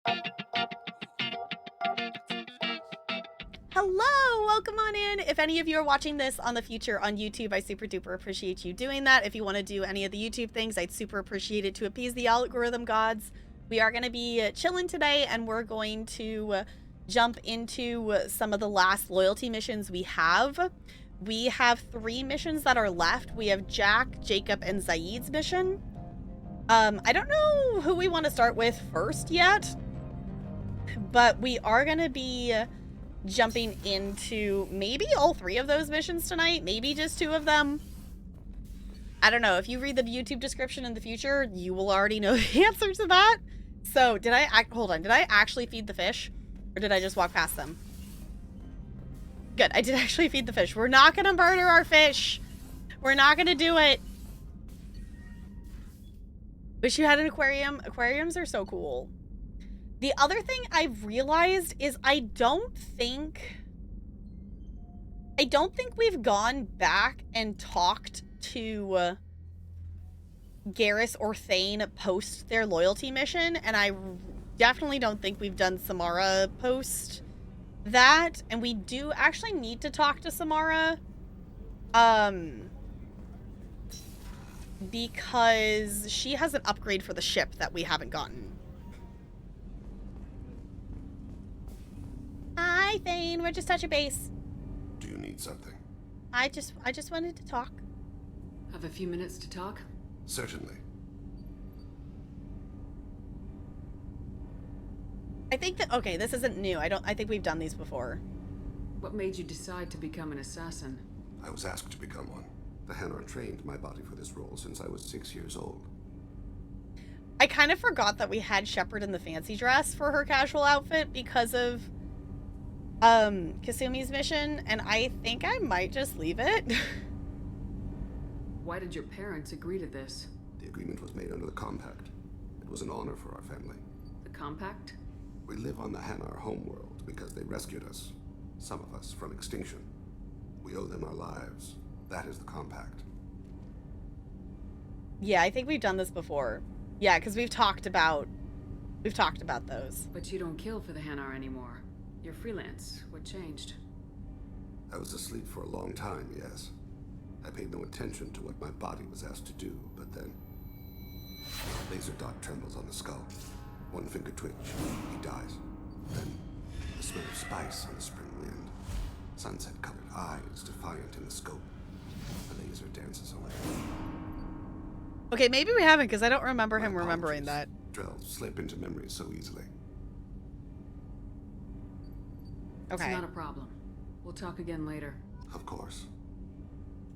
Hello, welcome on in. If any of you are watching this on the future on YouTube, I super duper appreciate you doing that. If you want to do any of the YouTube things, I'd super appreciate it to appease the algorithm gods. We are going to be chilling today, and we're going to jump into some of the last loyalty missions we have. We have 3 missions that are left. We have Jack, Jacob, and Zaid's mission. I don't know who we want to start with first yet, but we are going to be jumping into maybe all 3 of those missions tonight, maybe just 2 of them. I don't know. If you read the YouTube description in the future, you will already know the answer to that. So, did I actually feed the fish? Or did I just walk past them? Good, I did actually feed the fish. We're not gonna murder our fish. We're not gonna do it. Wish you had an aquarium. Aquariums are so cool. The other thing I've realized is I don't think we've gone back and talked to Garrus or Thane post their loyalty mission, and I definitely don't think we've done Samara post that, and we do actually need to talk to Samara because she has an upgrade for the ship that we haven't gotten. Hi, Thane. We're just touching base. Do you need something? I just wanted to talk. Have a few minutes to talk? Certainly. I think that, okay, this isn't new. I think we've done these before. What made you decide to become an assassin? I was asked to become one. The Hanar trained my body for this role since I was 6 years old. I kind of forgot that we had Shepard in the fancy dress for her casual outfit because of Kasumi's mission, and I think I might just leave it. Why did your parents agree to this? The agreement was made under the compact. It was an honor for our family. The compact? We live on the Hanar homeworld because they rescued us, some of us, from extinction. We owe them our lives. That is the compact. Yeah, I think we've done this before. Yeah, because we've talked about those. But you don't kill for the Hanar anymore. You're freelance. What changed? I was asleep for a long time, yes. I paid no attention to what my body was asked to do, but then... Laser dot trembles on the skull. One finger twitch. He dies. Then, the smell of spice on the spring wind. Sunset-colored eyes defiant in the scope. The laser dances away. Okay, maybe we haven't, because I don't remember My him remembering apologies. that. Drells slip into memory so easily. Okay. It's not a problem. We'll talk again later. Of course.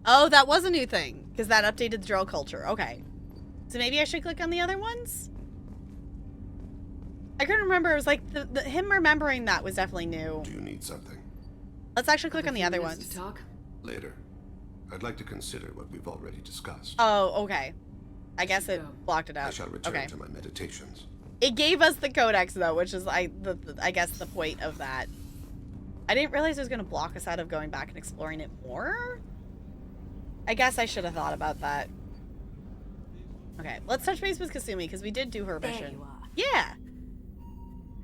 Oh, that was a new thing, because that updated the drill culture. Okay. So maybe I should click on the other ones? I couldn't remember. It was like, him remembering that was definitely new. Do you need something? Let's actually click Have on a the few other minutes ones. to talk? Later. I'd like to consider what we've already discussed. Oh, okay. I guess it Go. blocked it I out. shall return Okay. to my meditations. It gave us the codex, though, which is, I guess, the point of that. I didn't realize it was going to block us out of going back and exploring it more. I guess I should have thought about that. Okay, let's touch base with Kasumi, because we did do her There mission. you are. Yeah.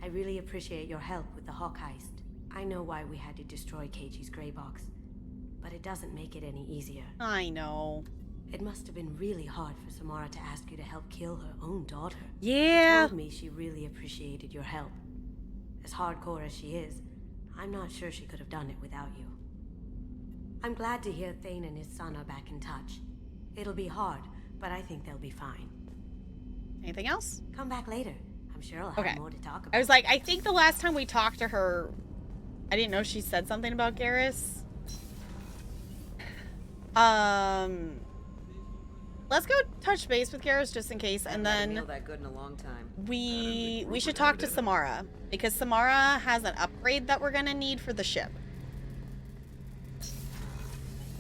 I really appreciate your help with the Hawk heist. I know why we had to destroy Keiji's gray box, but it doesn't make it any easier. I know. It must have been really hard for Samara to ask you to help kill her own daughter. Yeah. She told me she really appreciated your help. As hardcore as she is, I'm not sure she could have done it without you. I'm glad to hear Thane and his son are back in touch. It'll be hard, but I think they'll be fine. Anything else? Come back later. I'm sure I'll have Okay. more to talk about. I was like, I think the last time we talked to her, I didn't know she said something about Garrus. Let's go touch base with Garrus just in case, and then that good in a long time. we should talk to Samara, because Samara has an upgrade that we're gonna need for the ship.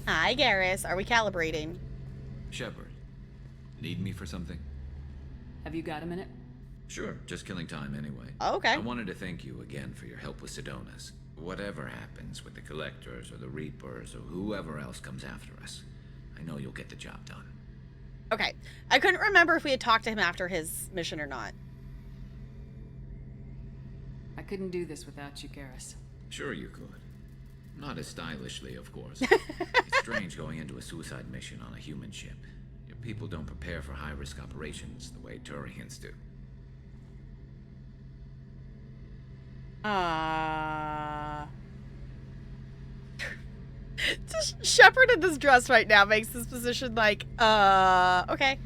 Hi, Garrus. Are we calibrating? Shepard, need me for something? Have you got a minute? Sure, just killing time anyway. Okay. I wanted to thank you again for your help with Sidonis. Whatever happens with the Collectors or the Reapers or whoever else comes after us, I know you'll get the job done. Okay. I couldn't remember if we had talked to him after his mission or not. couldn't do this without you, Garrus. Sure you could. Not as stylishly, of course. It's strange going into a suicide mission on a human ship. Your people don't prepare for high-risk operations the way Turians do. Just Shepard in this dress right now makes this position like, okay.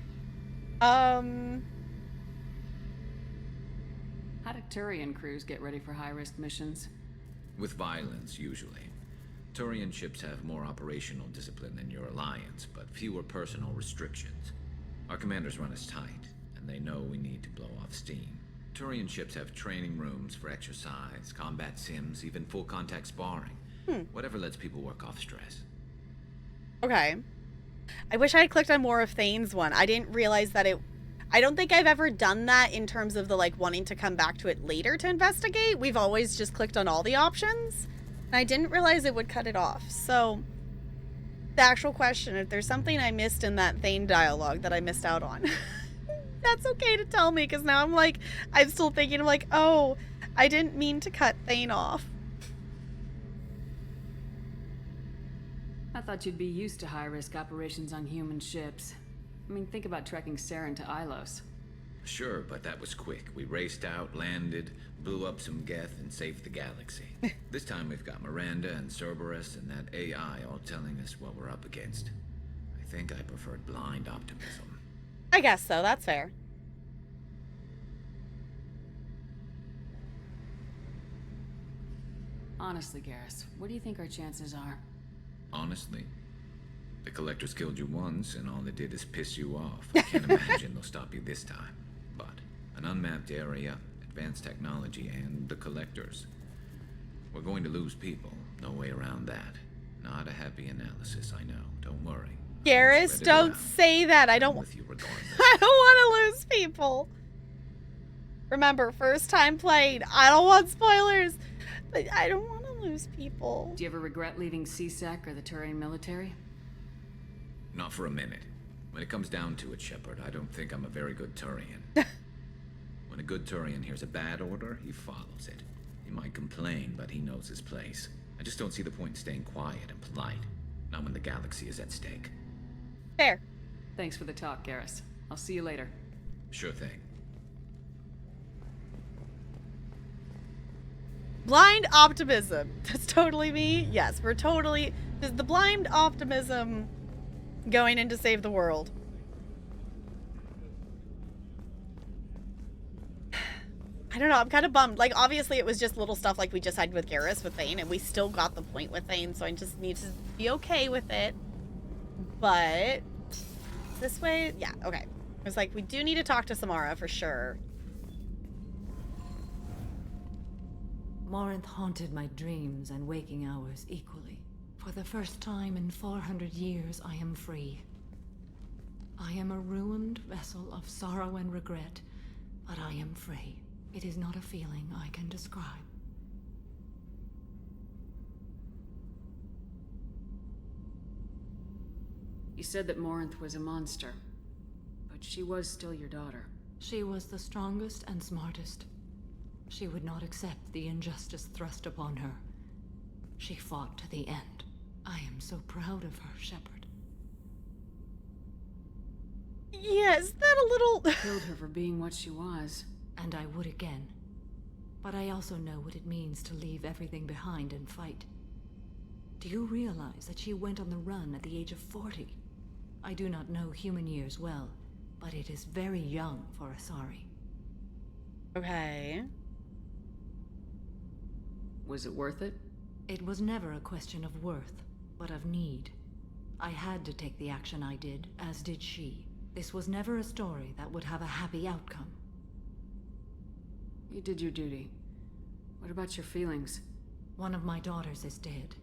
How do Turian crews get ready for high-risk missions? With violence, usually. Turian ships have more operational discipline than your alliance, but fewer personal restrictions. Our commanders run us tight, and they know we need to blow off steam. Turian ships have training rooms for exercise, combat sims, even full-contact sparring. Whatever lets people work off stress. Okay. I wish I had clicked on more of Thane's one. I didn't realize that it... I don't think I've ever done that in terms of the, like, wanting to come back to it later to investigate. We've always just clicked on all the options. And I didn't realize it would cut it off. So, the actual question, if there's something I missed in that Thane dialogue that I missed out on, that's okay to tell me, because now I'm still thinking, oh, I didn't mean to cut Thane off. I thought you'd be used to high-risk operations on human ships. I mean, think about trekking Saren to Ilos. Sure, but that was quick. We raced out, landed, blew up some Geth, and saved the galaxy. This time we've got Miranda and Cerberus and that AI all telling us what we're up against. I think I preferred blind optimism. I guess so, that's fair. Honestly, Garrus, what do you think our chances are? Honestly, the Collectors killed you once, and all they did is piss you off. I can't imagine they'll stop you this time. But an unmapped area, advanced technology, and the Collectors. We're going to lose people. No way around that. Not a happy analysis, I know. Don't worry. Garrus, don't say that. I don't with you regardless. I don't want to lose people. Remember, first time played. I don't want spoilers, but I don't want to lose people. Do you ever regret leaving CSEC or the Turian military? Not for a minute. When it comes down to it, Shepard, I don't think I'm a very good Turian. When a good Turian hears a bad order, he follows it. He might complain, but he knows his place. I just don't see the point in staying quiet and polite. Not when the galaxy is at stake. Fair. Thanks for the talk, Garrus. I'll see you later. Sure thing. Blind optimism. That's totally me. Yes, we're totally... There's the blind optimism going in to save the world. I don't know, I'm kind of bummed. Like, obviously it was just little stuff like we just had with Garrus, with Thane, and we still got the point with Thane, so I just need to be okay with it. But... this way? Yeah, okay. It's like, we do need to talk to Samara for sure. Morinth haunted my dreams and waking hours equally. For the first time in 400 years, I am free. I am a ruined vessel of sorrow and regret, but I am free. It is not a feeling I can describe. You said that Morinth was a monster, but she was still your daughter. She was the strongest and smartest. She would not accept the injustice thrust upon her. She fought to the end. I am so proud of her, Shepard. Yeah, is that a little... Killed her for being what she was. And I would again. But I also know what it means to leave everything behind and fight. Do you realize that she went on the run at the age of 40? I do not know human years well, but it is very young for Asari. Okay. Was it worth it? It was never a question of worth, but of need. I had to take the action I did, as did she. This was never a story that would have a happy outcome. You did your duty. What about your feelings? One of my daughters is dead.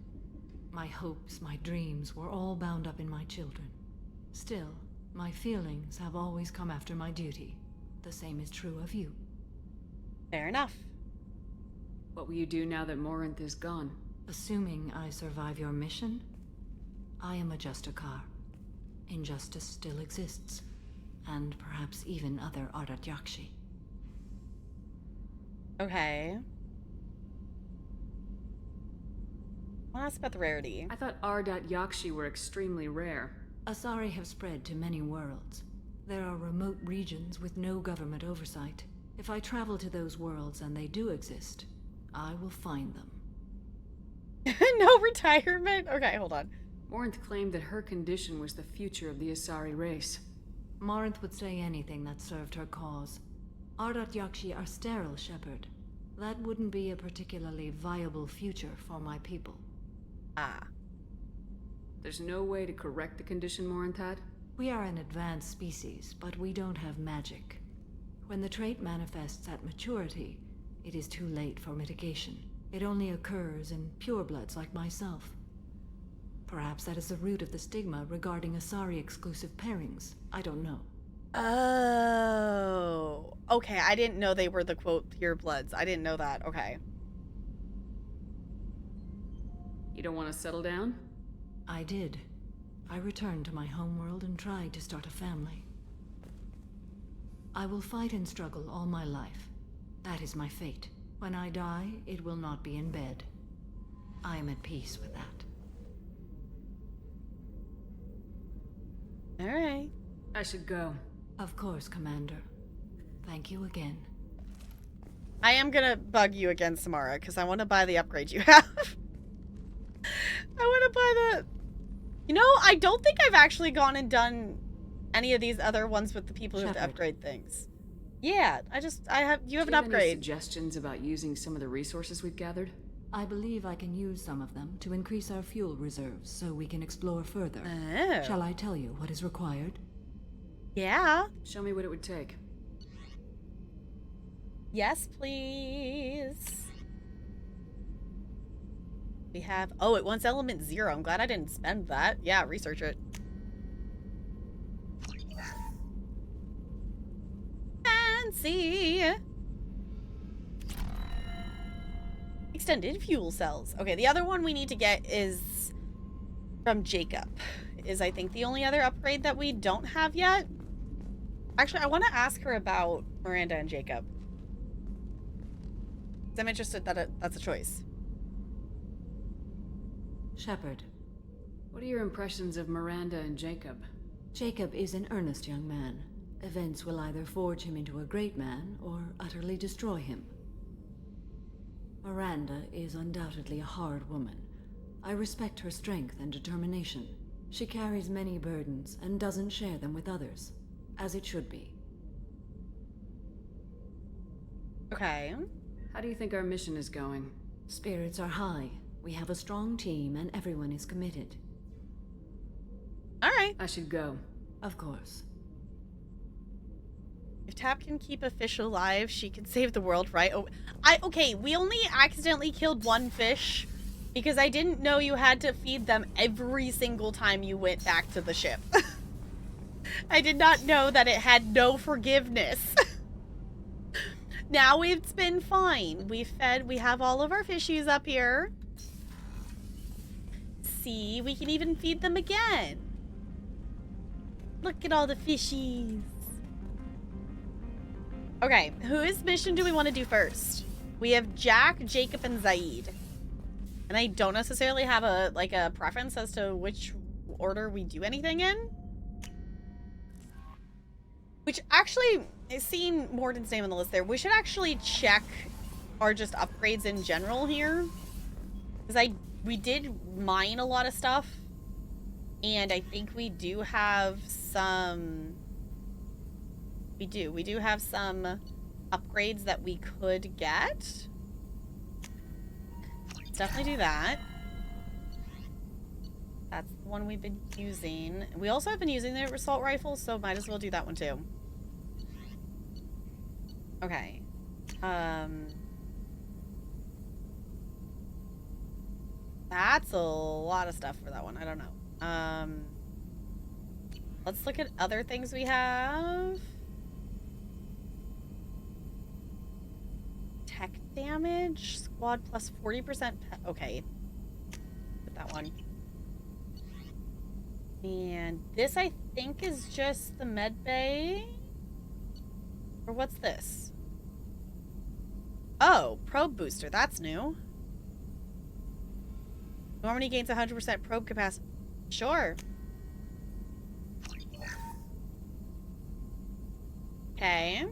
My hopes, my dreams were all bound up in my children. Still, my feelings have always come after my duty. The same is true of you. Fair enough. What will you do now that Morinth is gone? Assuming I survive your mission, I am a Justicar. Injustice still exists, and perhaps even other Ardat Yakshi. Okay. I want to ask about the rarity. I thought R.Yakshi were extremely rare. Asari have spread to many worlds. There are remote regions with no government oversight. If I travel to those worlds and they do exist, I will find them. No retirement? Okay, hold on. Morinth claimed that her condition was the future of the Asari race. Morinth would say anything that served her cause. Ardat Yakshi are sterile, Shepard. That wouldn't be a particularly viable future for my people. Ah. There's no way to correct the condition Morinth had? We are an advanced species, but we don't have magic. When the trait manifests at maturity, it is too late for mitigation. It only occurs in purebloods like myself. Perhaps that is the root of the stigma regarding Asari-exclusive pairings. I don't know. Oh. Okay, I didn't know they were the, quote, pure bloods. I didn't know that. Okay. You don't want to settle down? I did. I returned to my homeworld and tried to start a family. I will fight and struggle all my life. That is my fate. When I die, it will not be in bed. I am at peace with that. All right. I should go. Of course, Commander. Thank you again. I am gonna bug you again, Samara, because I want to buy the upgrade you have. I want to buy the... You know, I don't think I've actually gone and done any of these other ones with the people who have to upgrade things. Yeah, you have an upgrade. Any suggestions about using some of the resources we've gathered? I believe I can use some of them to increase our fuel reserves so we can explore further. Oh. Shall I tell you what is required? Yeah. Show me what it would take. Yes, please. We have... Oh, it wants element 0. I'm glad I didn't spend that. Yeah, research it. Fancy. Extended fuel cells. Okay, the other one we need to get is from Jacob. Is, I think, the only other upgrade that we don't have yet. Actually, I want to ask her about Miranda and Jacob. I'm interested that that's a choice. Shepard. What are your impressions of Miranda and Jacob? Jacob is an earnest young man. Events will either forge him into a great man or utterly destroy him. Miranda is undoubtedly a hard woman. I respect her strength and determination. She carries many burdens and doesn't share them with others, as it should be. Okay. How do you think our mission is going? Spirits are high. We have a strong team and everyone is committed. All right. I should go. Of course. If Tap can keep a fish alive, she can save the world, right? Oh, okay, we only accidentally killed one fish because I didn't know you had to feed them every single time you went back to the ship. I did not know that it had no forgiveness. Now it's been fine. We have all of our fishies up here. See, we can even feed them again. Look at all the fishies. Okay, whose mission do we want to do first? We have Jack, Jacob, and Zaid. And I don't necessarily have a preference as to which order we do anything in. Which actually, seeing Morden's name on the list there, we should actually check our just upgrades in general here. Because we did mine a lot of stuff. And I think we do have some... We do have some upgrades that we could get. Let's definitely do that. That's the one we've been using. We also have been using the assault rifle, so might as well do that one too. Okay. That's a lot of stuff for that one. I don't know. Let's look at other things we have. Tech damage, squad plus 40%. Okay. Put that one. And this, I think, is just the med bay. Or what's this? Oh, probe booster. That's new. Normandy gains 100% probe capacity. Sure. Okay.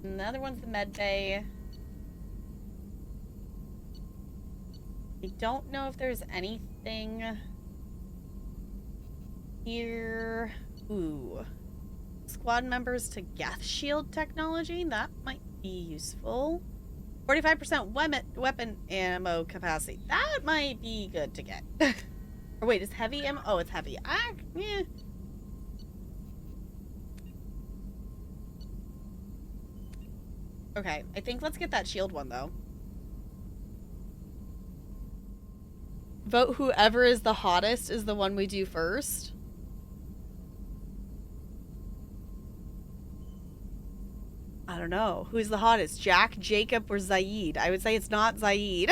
Another one's the med bay. I don't know if there's anything here. Ooh. Squad members to Geth shield technology. That might be useful. 45% weapon ammo capacity. That might be good to get. Or wait, is heavy ammo? Oh, it's heavy. Yeah. Okay, I think let's get that shield one, though. Vote whoever is the hottest is the one we do first. I don't know. Who's the hottest? Jack, Jacob, or Zaid? I would say it's not Zaid.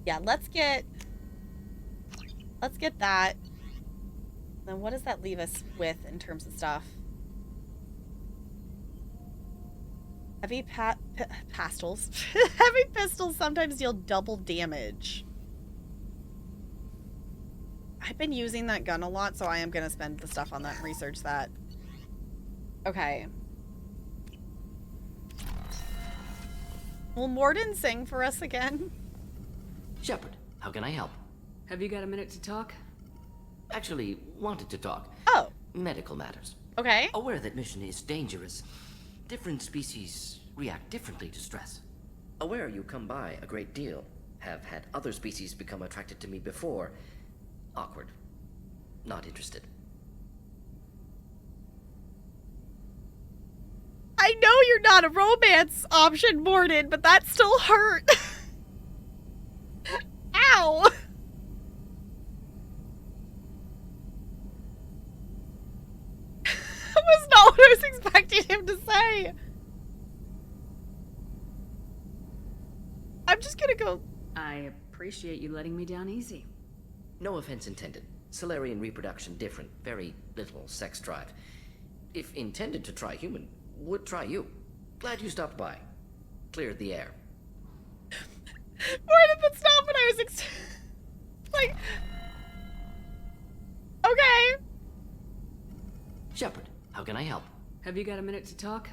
Yeah, let's get that. Then what does that leave us with in terms of stuff? Heavy pistols. Heavy pistols sometimes deal double damage. I've been using that gun a lot, so I am going to spend the stuff on that and research that. Okay. Will Morden sing for us again? Shepard, how can I help? Have you got a minute to talk? Actually, wanted to talk. Oh. Medical matters. Okay. Aware that mission is dangerous. Different species react differently to stress. Aware you come by a great deal. Have had other species become attracted to me before. Awkward. Not interested. I know you're not a romance option, Morden, but that still hurt. Ow! That was not what I was expecting him to say. I'm just gonna go. I appreciate you letting me down easy. No offense intended. Solarian reproduction different. Very little sex drive. If intended to try human, would try you. Glad you stopped by. Cleared the air. Where did that stop when I was like... Okay. Shepard, how can I help? Have you got a minute to talk?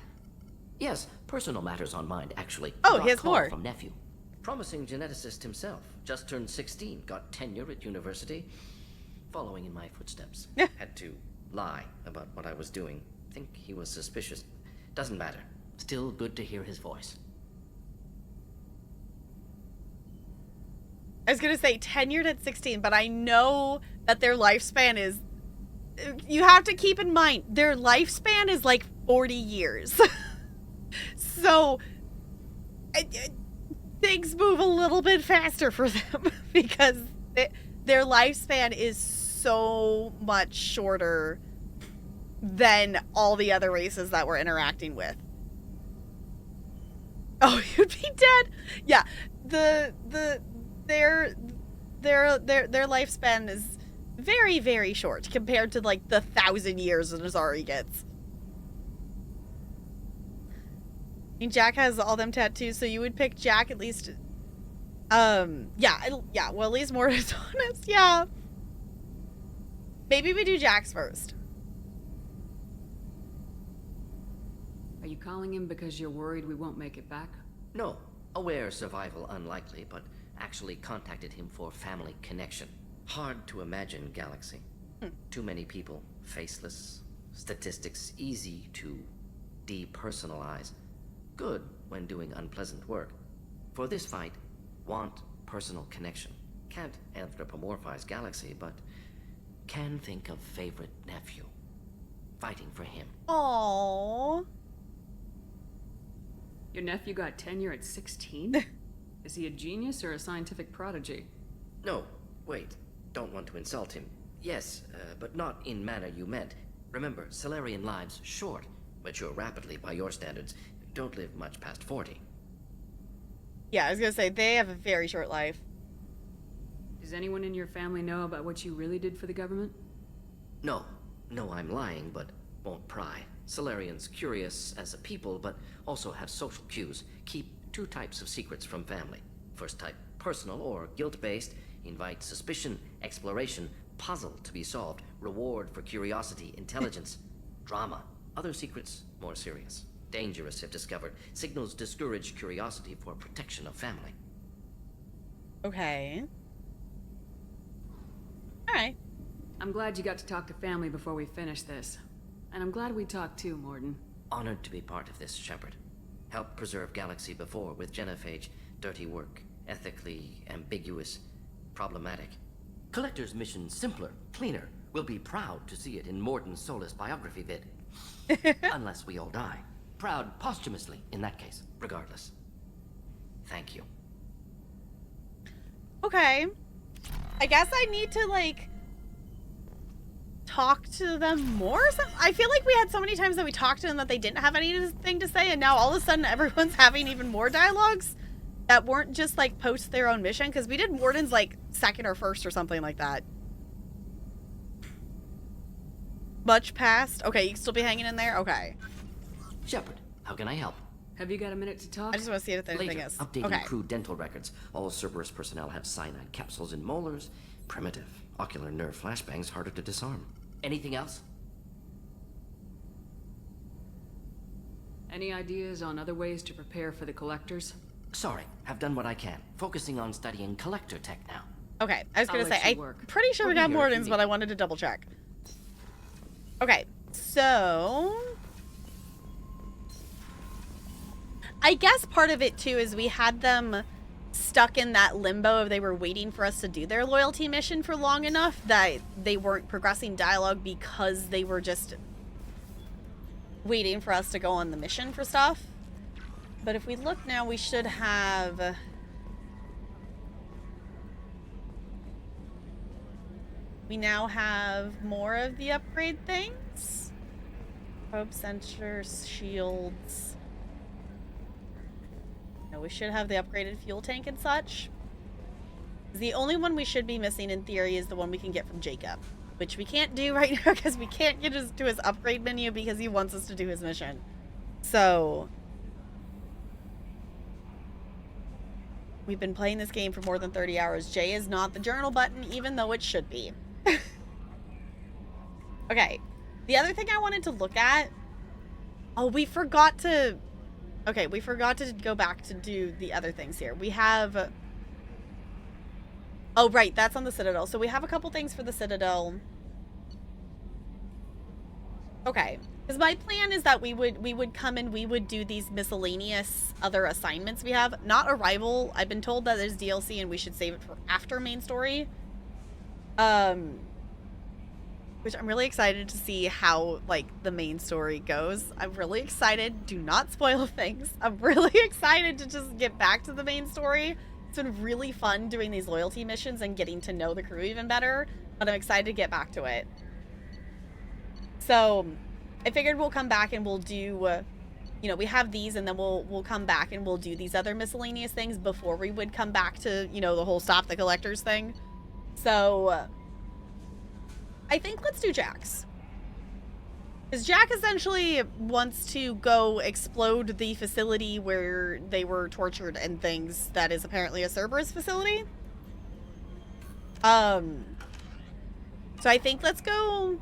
Yes, personal matters on mind, actually. Oh, Got he has call more. From nephew. Promising geneticist himself. Just turned 16. Got tenure at university. Following in my footsteps. Had to lie about what I was doing. Think he was suspicious. Doesn't matter. Still good to hear his voice. I was gonna say tenured at 16, but I know that their lifespan is... You have to keep in mind, their lifespan is like 40 years. So... things move a little bit faster for them because their lifespan is so much shorter than all the other races that we're interacting with. Oh, you'd be dead. Yeah, their lifespan is very, very short compared to like the 1,000 years that Azari gets. I mean, Jack has all them tattoos, so you would pick Jack at least. Yeah. Well, at least more is honest. Yeah. Maybe we do Jack's first. Are you calling him because you're worried we won't make it back? No. Aware survival unlikely, but actually contacted him for family connection. Hard to imagine galaxy. Too many people, faceless, statistics easy to depersonalize. Good when doing unpleasant work. For this fight, want personal connection. Can't anthropomorphize galaxy, but can think of favorite nephew. Fighting for him. Aww. Your nephew got tenure at 16? Is he a genius or a scientific prodigy? No, wait. Don't want to insult him. Yes, but not in manner you meant. Remember, Solarian lives short. Mature rapidly by your standards. Don't live much past 40. Yeah, I was gonna say, they have a very short life. Does anyone in your family know about what you really did for the government? No. No, I'm lying, but won't pry. Solarians curious as a people, but also have social cues. Keep two types of secrets from family. First type, Personal or guilt-based, invite suspicion, exploration, puzzle to be solved, reward for curiosity, intelligence, drama. Other secrets, more serious. Dangerous if discovered. Signals discourage curiosity for protection of family. Okay. Alright. I'm glad you got to talk to family before we finish this. And I'm glad we talked too, Morden. Honored to be part of this, Shepard. Helped preserve Galaxy before with Genophage. Dirty work. Ethically ambiguous. Problematic. Collector's mission simpler, cleaner. We'll be proud to see it in Morden's Solus biography vid. Unless we all die. Proud posthumously, in that case. Regardless. Thank you. Okay. I guess I need to, like, talk to them more? I feel like we had so many times that we talked to them that they didn't have anything to say, and now all of a sudden everyone's having even more dialogues that weren't just, like, post their own mission, because we did Morden's, like, second or first or something like that. Much past? Okay, you can still be hanging in there? Okay. Shepard, how can I help? Have you got a minute to talk? I just want to see if anything Later, is. updating Okay. crew dental records. All Cerberus personnel have cyanide capsules in molars. Primitive. Ocular nerve flashbangs harder to disarm. Anything else? Any ideas on other ways to prepare for the collectors? Sorry, have done what I can. Focusing on studying collector tech now. Okay, I was I'll going to let say, you work. I'm pretty sure we We'll got be here if you Morden's, need. but I wanted to double check. Okay, so I guess part of it too is we had them stuck in that limbo of they were waiting for us to do their loyalty mission for long enough that they weren't progressing dialogue because they were just waiting for us to go on the mission for stuff. But if we look now, we should have... We now have more of the upgrade things. Probe sensors, shields. No, we should have the upgraded fuel tank and such. The only one we should be missing in theory is the one we can get from Jacob, which we can't do right now because we can't get to his upgrade menu because he wants us to do his mission. So we've been playing this game for more than 30 hours. J is not the journal button, even though it should be. Okay, the other thing I wanted to look at... Oh, we forgot to... Okay, we forgot to go back to do the other things here. We have... Oh, right, that's on the Citadel. So we have a couple things for the Citadel. Okay, because my plan is that we would come and we would do these miscellaneous other assignments we have. Not Arrival. I've been told that there's DLC and we should save it for after main story. Which I'm really excited to see how, like, the main story goes. I'm really excited. Do not spoil things. I'm really excited to just get back to the main story. It's been really fun doing these loyalty missions and getting to know the crew even better, but I'm excited to get back to it. So, I figured we'll come back and we'll do, you know, we have these and then we'll come back and we'll do these other miscellaneous things before we would come back to, you know, the whole stop the collectors thing. So... I think let's do Jack's. Because Jack essentially wants to go explode the facility where they were tortured and things that is apparently a Cerberus facility. So I think let's go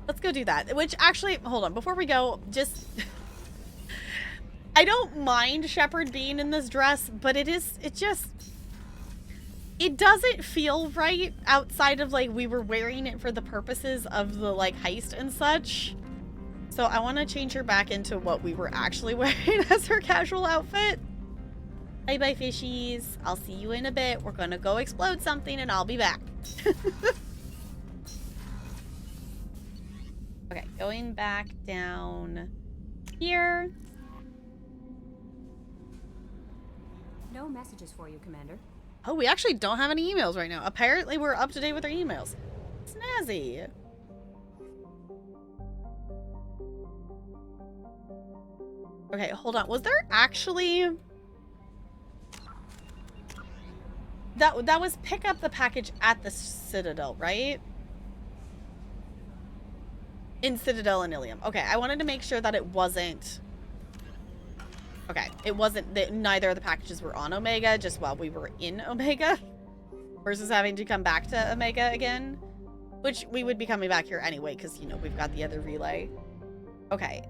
do that. Which actually, hold on, before we go, just... I don't mind Shepard being in this dress, but it doesn't feel right outside of, like, we were wearing it for the purposes of the, like, heist and such. So I want to change her back into what we were actually wearing as her casual outfit. Bye-bye, fishies. I'll see you in a bit. We're gonna go explode something and I'll be back. Okay, going back down here. No messages for you, Commander. Oh, we actually don't have any emails right now. Apparently, we're up to date with our emails. Snazzy. Okay, hold on. Was there actually... That was pick up the package at the Citadel, right? In Citadel and Ilium. Okay, I wanted to make sure that it wasn't... Okay, it wasn't that neither of the packages were on Omega, just while we were in Omega, versus having to come back to Omega again, which we would be coming back here anyway, because, you know, we've got the other relay. Okay,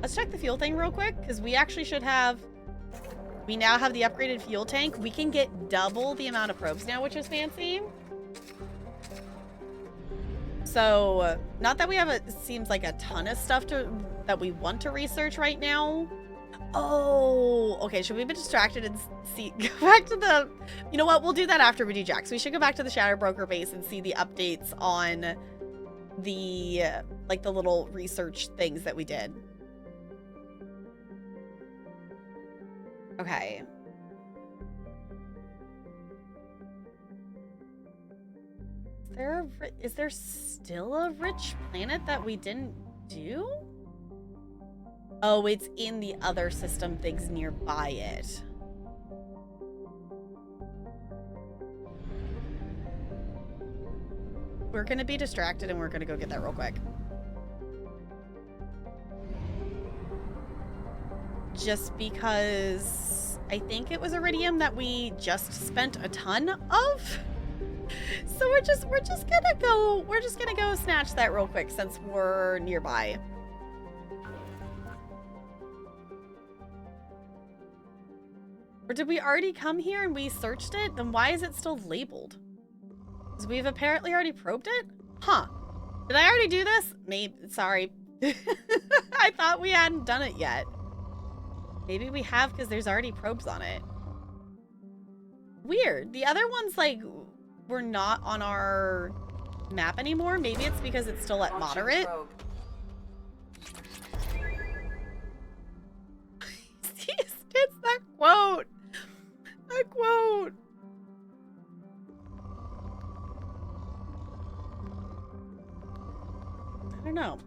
let's check the fuel thing real quick, because we actually should have, we now have the upgraded fuel tank. We can get double the amount of probes now, which is fancy. So, not that we have it seems like a ton of stuff that we want to research right now. Oh, okay. Should we be distracted and go back to the, you know what? We'll do that after we do Jax. We should go back to the Shadow Broker base and see the updates on the, like the little research things that we did. Okay. Is there still a rich planet that we didn't do? Oh, it's in the other system things nearby it. We're gonna be distracted and we're gonna go get that real quick. Just because I think it was iridium that we just spent a ton of. So we're just gonna go snatch that real quick since we're nearby. Or did we already come here and we searched it? Then why is it still labeled? Because we've apparently already probed it? Huh. Did I already do this? Maybe, sorry. I thought we hadn't done it yet. Maybe we have because there's already probes on it. Weird. The other ones, like, were not on our map anymore. Maybe it's because it's still at moderate. It's that quote. That quote. I don't know.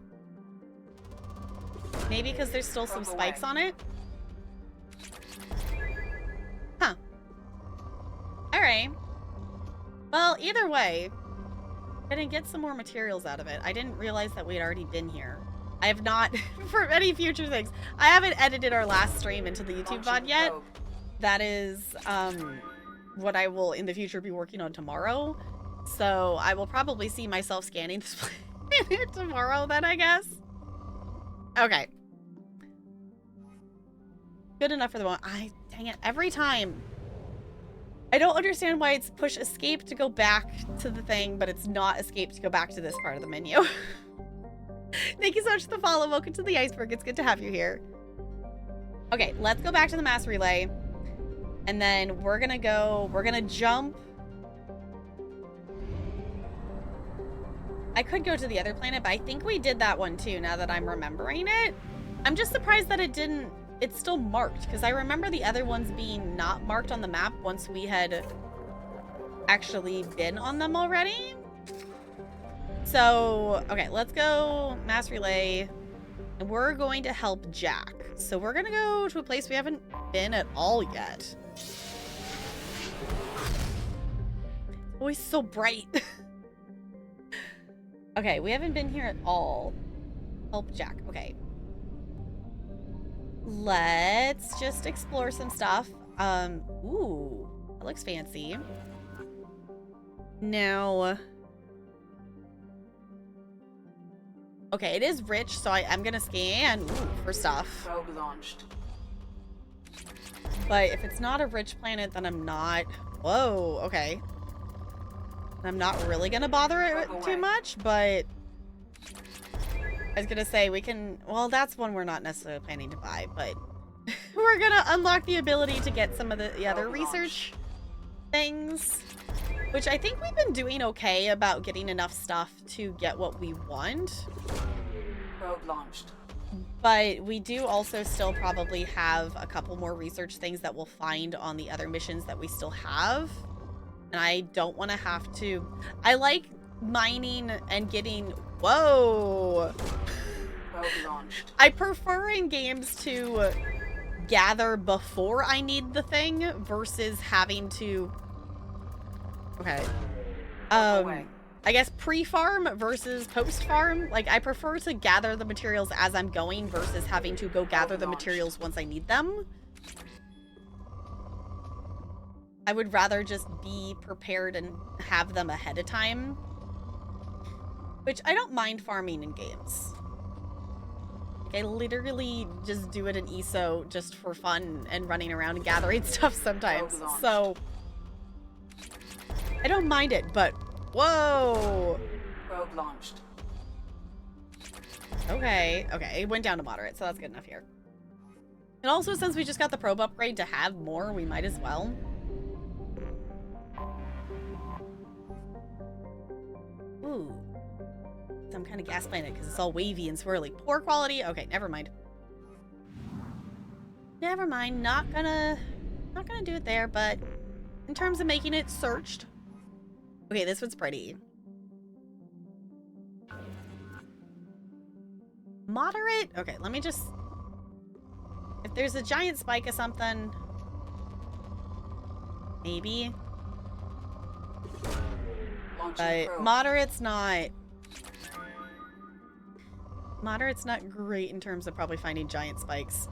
Maybe because there's still some spikes on it. Huh. Alright. Well, either way, I'm gonna get some more materials out of it. I didn't realize that we had already been here. I have not, for any future things, I haven't edited our last stream into the YouTube VOD yet. That is what I will in the future be working on tomorrow. So I will probably see myself scanning this planet tomorrow then, I guess. Okay. Good enough for the moment. Dang it, every time. I don't understand why it's push escape to go back to the thing, but it's not escape to go back to this part of the menu. Thank you so much for the follow. Welcome to the iceberg. It's good to have you here. Okay, let's go back to the mass relay. And then we're gonna jump. I could go to the other planet, but I think we did that one too, now that I'm remembering it. I'm just surprised that it's still marked, because I remember the other ones being not marked on the map once we had actually been on them already. So, okay, let's go mass relay, and we're going to help Jack. So we're gonna go to a place we haven't been at all yet. It's always so bright. Okay, we haven't been here at all. Help Jack, okay. Let's just explore some stuff. Ooh, that looks fancy. Now, okay, it is rich, so I'm gonna scan for stuff. Probe launched. But if it's not a rich planet, then I'm not. Whoa, okay. I'm not really gonna bother it too much, but I was gonna say we can. Well, that's one we're not necessarily planning to buy, but we're gonna unlock the ability to get some of the other research things, which I think we've been doing okay about getting enough stuff to get what we want. Probe launched. But we do also still probably have a couple more research things that we'll find on the other missions that we still have. And I don't want to have to. I like mining and getting. Whoa! Probe launched. I prefer in games to gather before I need the thing versus having to. Okay. I guess pre-farm versus post-farm. Like, I prefer to gather the materials as I'm going versus having to go gather the materials once I need them. I would rather just be prepared and have them ahead of time. Which I don't mind farming in games. Like, I literally just do it in ESO just for fun and running around and gathering stuff sometimes. So, I don't mind it, but whoa! Probe launched. Okay, okay, it went down to moderate, so that's good enough here. And also, since we just got the probe upgrade to have more, we might as well. Ooh. Some kind of gas planet, because it's all wavy and swirly. Poor quality? Okay, never mind. Never mind, not gonna do it there, but in terms of making it searched. Okay, this one's pretty. Moderate? Okay, let me just... If there's a giant spike of something... Maybe. But moderate's not... Moderate's not great in terms of probably finding giant spikes.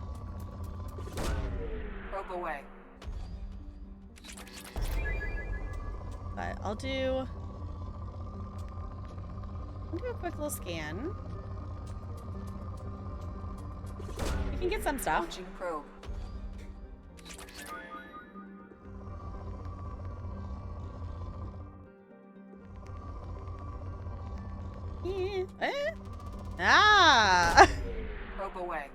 Probe away. But I'll do a quick little scan. We can get some stuff. Launching probe. Yeah. Eh? Ah! Probe away.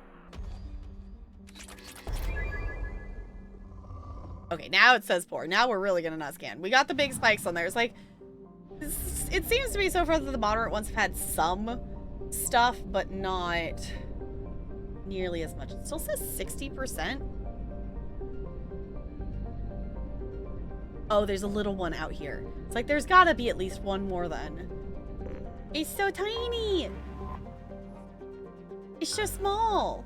Okay, now it says poor. Now we're really gonna not scan. We got the big spikes on there. It's like, it seems to be so far that the moderate ones have had some stuff, but not nearly as much. It still says 60%. Oh, there's a little one out here. It's like, there's gotta be at least one more then. It's so tiny. It's so small.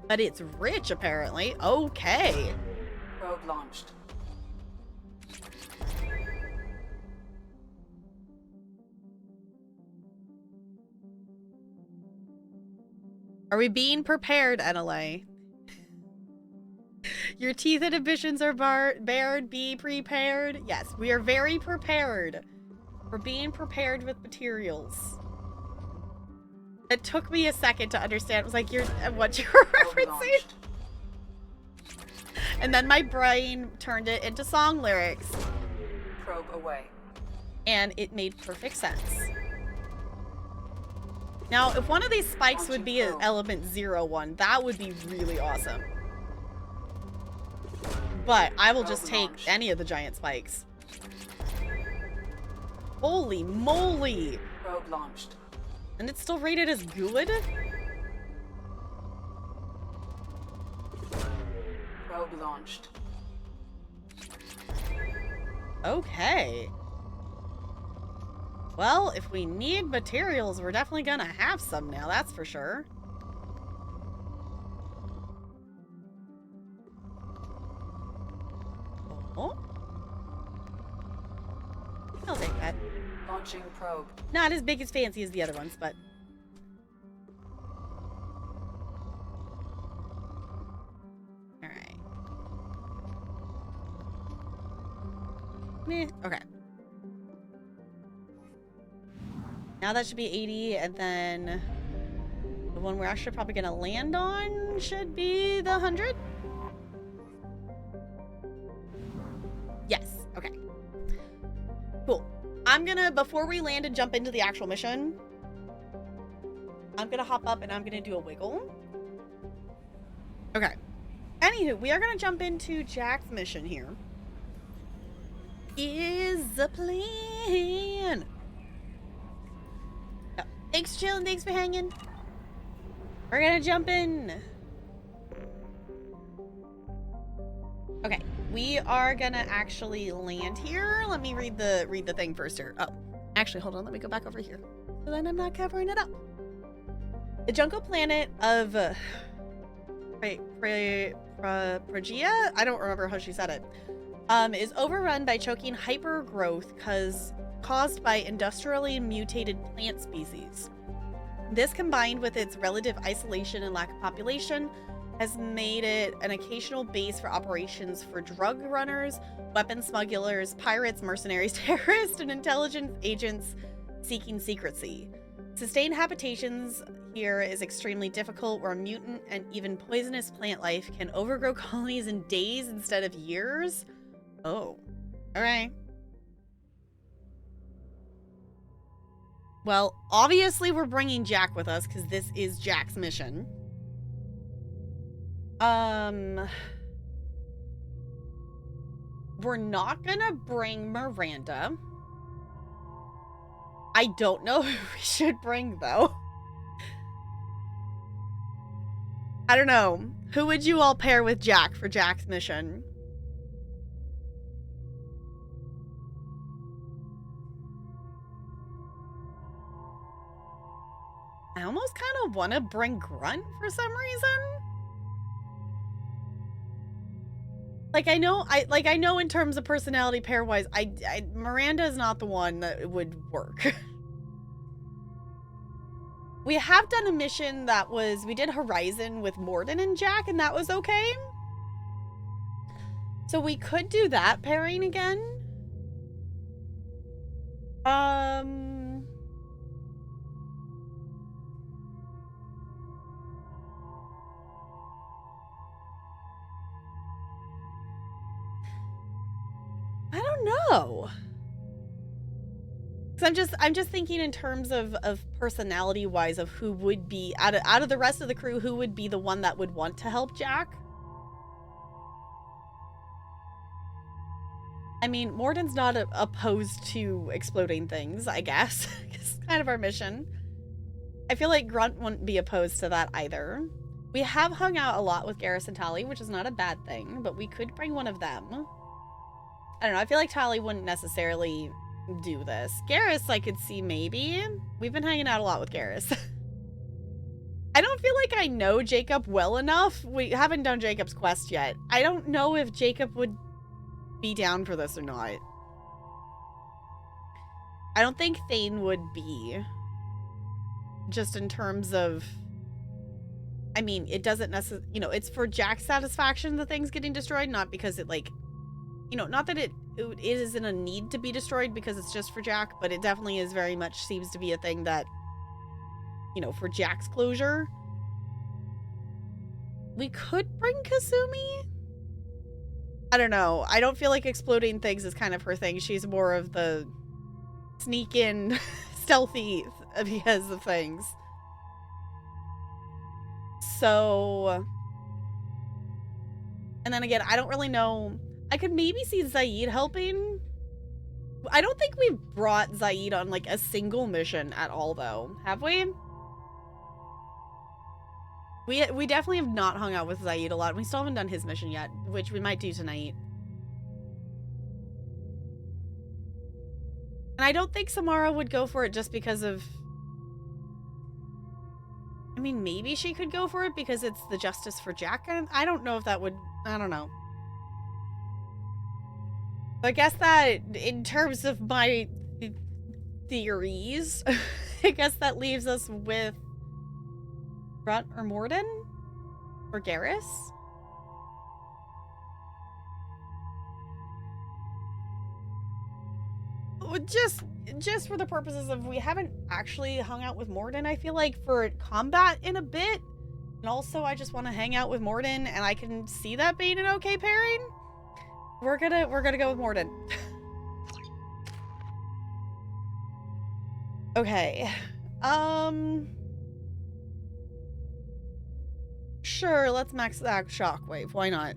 But it's rich, apparently. Okay. Probe launched. Are we being prepared, Anomaly? Your teeth inhibitions are bared. Be prepared. Yes, we are very prepared. We're being prepared with materials. It took me a second to understand. It was like, what you were referencing. And then my brain turned it into song lyrics. Probe away. And it made perfect sense. Now, if one of these spikes would be an element 01, that would be really awesome. But I will just take any of the giant spikes. Holy moly! Probe launched. And it's still rated as good? Probe launched. Okay. Well, if we need materials, we're definitely gonna have some now, that's for sure. Oh. I'll take that. Launching probe. Not as big as fancy as the other ones, but... Alright. Meh, okay. Now that should be 80, and then... the one we're actually probably gonna land on should be the 100? Yes, okay. Cool. I'm gonna, before we land and jump into the actual mission, I'm gonna hop up and I'm gonna do a wiggle. Okay. Anywho, we are gonna jump into Jack's mission here. Is the plan. Oh, thanks for chilling, thanks for hanging. We're gonna jump in. Okay. We are gonna actually land here. Let me read the thing first here. Oh, actually, hold on. Let me go back over here. So then I'm not covering it up. The jungle planet of Progea, I don't remember how she said it, is overrun by choking hyper growth because caused by industrially mutated plant species. This, combined with its relative isolation and lack of population, has made it an occasional base for operations for drug runners, weapon smugglers, pirates, mercenaries, terrorists, and intelligence agents seeking secrecy. Sustained habitations here is extremely difficult, where mutant and even poisonous plant life can overgrow colonies in days instead of years. Oh, all right. Well, obviously we're bringing Jack with us because this is Jack's mission. We're not gonna bring Miranda. I don't know who we should bring, though. I don't know. Who would you all pair with Jack for Jack's mission? I almost kind of want to bring Grunt for some reason. Like, I know in terms of personality pair-wise, Miranda is not the one that would work. We have done a mission that was, we did Horizon with Morden and Jack, and that was okay. So we could do that pairing again. I don't know. Cause I'm just thinking in terms of personality wise of who would be out of the rest of the crew, who would be the one that would want to help Jack. I mean, Morden's not opposed to exploding things, I guess. It's kind of our mission. I feel like Grunt wouldn't be opposed to that either. We have hung out a lot with Garrus and Tali, which is not a bad thing, but we could bring one of them. I don't know, I feel like Tali wouldn't necessarily do this. Garrus, I could see maybe. We've been hanging out a lot with Garrus. I don't feel like I know Jacob well enough. We haven't done Jacob's quest yet. I don't know if Jacob would be down for this or not. I don't think Thane would be. Just in terms of, I mean, it doesn't necessarily, you know, it's for Jack's satisfaction the thing's getting destroyed, not because it, like, you know, not that it isn't a need to be destroyed because it's just for Jack, but it definitely is very much seems to be a thing that, you know, for Jack's closure. We could bring Kasumi. I don't know. I don't feel like exploding things is kind of her thing. She's more of the sneak in, stealthy because of things. So, and then again, I don't really know. I could maybe see Zaid helping. I don't think we've brought Zaid on like a single mission at all, though. Have we? We definitely have not hung out with Zaid a lot. We still haven't done his mission yet, which we might do tonight. And I don't think Samara would go for it just because of... I mean, maybe she could go for it because it's the justice for Jack. I don't know if that would... I don't know. I guess that, in terms of my theories, I guess that leaves us with Grunt or Morden? Or Garrus? Just for the purposes of, we haven't actually hung out with Morden, I feel like, for combat in a bit. And also, I just want to hang out with Morden, and I can see that being an okay pairing. We're gonna go with Morden. Okay. Sure, let's max that shockwave. Why not?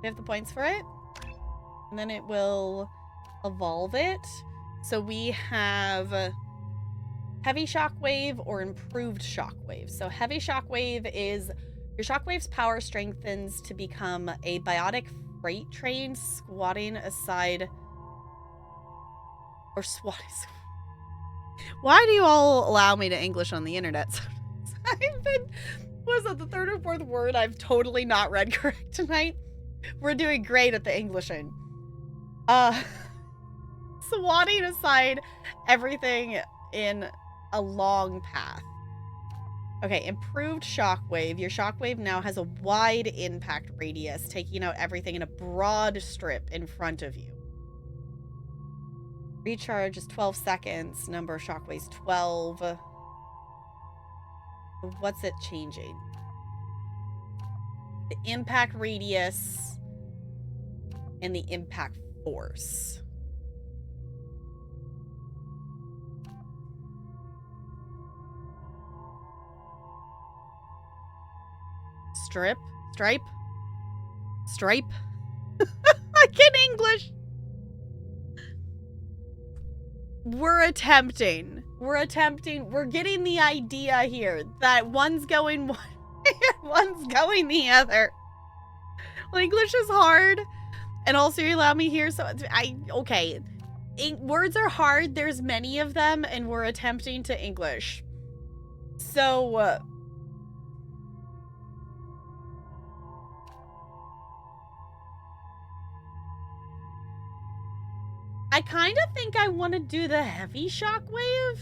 We have the points for it. And then it will evolve it. So we have heavy shockwave or improved shockwave. So heavy shockwave is your shockwave's power strengthens to become a biotic freight train squatting aside or swatting. Why do you all allow me to English on the internet? I've been, was it the third or fourth word I've totally not read correct tonight? We're doing great at the Englishing. swatting aside everything in a long path. Okay, improved shockwave. Your shockwave now has a wide impact radius, taking out everything in a broad strip in front of you. Recharge is 12 seconds. Number of shockwaves 12. What's it changing? The impact radius and the impact force. Stripe? Stripe? I get English. We're attempting. We're getting the idea here that one's going one way, one's going the other. Well, English is hard. And also you allow me here, so okay. Words are hard. There's many of them, and we're attempting to English. So, I kind of think I want to do the heavy shockwave.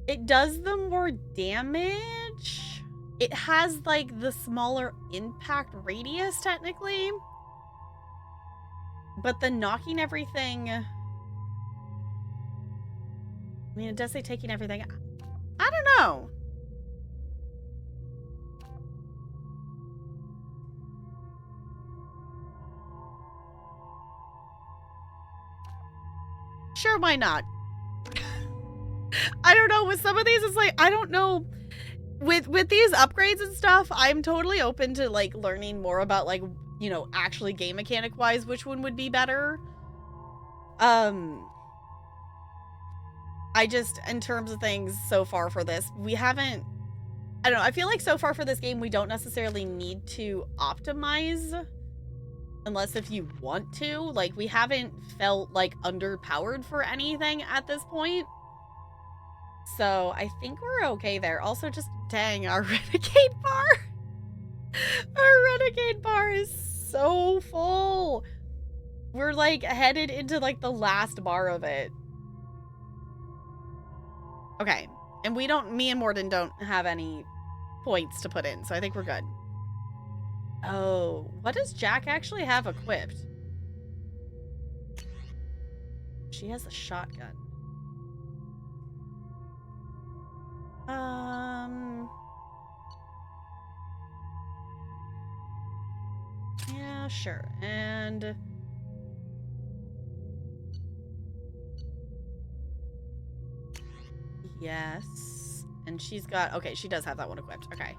It does the more damage. It has, like, the smaller impact radius, technically. But the knocking everything... I mean, it does say taking everything... I don't know. Sure, why not? I don't know. With some of these, it's like, I don't know. With these upgrades and stuff, I'm totally open to, like, learning more about, like, you know, actually game mechanic wise, which one would be better. I just, in terms of things so far for this, we haven't, I don't know, I feel like so far for this game, we don't necessarily need to optimize unless if you want to. Like, we haven't felt, like, underpowered for anything at this point. So, I think we're okay there. Also, just, dang, our Renegade bar. Our Renegade bar is so full. We're, like, headed into, like, the last bar of it. Okay. And we don't, me and Morden don't have any points to put in, so I think we're good. Oh, what does Jack actually have equipped? She has a shotgun. Yeah, sure. And yes. And she's got, okay, she does have that one equipped. Okay.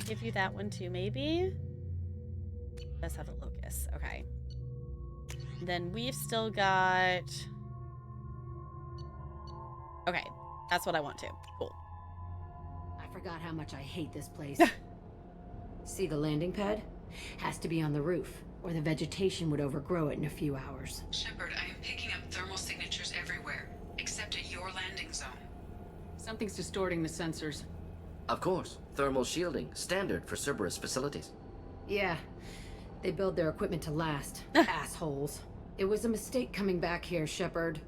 Give you that one too, maybe? Does have the locust. Okay. Then we've still got... Okay. That's what I want to. Cool. I forgot how much I hate this place. See the landing pad? Has to be on the roof, or the vegetation would overgrow it in a few hours. Shepard, I am picking up thermal signatures everywhere, except at your landing zone. Something's distorting the sensors. Of course. Thermal shielding. Standard for Cerberus facilities. Yeah. They build their equipment to last. Assholes. It was a mistake coming back here, Shepard.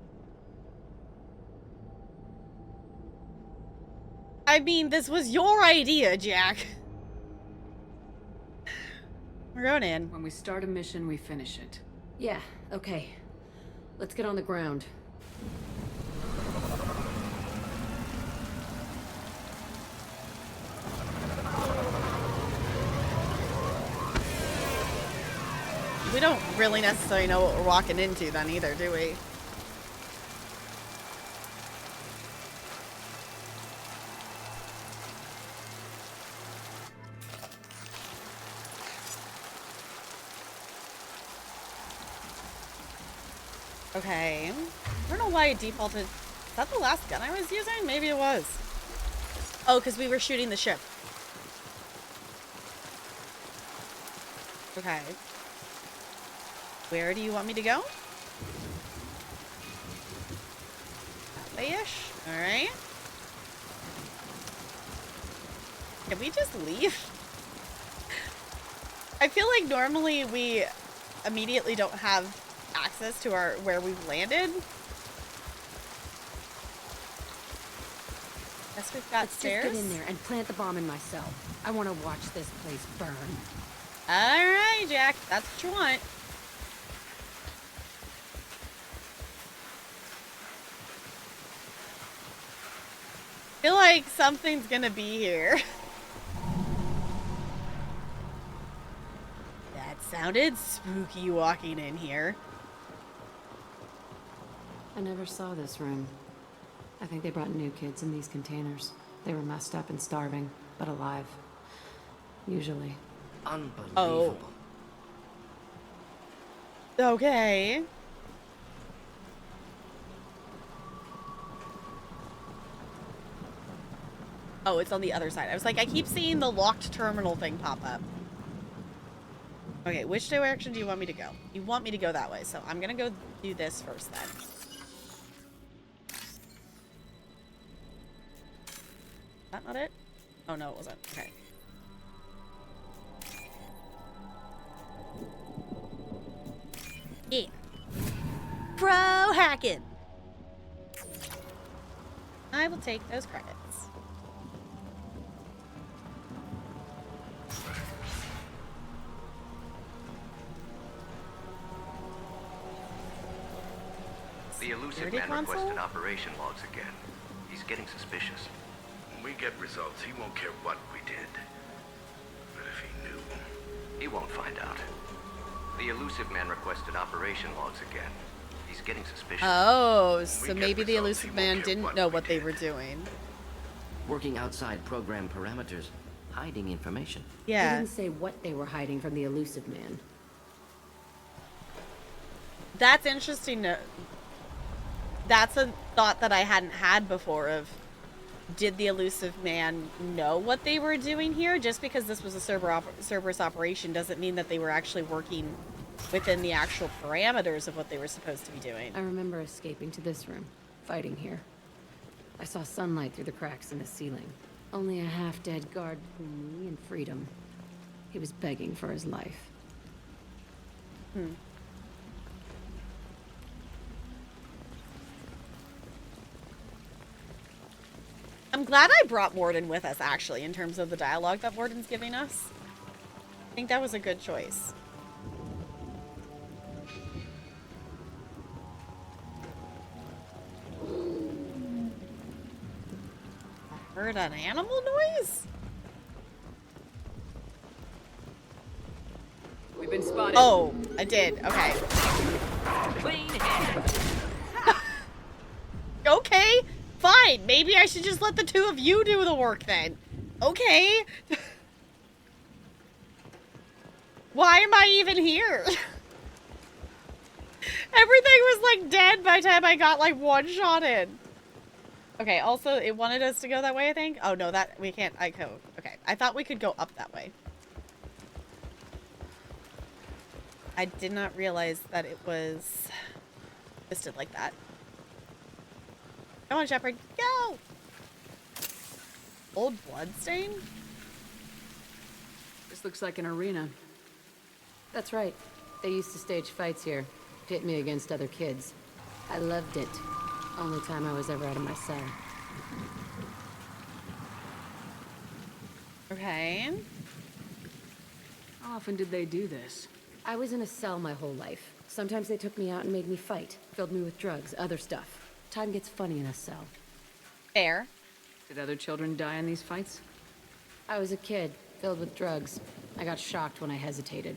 I mean, this was your idea, Jack. We're going in. When we start a mission, we finish it. Yeah, okay. Let's get on the ground. We don't really necessarily know what we're walking into then either, do we? Okay. I don't know why it defaulted. Is that the last gun I was using? Maybe it was. Oh, because we were shooting the ship. Okay. Where do you want me to go? That way-ish. Alright. Can we just leave? I feel like normally we immediately don't have access to our where we've landed. Guess we've got Let's stairs. just get in there and plant the bomb in myself. I want to watch this place burn. All right, Jack. That's what you want. I feel like something's gonna be here. That sounded spooky walking in here. I never saw this room. I think they brought new kids in these containers. They were messed up and starving, but alive. Usually. Unbelievable. Okay. Oh, it's on the other side. I was like, I keep seeing the locked terminal thing pop up. Okay, which direction do you want me to go? You want me to go that way, so I'm gonna go do this first then. Is that not it? Oh, no, it wasn't. Okay. Yeah. Pro hacking. I will take those credits. The elusive Security man console? requested operation logs again. He's getting suspicious. When we get results, he won't care what we did. But if he knew... He won't find out. The elusive man requested operation logs again. He's getting suspicious. Oh, so get maybe the results, he elusive won't man care didn't what know we what they did. were doing. Working outside program parameters, hiding information. They Yeah. didn't say what they were hiding from the elusive man. That's interesting. That's a thought that I hadn't had before of, did the elusive man know what they were doing here? Just because this was a Cerberus operation doesn't mean that they were actually working within the actual parameters of what they were supposed to be doing. I remember escaping to this room, fighting here. I saw sunlight through the cracks in the ceiling. Only a half-dead guard between me and freedom. He was begging for his life. I'm glad I brought Morden with us, actually, in terms of the dialogue that Morden's giving us. I think that was a good choice. I heard an animal noise? We've been spotted. Oh, I did. Okay. Clean hands. Okay, fine. Maybe I should just let the two of you do the work then. Okay. Why am I even here? Everything was like dead by the time I got like one shot in. Okay, also it wanted us to go that way, I think. Oh no, that we can't. Okay, I thought we could go up that way. I did not realize that it was twisted like that. Come on, Shepard, go! Old bloodstain? This looks like an arena. That's right. They used to stage fights here, pit me against other kids. I loved it. Only time I was ever out of my cell. Okay. How often did they do this? I was in a cell my whole life. Sometimes they took me out and made me fight, filled me with drugs, other stuff. Time gets funny in a cell. Fair. Did other children die in these fights? I was a kid, filled with drugs. I got shocked when I hesitated.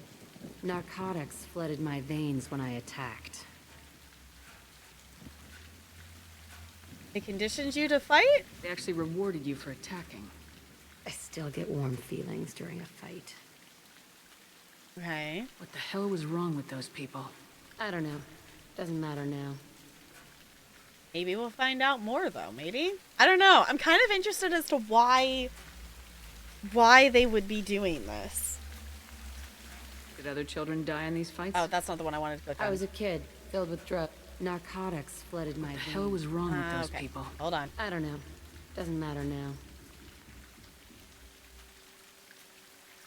Narcotics flooded my veins when I attacked. They conditioned you to fight? They actually rewarded you for attacking. I still get warm feelings during a fight. Okay. What the hell was wrong with those people? I don't know. Doesn't matter now. Maybe we'll find out more, though. Maybe? I don't know. I'm kind of interested as to why they would be doing this. Did other children die in these fights? Oh, that's not the one I wanted to click on. I was a kid, filled with drugs. Narcotics flooded my What the veins. hell was wrong with those okay. people? Hold on. I don't know. Doesn't matter now.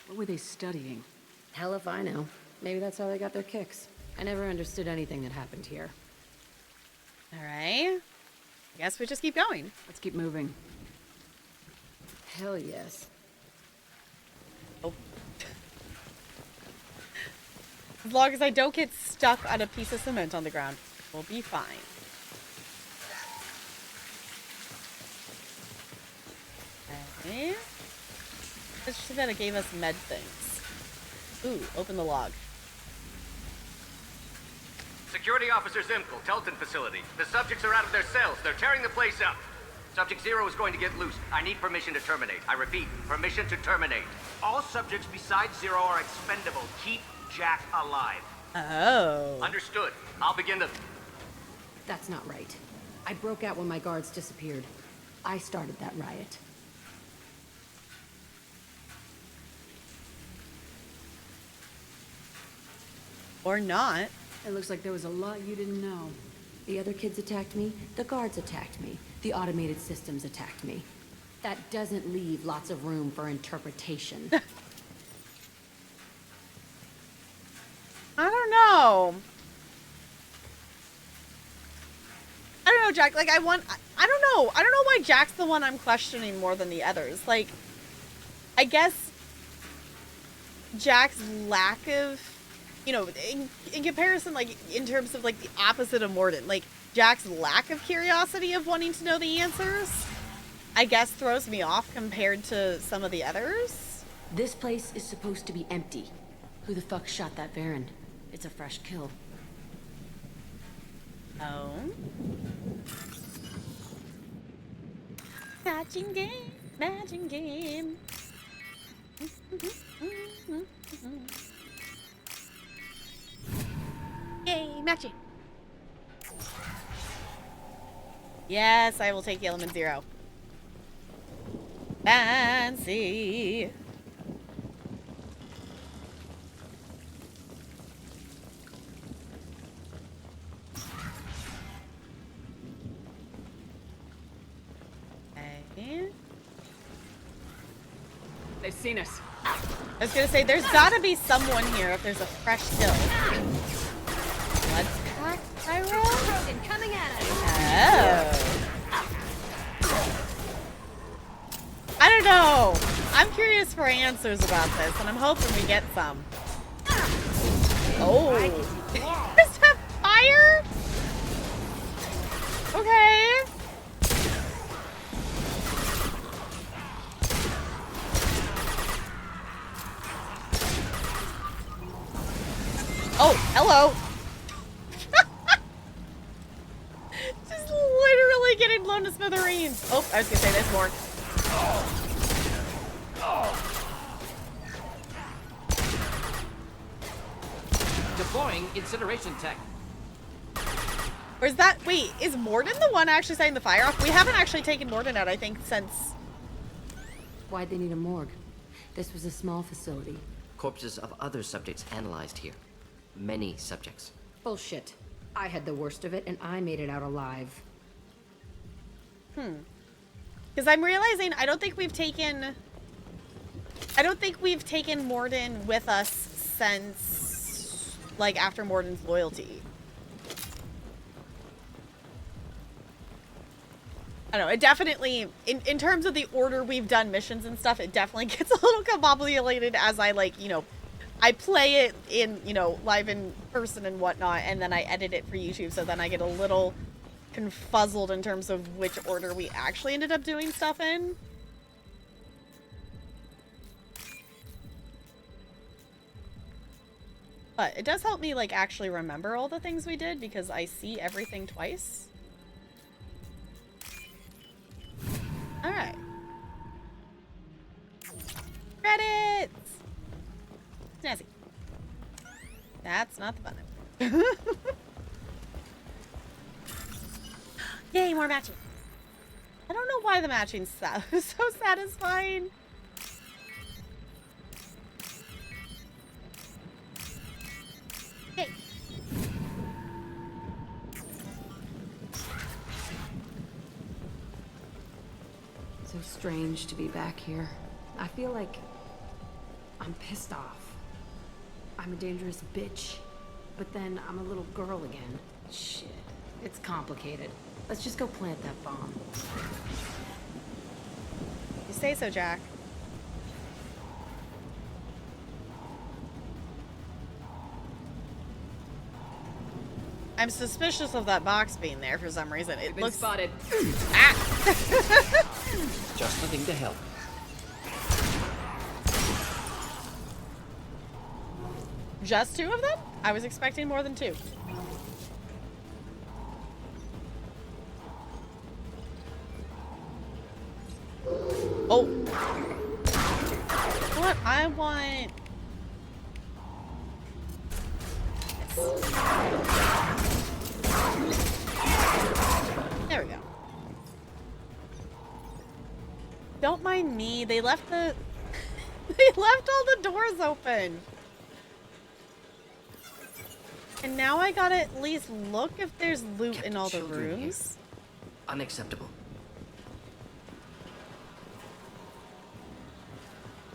What were they studying? Hell if I know. Maybe that's how they got their kicks. I never understood anything that happened here. All right. I guess we just keep going. Let's keep moving. Hell yes. Oh. As long as I don't get stuck on a piece of cement on the ground, we'll be fine. Okay. It's just that it gave us med things. Ooh, open the log. Security Officer Zimkel, Telton facility. The subjects are out of their cells. They're tearing the place up. Subject 0 is going to get loose. I need permission to terminate. I repeat, permission to terminate. All subjects besides 0 are expendable. Keep Jack alive. Oh. Understood. I'll begin the... That's not right. I broke out when my guards disappeared. I started that riot. Or not. It looks like there was a lot you didn't know. The other kids attacked me, the guards attacked me, the automated systems attacked me. That doesn't leave lots of room for interpretation. I don't know. I don't know, Jack. Like, I don't know. I don't know why Jack's the one I'm questioning more than the others. Like, I guess Jack's lack of, you know, in comparison, like, in terms of, like, the opposite of Mordin, like, Jack's lack of curiosity of wanting to know the answers, I guess throws me off compared to some of the others. This place is supposed to be empty. Who the fuck shot that Baron? It's a fresh kill. Oh. Matching game, matching game. Yay, matching. Yes, I will take the element 0. Fancy. Okay. They've seen us. I was gonna say, there's gotta be someone here if there's a fresh kill. Let's pack Pyro. Coming at us. Oh. I don't know. I'm curious for answers about this, and I'm hoping we get some. Oh. Is that fire? Okay. Oh, hello. Just literally getting blown to smithereens. Oh, I was gonna say there's more. Deploying incineration tech. Or is that, wait, is Morden the one actually setting the fire off? We haven't actually taken Morden out, I think, since... Why'd they need a morgue? This was a small facility. Corpses of other subjects analyzed here. Many subjects. Bullshit. I had the worst of it, and I made it out alive. Because I'm realizing I don't think we've taken Morden with us since, like, after Morden's loyalty. I don't know, it definitely, in terms of the order we've done missions and stuff, it definitely gets a little combobulated as I, like, you know, I play it in, you know, live in person and whatnot, and then I edit it for YouTube, so then I get a little confuzzled in terms of which order we actually ended up doing stuff in. But it does help me, like, actually remember all the things we did, because I see everything twice. Alright. Credits! Snazzy. That's not the button. Yay, more matching. I don't know why the matching's so satisfying. Yay. So strange to be back here. I feel like I'm I'm pissed off. I'm a dangerous bitch, but then I'm a little girl again. Shit, it's complicated. Let's just go plant that bomb. You say so, Jack. I'm suspicious of that box being there for some reason. It looks spotted. Ah! Just nothing to help. Just 2 of them? I was expecting more than 2. Oh. What? I want... There we go. Don't mind me. They left the... they left all the doors open. And now I gotta at least look if there's loot Kept in all the children here. rooms. Unacceptable.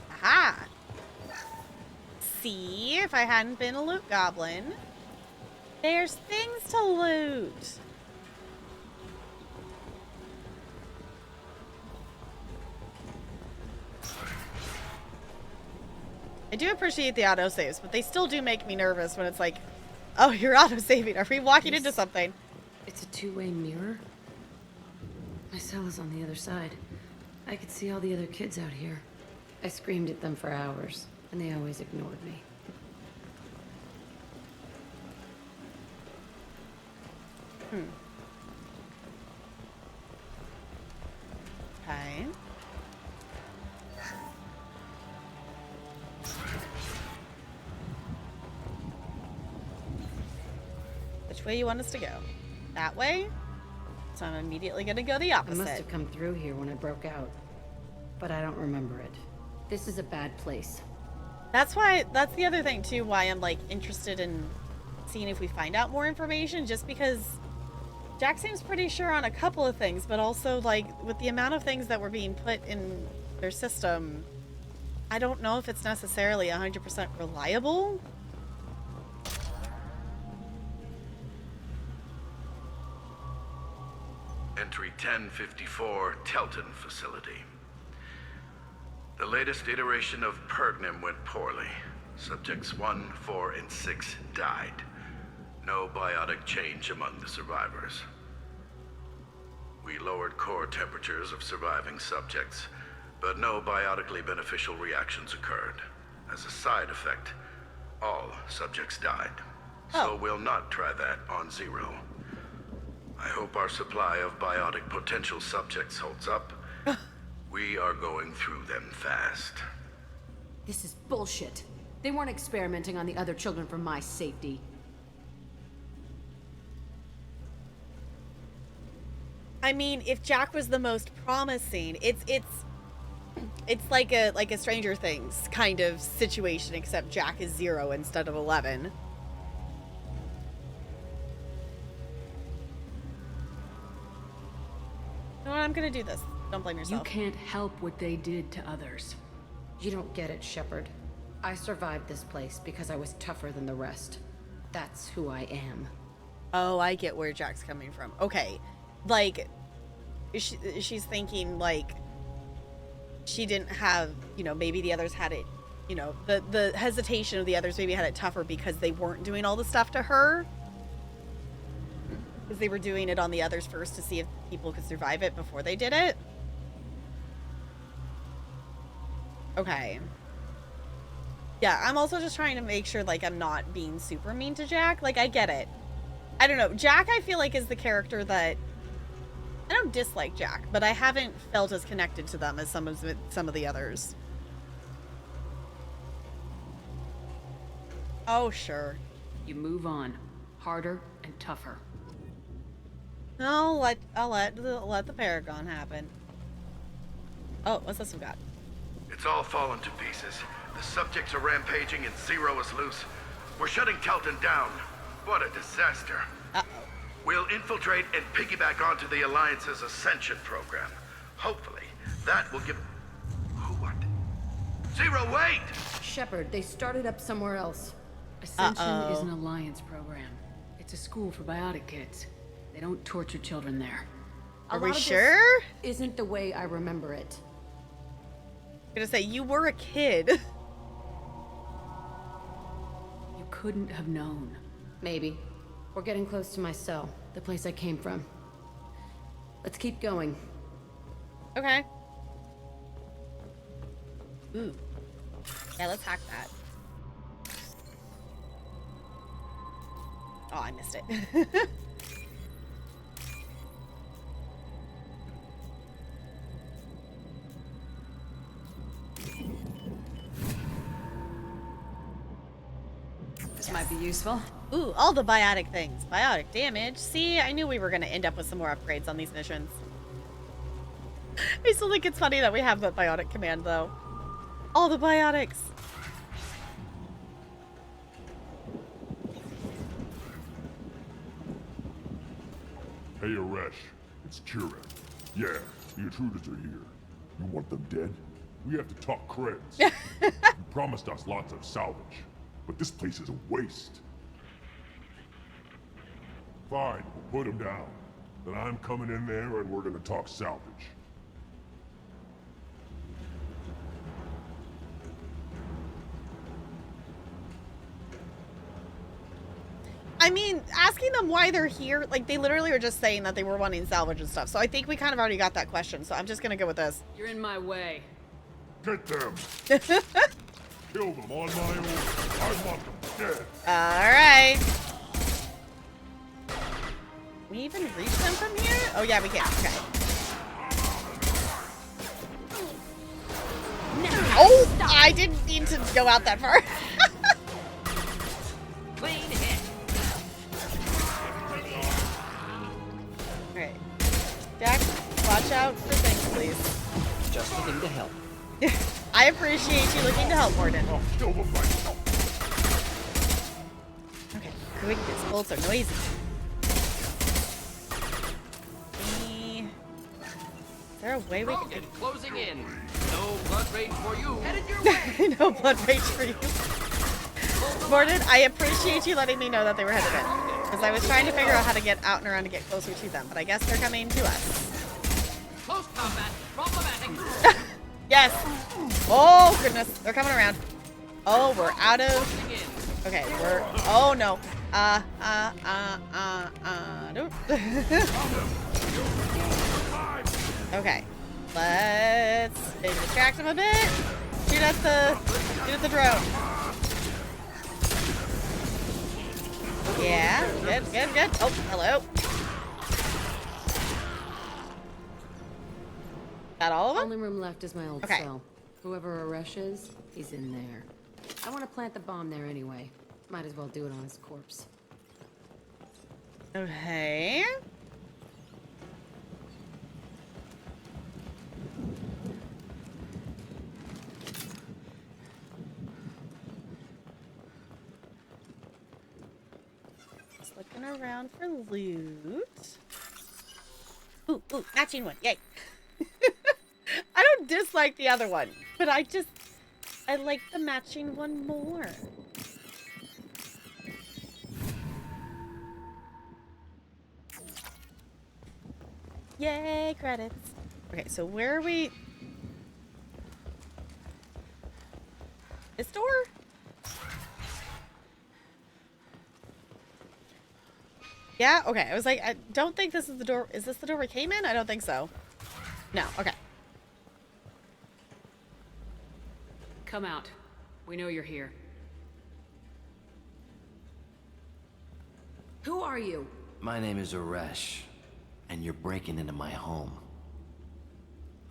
Aha! See, if I hadn't been a loot goblin. There's things to loot. I do appreciate the autosaves, but they still do make me nervous when it's like, oh, you're autosaving. Are we walking into something? It's a two-way mirror. My cell is on the other side. I could see all the other kids out here. I screamed at them for hours, and they always ignored me. Okay. Which way you want us to go? That way? So I'm immediately gonna go the I opposite. must have come through here when I broke out, but I don't remember it. This is a bad place. That's the other thing too, why I'm like interested in seeing if we find out more information, just because Jack seems pretty sure on a couple of things, but also like with the amount of things that were being put in their system, I don't know if it's necessarily 100% reliable. Entry 1054, Telton Facility. The latest iteration of Pergnim went poorly. Subjects 1, 4, and 6 died. No biotic change among the survivors. We lowered core temperatures of surviving subjects, but no biotically beneficial reactions occurred. As a side effect, all subjects died. So we'll not try that on Zero. I hope our supply of biotic potential subjects holds up. We are going through them fast. This is bullshit. They weren't experimenting on the other children for my safety. I mean, if Jack was the most promising, it's like a Stranger Things kind of situation, except Jack is 0 instead of 11. You know what? I'm gonna do this. Don't blame yourself. You can't help what they did to others. You don't get it, Shepard. I survived this place because I was tougher than the rest. That's who I am. Oh, I get where Jack's coming from. Okay. Like, she's thinking, like, she didn't have, you know, maybe the others had it, you know, the hesitation of the others maybe had it tougher because they weren't doing all the stuff to her. Because they were doing it on the others first to see if people could survive it before they did it. Okay. Yeah, I'm also just trying to make sure, like, I'm not being super mean to Jack. Like, I get it. I don't know. Jack, I feel like, is the character that... I don't dislike Jack, but I haven't felt as connected to them as some of the others. Oh, sure. You move on. Harder and tougher. I'll let the Paragon happen. Oh, what's this we got? It's all fallen to pieces. The subjects are rampaging and Zero is loose. We're shutting Telton down. What a disaster. Uh-oh. We'll infiltrate and piggyback onto the Alliance's Ascension program. Hopefully, that will give... Who are they? Zero, wait! Shepard, they started up somewhere else. Ascension is an alliance program. It's a school for biotic kids. They don't torture children there. Are we sure? Isn't the way I remember it. I'm gonna say, you were a kid. You couldn't have known. Maybe. We're getting close to my cell, the place I came from. Let's keep going. Okay. Ooh. Yeah, let's hack that. Oh, I missed it. This might be useful. Ooh, all the biotic things. Biotic damage. See, I knew we were going to end up with some more upgrades on these missions. I still think it's funny that we have that biotic command, though. All the biotics. Hey, Aresh. It's Kira. Yeah, the intruders are here. You want them dead? We have to talk creds. You promised us lots of salvage, but this place is a waste. Fine, we'll put them down. Then I'm coming in there and we're gonna talk salvage. I mean, asking them why they're here, like, they literally were just saying that they were wanting salvage and stuff. So I think we kind of already got that question. So I'm just going to go with this. You're in my way. Get them! Kill them on my own. I want them dead. All right. Can we even reach them from here? Oh, yeah, we can. Okay. Oh, I didn't mean to go out that far. Clean hit. Alright. Jack, watch out for things, please. Just looking to help. I appreciate you looking to help, Morden. I'll kill them myself. Okay, quick, these bolts are noisy. Is there a way we can... Closing in. No blood rage for you. Headed your way. No blood rage for you. Morden, I appreciate you letting me know that they were headed in. Because I was trying to figure out how to get out and around to get closer to them. But I guess they're coming to us. Close combat. Problematic. Yes. Oh, goodness. They're coming around. Oh, we're out of... Okay, we're... Oh, no. Nope. Okay. Let's maybe distract them a bit. Shoot at the drone. Yeah, good, good, good. Oh, hello. Got all of them? Only room left is my old cell. Whoever Aresh is, he's in there. I want to plant the bomb there anyway. Might as well do it on his corpse. Okay. Just looking around for loot. Ooh, matching one. Yay. I don't dislike the other one, but I like the matching one more. Yay, credits. Okay, so where are we? This door? Yeah, okay. I was like, I don't think this is the door. Is this the door we came in? I don't think so. No, okay. Come out. We know you're here. Who are you? My name is Aresh, and you're breaking into my home.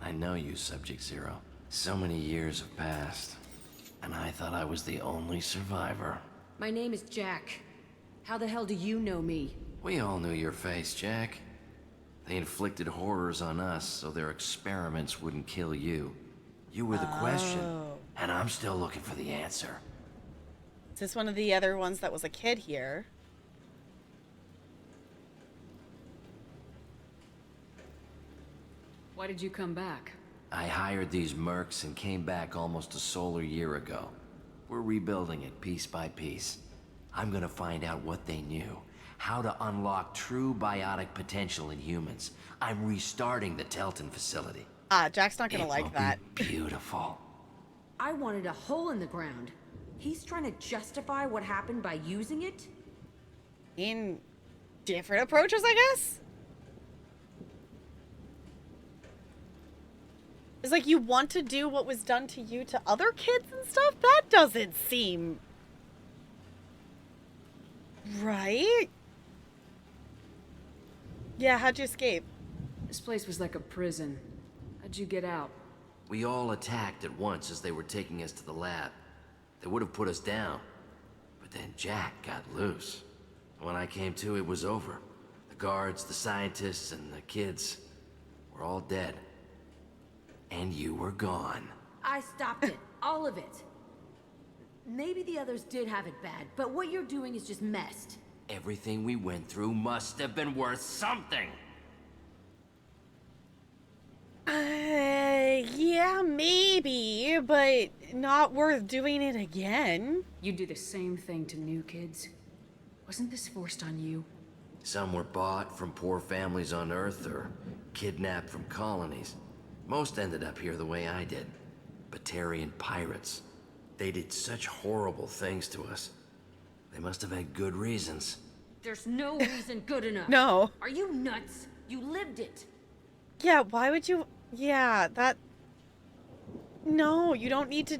I know you, Subject Zero. So many years have passed, and I thought I was the only survivor. My name is Jack. How the hell do you know me? We all knew your face, Jack. They inflicted horrors on us so their experiments wouldn't kill you. You were the question, and I'm still looking for the answer. Is this one of the other ones that was a kid here? Why did you come back? I hired these mercs and came back almost a solar year ago. We're rebuilding it piece by piece. I'm gonna find out what they knew. How to unlock true biotic potential in humans. I'm restarting the Telton facility. Jack's not gonna like that. Beautiful. I wanted a hole in the ground. He's trying to justify what happened by using it? In different approaches, I guess? It's like you want to do what was done to you to other kids and stuff? That doesn't seem... right? Yeah, how'd you escape? This place was like a prison. How'd you get out? We all attacked at once as they were taking us to the lab. They would have put us down. But then Jack got loose. When I came to, it was over. The guards, the scientists, and the kids were all dead. And you were gone. I stopped it. All of it. Maybe the others did have it bad, but what you're doing is just messed. Everything we went through must have been worth something. Yeah, maybe, but not worth doing it again. You do the same thing to new kids. Wasn't this forced on you? Some were bought from poor families on Earth or kidnapped from colonies. Most ended up here the way I did. Batarian pirates. They did such horrible things to us. They must have had good reasons. There's no reason good enough. No. Are you nuts? You lived it. Yeah, why would you... yeah, that... no, you don't need to...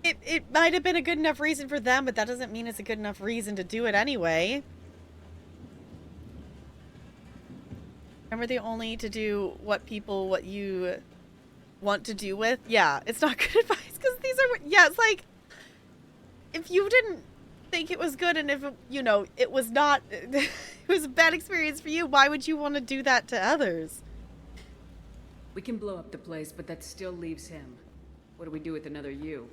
It might have been a good enough reason for them, but that doesn't mean it's a good enough reason to do it anyway. Remember, the only to do what you want to do with? Yeah, it's not good advice, because these are... yeah, it's like... if you didn't think it was good, and if, you know, it was not... it was a bad experience for you, why would you want to do that to others? We can blow up the place, but that still leaves him. What do we do with another you?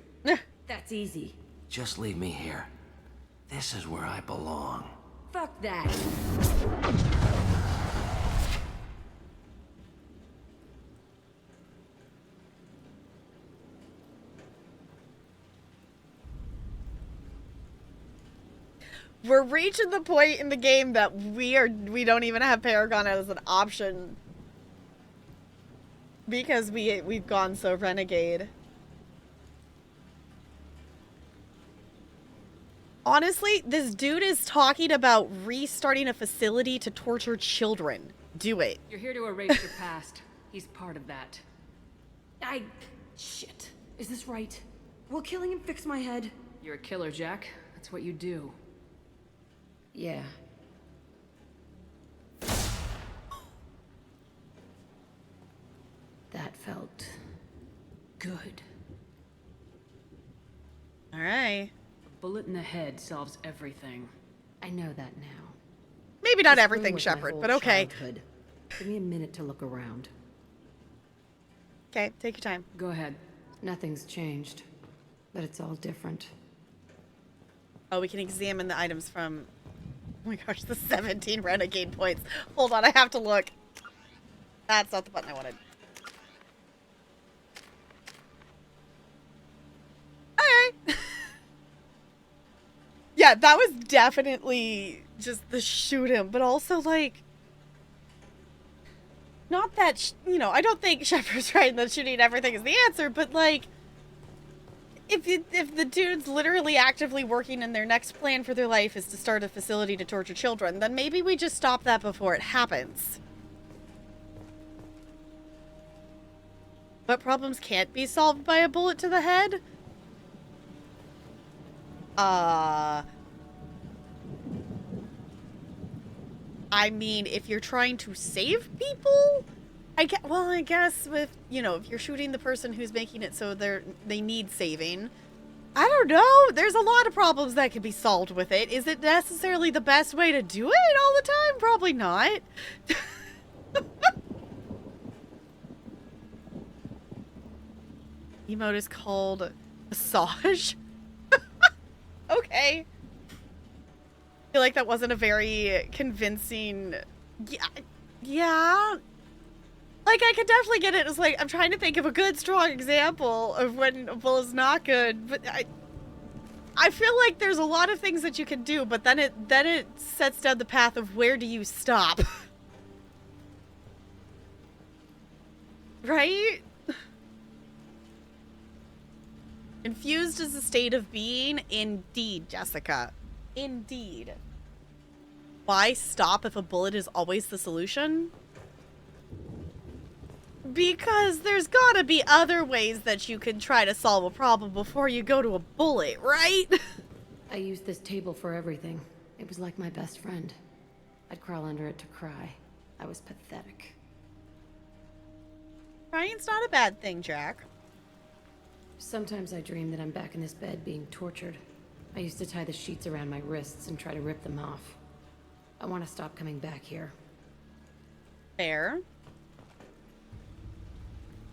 That's easy. Just leave me here. This is where I belong. Fuck that. We're reaching the point in the game that we don't even have Paragon as an option because we've gone so renegade. Honestly, this dude is talking about restarting a facility to torture children. Do it. You're here to erase your past. He's part of that. Shit. Is this right? Will killing him fix my head? You're a killer, Jack. That's what you do. Yeah. That felt good. All right. A bullet in the head solves everything. I know that now. Maybe not This everything, room was my Shepard, whole but okay. childhood. Give me a minute to look around. Okay, take your time. Go ahead. Nothing's changed, but it's all different. Oh, we can examine the items from... oh my gosh, the 17 renegade points. Hold on, I have to look. That's not the button I wanted. Okay. Yeah, that was definitely just the shoot him, but also, like... not that, you know, I don't think Shepard's right that shooting everything is the answer, but, like... If the dude's literally actively working and their next plan for their life is to start a facility to torture children, then maybe we just stop that before it happens. But problems can't be solved by a bullet to the head? I mean, if you're trying to save people? I guess with, you know, if you're shooting the person who's making it so they need saving. I don't know. There's a lot of problems that can be solved with it. Is it necessarily the best way to do it all the time? Probably not. Emote is called massage. Okay. I feel like that wasn't a very convincing... yeah. Like, I could definitely get it. It's like, I'm trying to think of a good, strong example of when a bull is not good, but I feel like there's a lot of things that you can do, but then it sets down the path of where do you stop? Right? Confused is a state of being. Indeed, Jessica. Indeed. Why stop if a bullet is always the solution? Because there's gotta be other ways that you can try to solve a problem before you go to a bullet, right? I used this table for everything. It was like my best friend. I'd crawl under it to cry. I was pathetic. Crying's not a bad thing, Jack. Sometimes I dream that I'm back in this bed being tortured. I used to tie the sheets around my wrists and try to rip them off. I want to stop coming back here. Fair.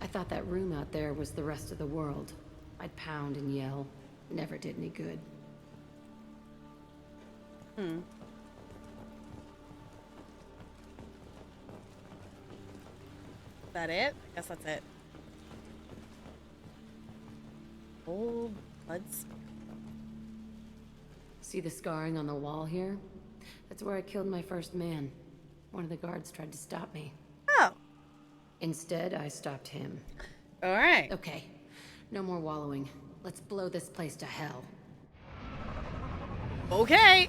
I thought that room out there was the rest of the world. I'd pound and yell. Never did any good. Is that it? I guess that's it. Old blood. See the scarring on the wall here? That's where I killed my first man. One of the guards tried to stop me. Oh. Instead, I stopped him. All right. Okay. No more wallowing. Let's blow this place to hell. Okay.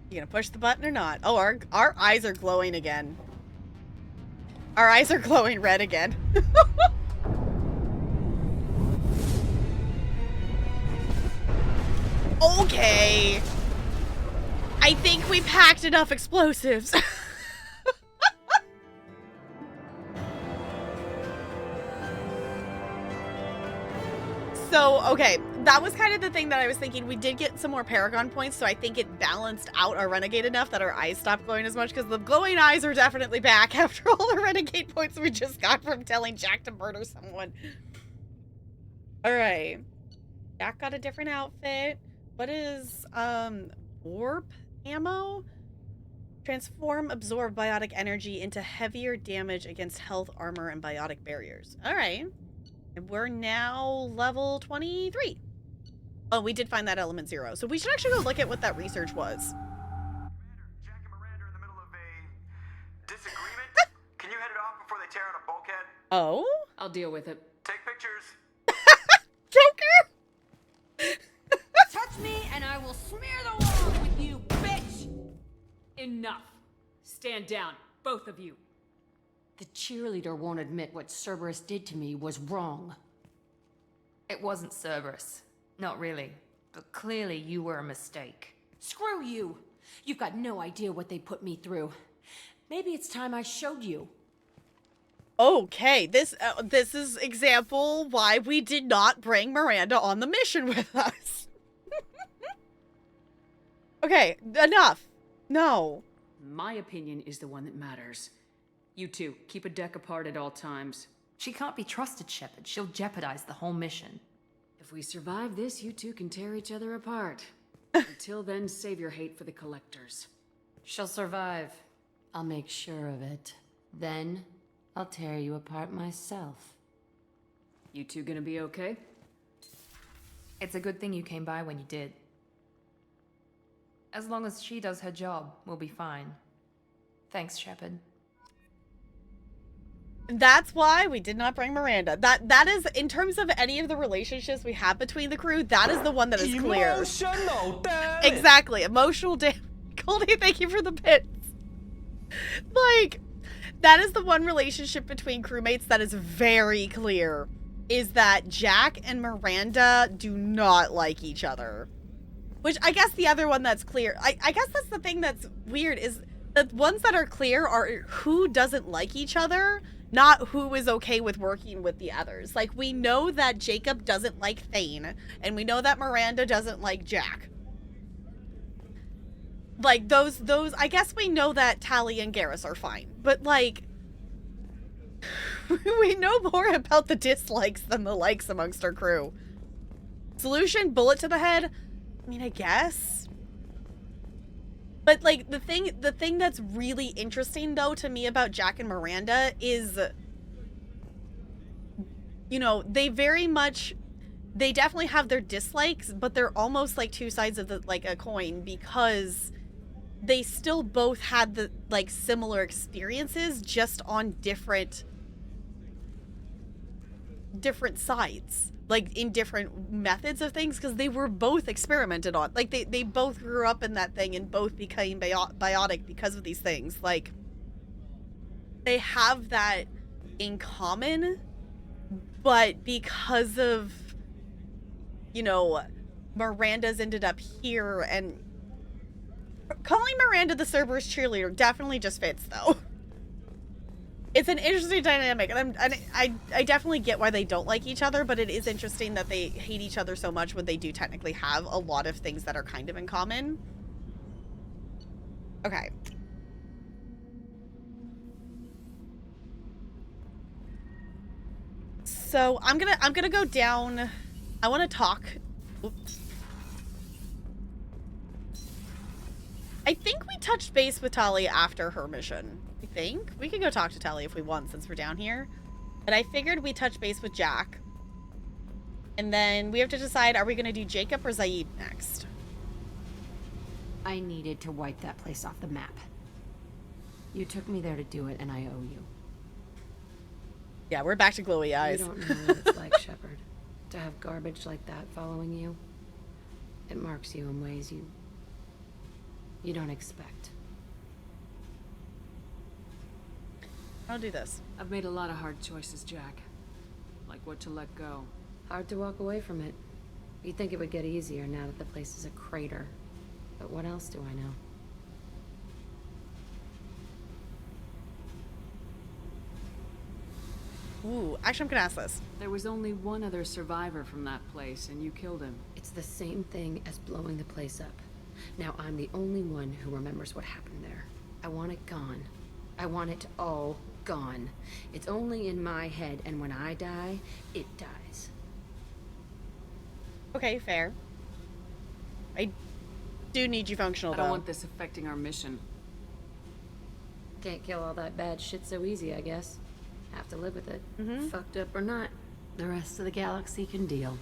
You gonna push the button or not? Oh, our eyes are glowing again. Our eyes are glowing red again. Okay. I think we packed enough explosives. So, okay, that was kind of the thing that I was thinking. We did get some more Paragon points, so I think it balanced out our Renegade enough that our eyes stopped glowing as much, because the glowing eyes are definitely back after all the Renegade points we just got from telling Jack to murder someone. Alright. Jack got a different outfit. What is, warp ammo? Transform absorb biotic energy into heavier damage against health, armor, and biotic barriers. Alright. And we're now level 23. Oh, we did find that element 0. So we should actually go look at what that research was. Commander, Jack and Miranda are in the middle of a disagreement. Can you head it off before they tear out a bulkhead? Oh? I'll deal with it. Take pictures. Joker! Touch me and I will smear the walls with you, bitch! Enough. Stand down, both of you. The cheerleader won't admit what Cerberus did to me was wrong. It wasn't Cerberus. Not really. But clearly you were a mistake. Screw you! You've got no idea what they put me through. Maybe it's time I showed you. Okay, this is example why we did not bring Miranda on the mission with us. Okay, enough. No. My opinion is the one that matters. You two, keep a deck apart at all times. She can't be trusted, Shepard. She'll jeopardize the whole mission. If we survive this, you two can tear each other apart. Until then, save your hate for the collectors. She'll survive. I'll make sure of it. Then, I'll tear you apart myself. You two gonna be okay? It's a good thing you came by when you did. As long as she does her job, we'll be fine. Thanks, Shepard. That's why we did not bring Miranda. That is, in terms of any of the relationships we have between the crew, that is the one that is clear. Emotional damage. Exactly. Emotional damage. Goldie, thank you for the bits. Like, that is the one relationship between crewmates that is very clear. Is that Jack and Miranda do not like each other. Which, I guess the other one that's clear, I guess that's the thing that's weird, is the ones that are clear are who doesn't like each other, not who is okay with working with the others. Like, we know that Jacob doesn't like Thane, and we know that Miranda doesn't like Jack. Like, those, I guess we know that Tally and Garrus are fine. But, like, we know more about the dislikes than the likes amongst our crew. Solution, bullet to the head? I mean, I guess. But, like, the thing that's really interesting, though, to me about Jack and Miranda is, you know, they definitely have their dislikes, but they're almost like two sides of a coin, because they still both had the, like, similar experiences, just on different sides, like, in different methods of things, because they were both experimented on. Like, they both grew up in that thing and both became biotic because of these things. Like, they have that in common, but because of, you know, Miranda's ended up here, and calling Miranda the Cerberus cheerleader definitely just fits, though. It's an interesting dynamic, and I definitely get why they don't like each other, but it is interesting that they hate each other so much when they do technically have a lot of things that are kind of in common. Okay. So I'm gonna go down. I want to talk. Oops. I think we touched base with Tali after her mission. I think we could go talk to Tali if we want, since we're down here. But I figured we touch base with Jack, and then we have to decide: are we gonna do Jacob or Zaid next? I needed to wipe that place off the map. You took me there to do it, and I owe you. Yeah, we're back to glowy eyes. You don't know what it's like, Shepard, to have garbage like that following you. It marks you in ways you don't expect. I'll do this. I've made a lot of hard choices, Jack. Like what to let go. Hard to walk away from it. You'd think it would get easier now that the place is a crater. But what else do I know? Ooh, actually, I'm gonna ask this. There was only one other survivor from that place, and you killed him. It's the same thing as blowing the place up. Now I'm the only one who remembers what happened there. I want it gone. I want it all gone. It's only in my head, and when I die, it dies. Okay, fair. I do need you functional, I don't want this affecting our mission. Can't kill all that bad shit so easy, I guess. Have to live with it. Fucked up or not. The rest of the galaxy can deal.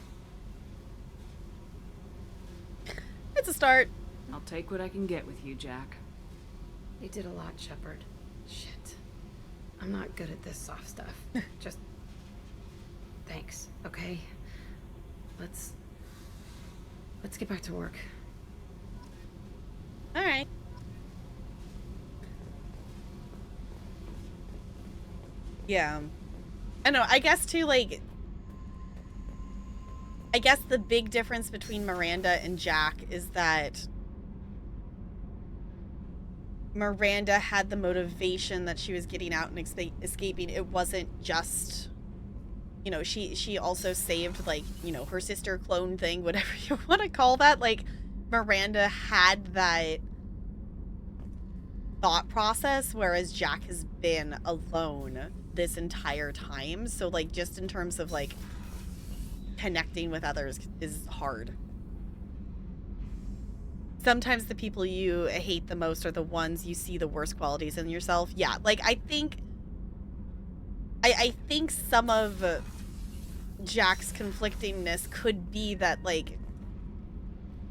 It's a start. I'll take what I can get with you, Jack. You did a lot, Shepard. Shit. I'm not good at this soft stuff. Just... thanks, okay? Let's get back to work. Alright. Yeah. I know, I guess too, like... I guess the big difference between Miranda and Jack is that Miranda had the motivation that she was getting out and escaping. It wasn't just, you know, she also saved, like, you know, her sister clone thing, whatever you want to call that. Like, Miranda had that thought process, whereas Jack has been alone this entire time. So, like, just in terms of, like, connecting with others is hard. Sometimes the people you hate the most are the ones you see the worst qualities in yourself. Yeah, like, I think some of Jack's conflictingness could be that, like,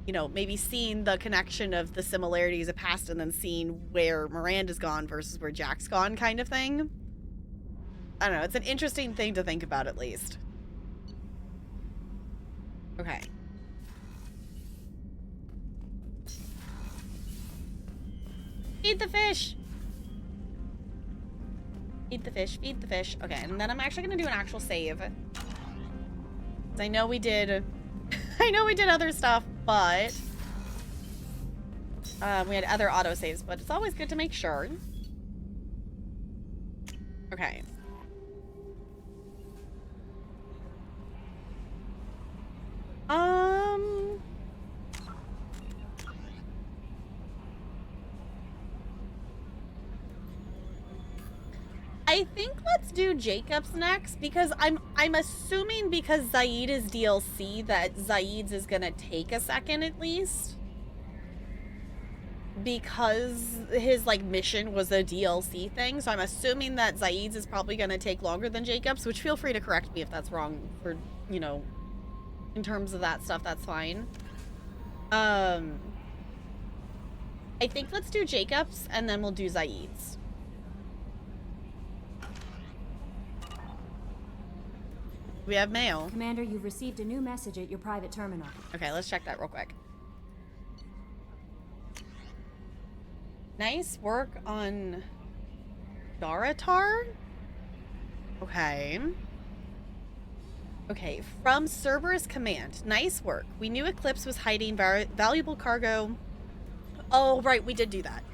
you know, maybe seeing the connection of the similarities of past and then seeing where Miranda's gone versus where Jack's gone kind of thing. I don't know, it's an interesting thing to think about, at least. Okay. Feed the fish! Feed the fish, feed the fish. Okay, and then I'm actually gonna do an actual save. 'Cause I know we did... I know we did other stuff, but... we had other autosaves, but it's always good to make sure. Okay. I think let's do Jacob's next, because I'm assuming because Zaid is DLC that Zaid's is gonna take a second at least. Because his like mission was a DLC thing, so I'm assuming that Zaid's is probably gonna take longer than Jacob's, which feel free to correct me if that's wrong for, you know, in terms of that stuff, that's fine. I think let's do Jacob's and then we'll do Zaid's. We have mail. Commander, you've received a new message at your private terminal. Okay, let's check that real quick. Nice work on Daratar? Okay. Okay, from Cerberus Command. Nice work. We knew Eclipse was hiding valuable cargo. Oh, right, we did do that.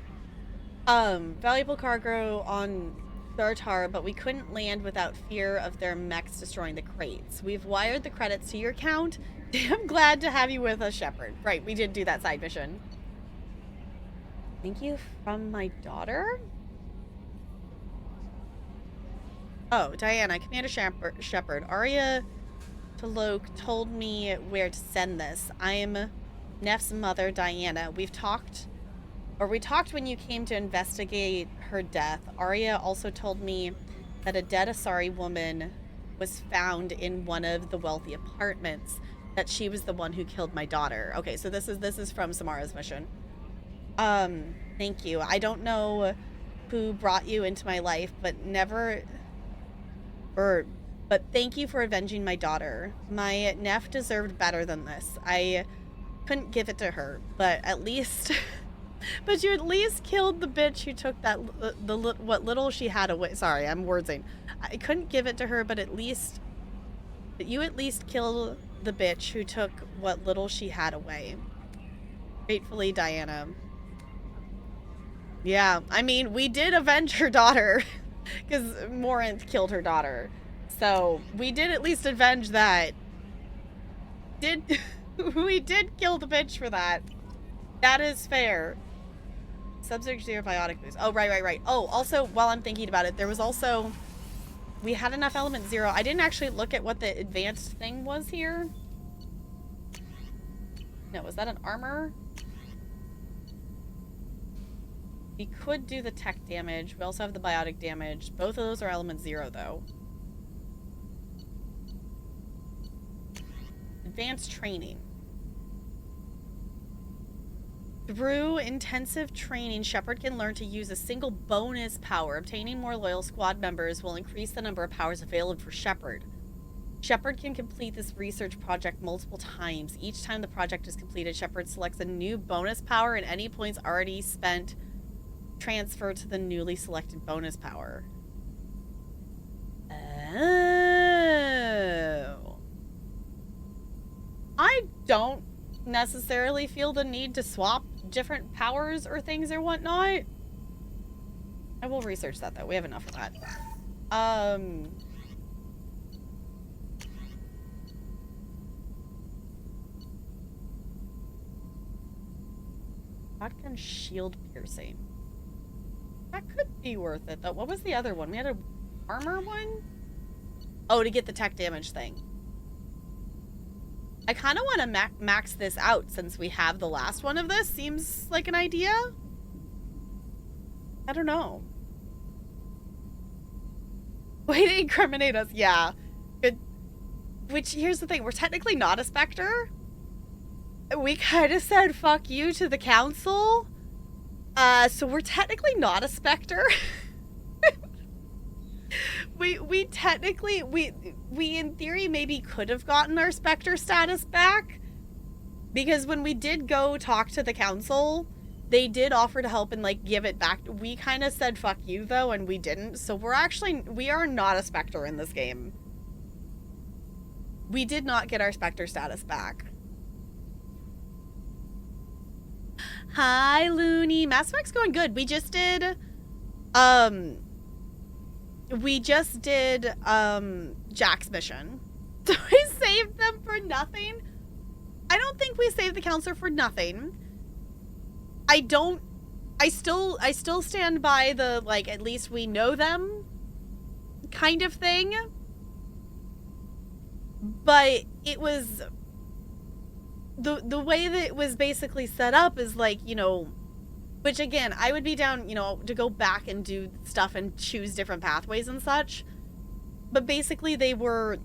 Valuable cargo on Daratar, but we couldn't land without fear of their mechs destroying the crates. We've wired the credits to your account. Damn glad to have you with us, Shepard. Right, we did do that side mission. Thank you from my daughter? Oh, Diana, Commander Shepard. Arya Talok told me where to send this. I'm Neff's mother, Diana. We talked when you came to investigate her death. Arya also told me that a dead Asari woman was found in one of the wealthy apartments, that she was the one who killed my daughter. Okay, so this is from Samara's mission. Thank you. I don't know who brought you into my life, but thank you for avenging my daughter. My Neff deserved better than this. I couldn't give it to her, but at least, but you at least killed the bitch who took that, what little she had away. Sorry, I'm wordsing. I couldn't give it to her, but you at least killed the bitch who took what little she had away. Gratefully, Diana. Yeah, I mean, we did avenge her daughter because Morinth killed her daughter. So we did at least avenge that. We did kill the bitch for that. That is fair. Subject 0 biotic boost. Oh, right. Oh, also, while I'm thinking about it, there was also... We had enough element 0. I didn't actually look at what the advanced thing was here. No, was that an armor? We could do the tech damage. We also have the biotic damage. Both of those are element 0, though. Advanced training. Through intensive training, Shepard can learn to use a single bonus power. Obtaining more loyal squad members will increase the number of powers available for Shepard. Shepard can complete this research project multiple times. Each time the project is completed, Shepard selects a new bonus power, and any points already spent transfer to the newly selected bonus power. Oh. I don't necessarily feel the need to swap different powers or things or whatnot. I will research that, though. We have enough of that. Shotgun shield piercing. That could be worth it, though. What was the other one? We had an armor one? Oh, to get the tech damage thing. I kind of want to max this out since we have the last one of this. Seems like an idea. I don't know. Way to incriminate us. Yeah. Good. Which, here's the thing. We're technically not a Spectre. We kind of said fuck you to the council. So we're technically not a Spectre. we technically, we in theory maybe could have gotten our Spectre status back, because when we did go talk to the council, they did offer to help and like give it back. We kind of said fuck you though, and we didn't. So we are not a Spectre in this game. We did not get our Spectre status back. Hi, Looney. Mass Effect's going good. We just did, Jack's mission. So we saved them for nothing. I don't think we saved the counselor for nothing. I still stand by the, like, at least we know them. kind of thing. But it was the way that it was basically set up is like, you know, which again, I would be down, you know, to go back and do stuff and choose different pathways and such. But basically they were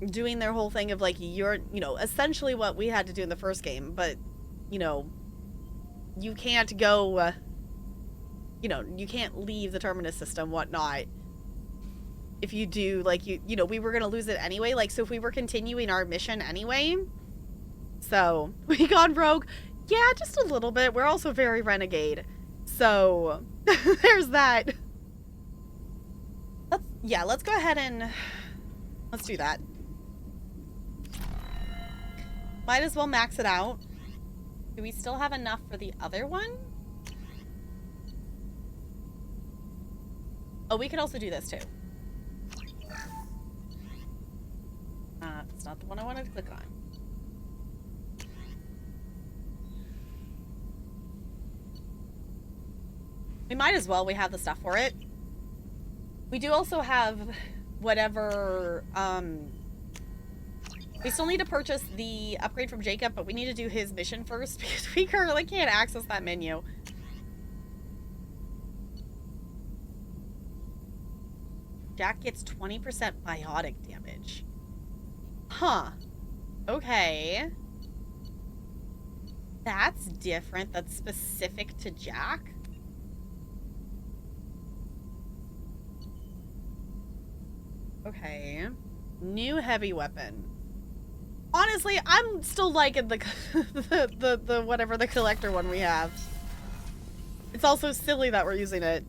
doing their whole thing of like, you're, you know, essentially what we had to do in the first game, but, you know, you can't go, you know, you can't leave the terminus system, whatnot. If you do, like, you know, we were going to lose it anyway. Like, so if we were continuing our mission anyway, so we got rogue. Yeah, just a little bit. We're also very renegade. So there's that. Let's go ahead and let's do that. Might as well max it out. Do we still have enough for the other one? Oh, we could also do this too. It's not the one I wanted to click on. We might as well. We have the stuff for it. We do also have whatever, we still need to purchase the upgrade from Jacob, but we need to do his mission first because we currently can't access that menu. Jack gets 20% biotic damage. Huh. Okay. That's different. That's specific to Jack. Okay. New heavy weapon. Honestly, I'm still liking the the whatever the collector one we have. It's also silly that we're using it.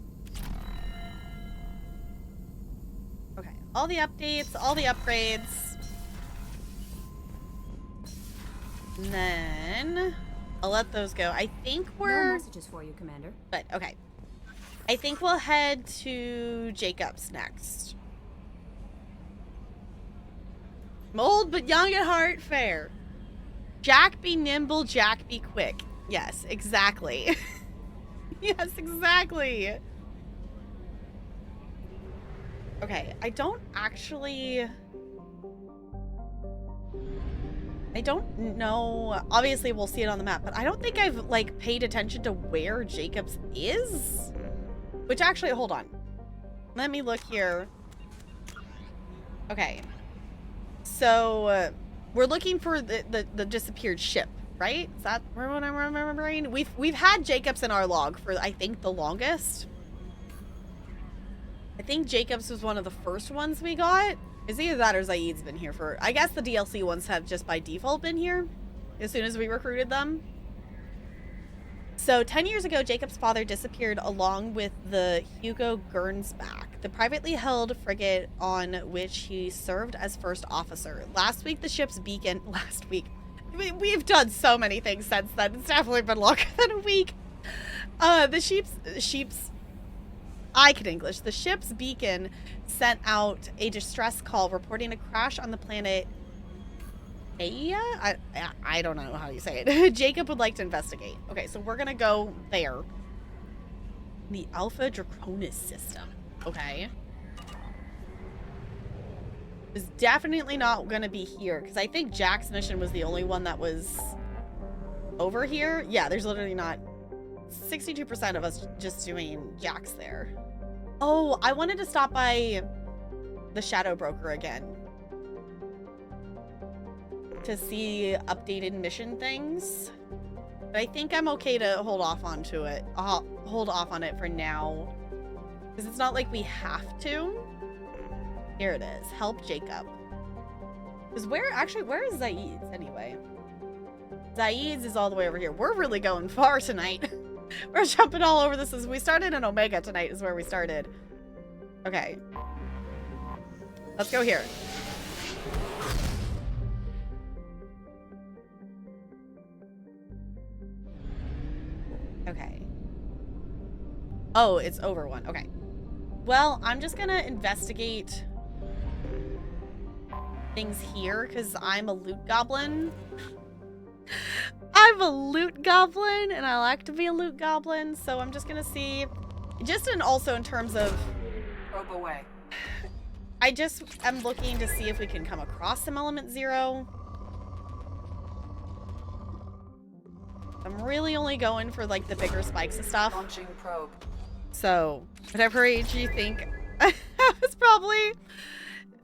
Okay. All the updates, all the upgrades. And then I'll let those go. I think we're... No messages for you, Commander. But, okay. I think we'll head to Jacob's next. Old but young at heart, fair. Jack be nimble, Jack be quick. Yes, exactly. Yes, exactly. Okay, I don't know. Obviously, we'll see it on the map, but I don't think I've, like, paid attention to where Jacob's is. Which, actually, hold on. Let me look here. Okay. So, we're looking for the disappeared ship, right? Is that what I'm remembering? We've had Jacobs in our log for, I think, the longest. I think Jacobs was one of the first ones we got. It's either that or Zaid's been here for... I guess the DLC ones have just by default been here as soon as we recruited them. So, 10 years ago, Jacob's father disappeared along with the Hugo Gernsback, the privately held frigate on which he served as first officer. Last week, the ship's beacon... Last week. We've done so many things since then. It's definitely been longer than a week. The ship's... I can English. The ship's beacon sent out a distress call reporting a crash on the planet... Hiya? I don't know how you say it. Jacob would like to investigate. Okay, so we're gonna go there. The Alpha Draconis system. Okay. It's definitely not gonna be here, because I think Jack's mission was the only one that was over here. Yeah, there's literally not 62% of us just doing Jack's there. Oh, I wanted to stop by the Shadow Broker again to see updated mission things. But I think I'm okay to hold off onto it. I'll hold off on it for now. Because it's not like we have to. Here it is. Help Jacob. Because where is Zaid's anyway? Zaid's is all the way over here. We're really going far tonight. We're jumping all over this. We started in Omega tonight is where we started. Okay. Let's go here. Okay. Oh, it's over one. Okay. Well, I'm just gonna investigate things here because I'm a loot goblin. I'm a loot goblin and I like to be a loot goblin, so I'm just gonna see, just also in terms of Probe away. I just am looking to see if we can come across some element 0. I'm really only going for like the bigger spikes and stuff. Launching probe. So, whatever age you think, it's probably,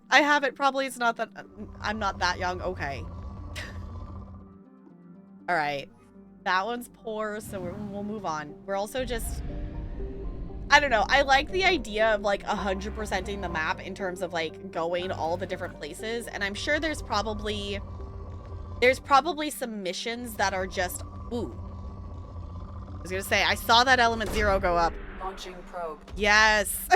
I have it, probably it's not that, I'm not that young. Okay. All right. That one's poor, so we'll move on. We're also just, I don't know. I like the idea of like 100%ing the map in terms of like going all the different places. And I'm sure there's probably some missions that are just, ooh. I was gonna say, I saw that element 0 go up. Launching probe. Yes.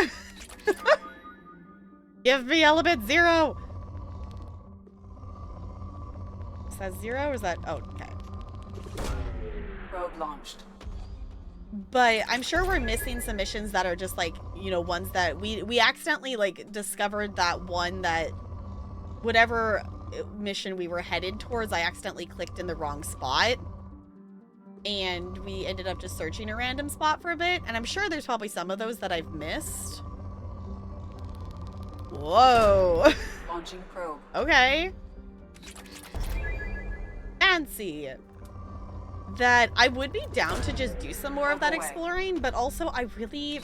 Give me element 0. Is that 0 or is that, oh, okay. Probe launched. But I'm sure we're missing some missions that are just like, you know, ones that we accidentally like discovered that one that whatever mission we were headed towards, I accidentally clicked in the wrong spot. And we ended up just searching a random spot for a bit. And I'm sure there's probably some of those that I've missed. Whoa. Launching probe. Okay. Fancy. That I would be down to just do some more of that exploring, but also I really...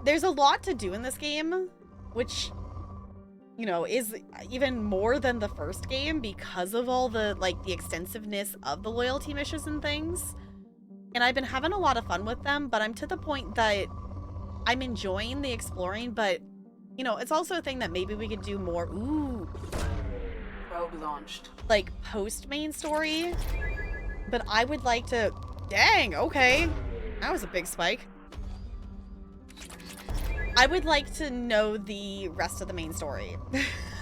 There's a lot to do in this game, which, you know, is even more than the first game because of all the, like, the extensiveness of the loyalty missions and things. And I've been having a lot of fun with them, but I'm to the point that I'm enjoying the exploring, but, you know, it's also a thing that maybe we could do more, ooh, Probe launched. like, post-main story. But I would like to, dang, okay. That was a big spike. I would like to know the rest of the main story.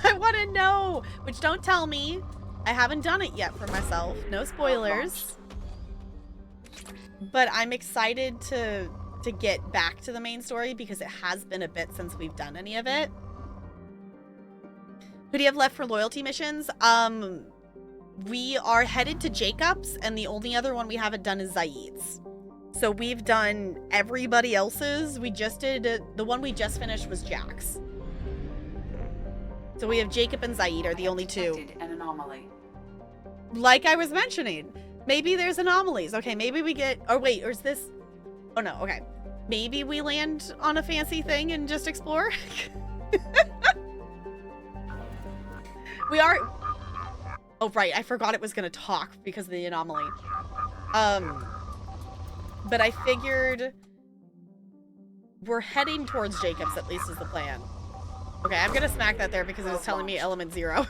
I want to know, which don't tell me. I haven't done it yet for myself. No spoilers. But I'm excited to get back to the main story because it has been a bit since we've done any of it. Who do you have left for loyalty missions? We are headed to Jacob's, and the only other one we haven't done is Zaid's. So we've done everybody else's. We just did, the one we just finished was Jack's. So we have Jacob and Zaid are the only two. An anomaly. Like I was mentioning, maybe there's anomalies. Okay, maybe we get, or wait, or is this, oh no, okay. Maybe we land on a fancy thing and just explore. We are, oh right, I forgot it was gonna talk because of the anomaly. But I figured we're heading towards Jacob's, at least is the plan. Okay, I'm gonna smack that there because it was telling me element 0.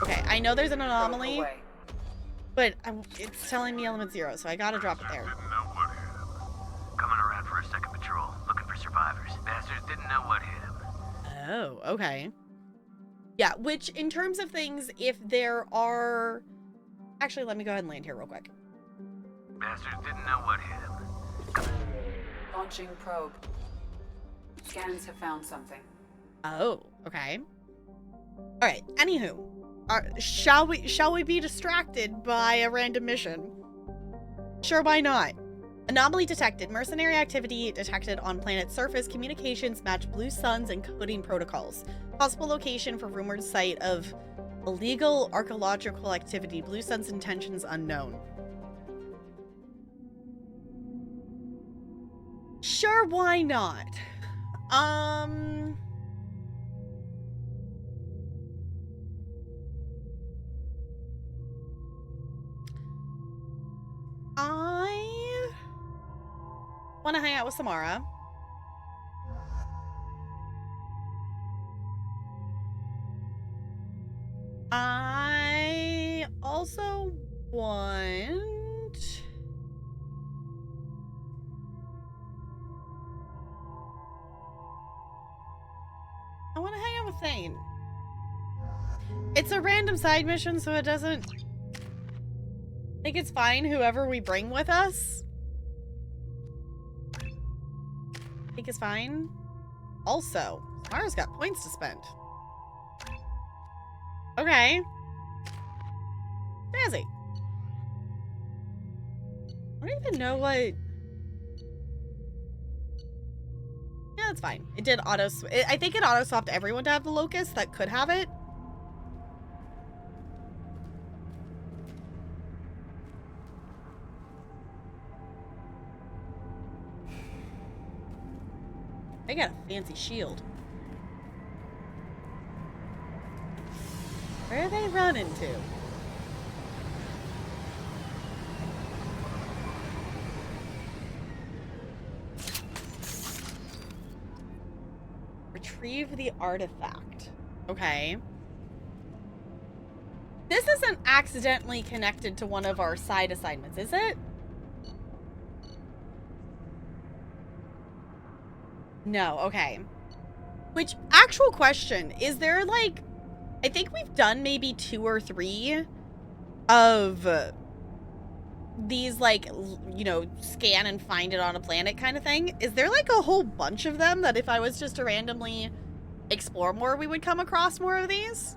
Okay, I know there's an anomaly, but it's telling me element 0, so I gotta drop it there. Coming around for a second patrol, looking for survivors. Bastards didn't know what hit him. Oh, okay. Yeah, which in terms of things, if there are... Actually, let me go ahead and land here real quick. Bastards didn't know what hit him. Launching probe. Scans have found something. Oh, okay. All right, anywho. Shall we be distracted by a random mission? Sure, why not? Anomaly detected. Mercenary activity detected on planet surface. Communications match blue suns and coding protocols. Possible location for rumored site of illegal archaeological activity. Blue sun's intentions unknown. Sure, why not? I want to hang out with Samara. I also want... I want to hang out with Thane. It's a random side mission, so it doesn't... I think it's fine whoever we bring with us. I think it's fine. Also, Samara's got points to spend. Okay. Fancy. I don't even know what That's fine. It did auto. I think it auto swapped everyone to have the locust that could have it. I got a fancy shield. Where are they running to? Retrieve the artifact. Okay. This isn't accidentally connected to one of our side assignments, is it? No, okay. Which, actual question, is there like, I think we've done maybe 2 or 3 of these, like, you know, scan and find it on a planet kind of thing. Is there like a whole bunch of them that if I was just to randomly explore more, we would come across more of these?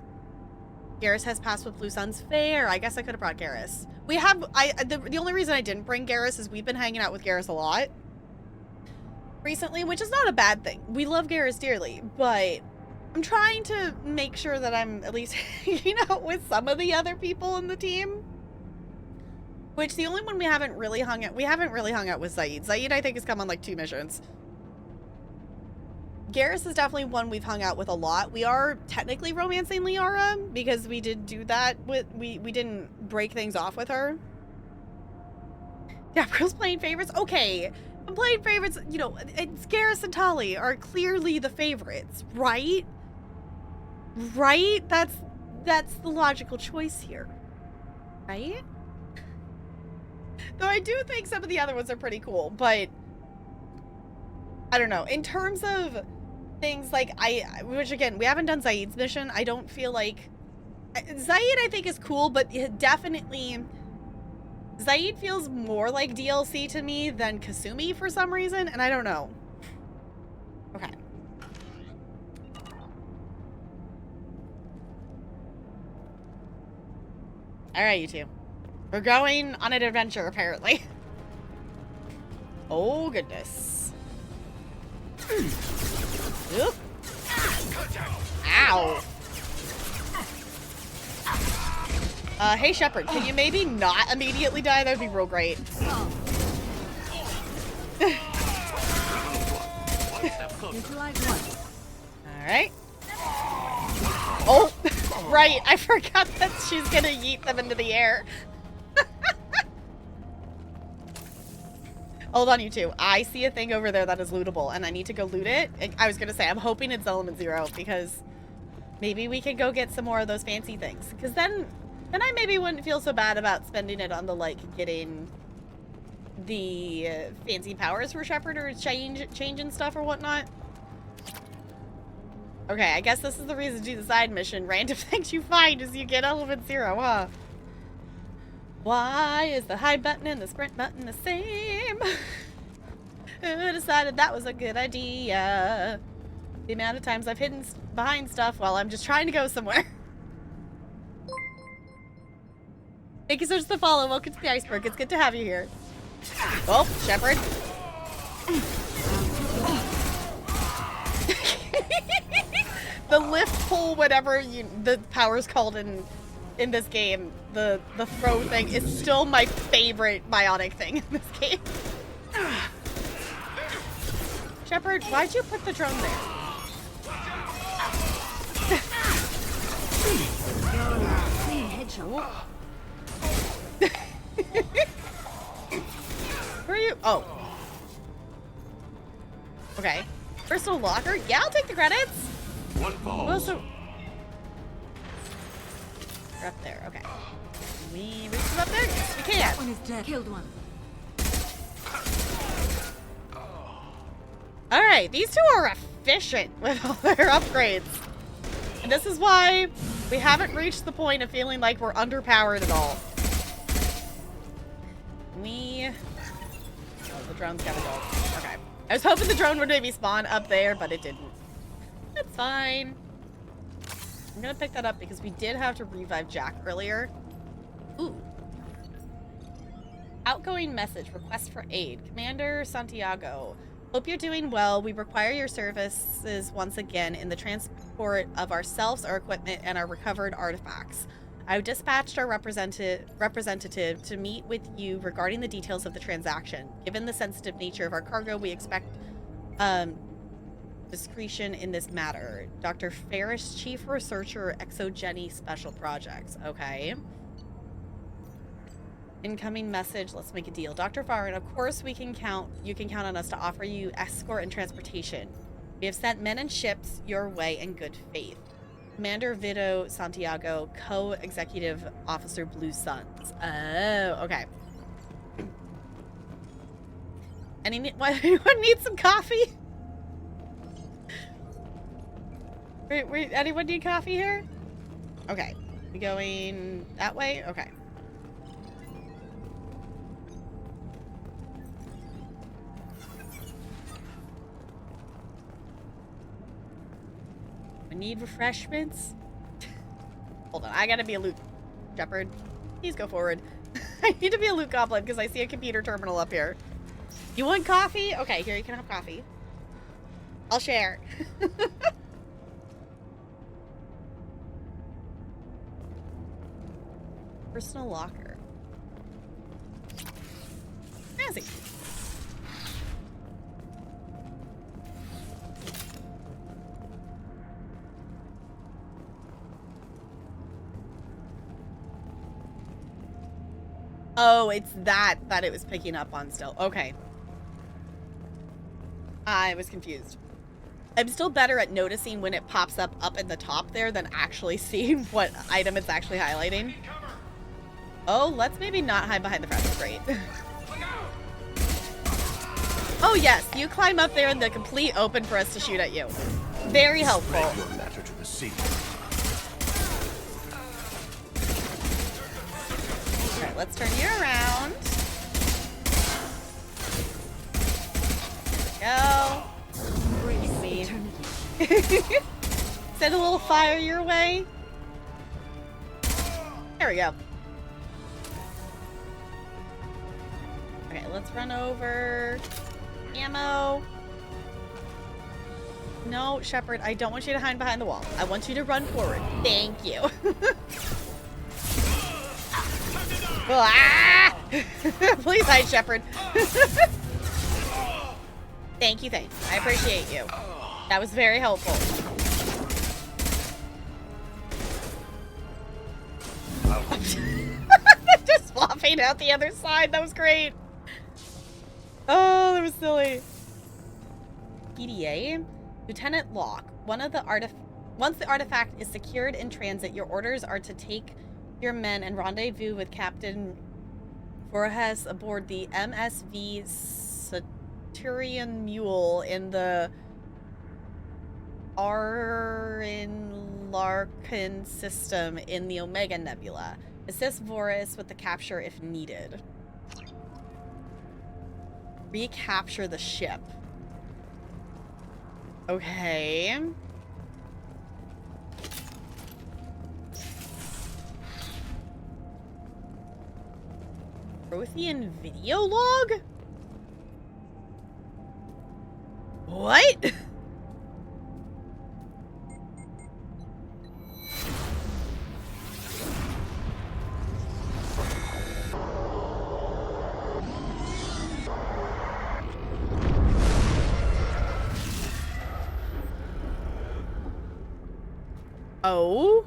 Garrus has passed with Blue Sun's fair. I guess I could have brought Garrus. We have, the only reason I didn't bring Garrus is we've been hanging out with Garrus a lot recently, which is not a bad thing. We love Garrus dearly, but I'm trying to make sure that I'm at least hanging out with some of the other people in the team. Which the only one we haven't really hung out with Zaid. Zaid, I think, has come on like 2 missions. Garrus is definitely one we've hung out with a lot. We are technically romancing Liara because we did do that with, we didn't break things off with her. Yeah, Brill's playing favorites. Okay, I'm playing favorites. You know, it's Garrus and Tali are clearly the favorites, right? Right? That's the logical choice here, right? Though I do think some of the other ones are pretty cool, but I don't know. In terms of things like which again, we haven't done Zaid's mission. I don't feel like Zaid, I think, is cool, but definitely Zaid feels more like DLC to me than Kasumi for some reason, and I don't know. Okay. All right, you two. We're going on an adventure, apparently. Oh, goodness. Oop. Ow. Hey, Shepard, can you maybe not immediately die? That would be real great. Alright. Oh, right. I forgot that she's gonna yeet them into the air. Hold on, you two. I see a thing over there that is lootable, and I need to go loot it. I was gonna say, I'm hoping it's Element Zero, because maybe we can go get some more of those fancy things. Because then I maybe wouldn't feel so bad about spending it on the, like, getting the fancy powers for Shepard or changing stuff or whatnot. Okay, I guess this is the reason to do the side mission. Random things you find as you get Element Zero, huh? Why is the hide button and the sprint button the same? Who decided that was a good idea? The amount of times I've hidden behind stuff while I'm just trying to go somewhere. Thank you so much for the follow. Welcome to the iceberg. It's good to have you here. Oh, Shepard. The lift pull, whatever the power's called in this game, the throw thing is still my favorite bionic thing in this game. Shepard, why'd you put the drone there? Where are you? Oh. Okay. Personal locker? Yeah, I'll take the credits. One ball. Also, we're up there. Okay. Can we reach them up there? Yes, we can. That one is dead. Killed one. All right, these two are efficient with all their upgrades, and this is why we haven't reached the point of feeling like we're underpowered at all. Oh, the drone's gotta go. Okay. I was hoping the drone would maybe spawn up there, but it didn't. That's fine. I'm gonna pick that up because we did have to revive Jack earlier. Ooh. Outgoing message. Request for aid. Commander Santiago. Hope you're doing well. We require your services once again in the transport of ourselves, our equipment, and our recovered artifacts. I've dispatched our representative to meet with you regarding the details of the transaction. Given the sensitive nature of our cargo, we expect discretion in this matter. Dr. Ferris, Chief Researcher, Exogeny Special Projects. Okay. Incoming message. Let's make a deal. Dr. Farron, of course you can count on us to offer you escort and transportation. We have sent men and ships your way in good faith. Commander Vito Santiago, Co-Executive Officer Blue Suns. Oh, okay. Anyone need some coffee? Wait, anyone need coffee here? Okay. We going that way? Okay. I need refreshments. Hold on, I gotta be a loot shepherd. Please go forward. I need to be a loot goblin because I see a computer terminal up here. You want coffee? Okay, here, you can have coffee. I'll share. Personal locker. Fancy. Oh, it's that it was picking up on still. Okay. I was confused. I'm still better at noticing when it pops up in the top there than actually seeing what item it's actually highlighting. Oh, let's maybe not hide behind the front. Great. Oh, yes. You climb up there in the complete open for us to shoot at you. Very helpful. Your matter to the sea. Okay, let's turn you around. There we go. Send a little fire your way. There we go. Okay, let's run over. Ammo. No, Shepard, I don't want you to hide behind the wall. I want you to run forward. Thank you. Ah! Please hide, Shepard. Thank you, thanks. I appreciate you. That was very helpful. Just flopping out the other side. That was great. Oh, that was silly. PDA? Lieutenant Locke, once the artifact is secured in transit, your orders are to take your men and rendezvous with Captain Voorhees aboard the MSV Saturnian Mule in the Larkin system in the Omega Nebula. Assist Voorhees with the capture if needed. Recapture the ship. Okay. Prothean video log? What? Oh?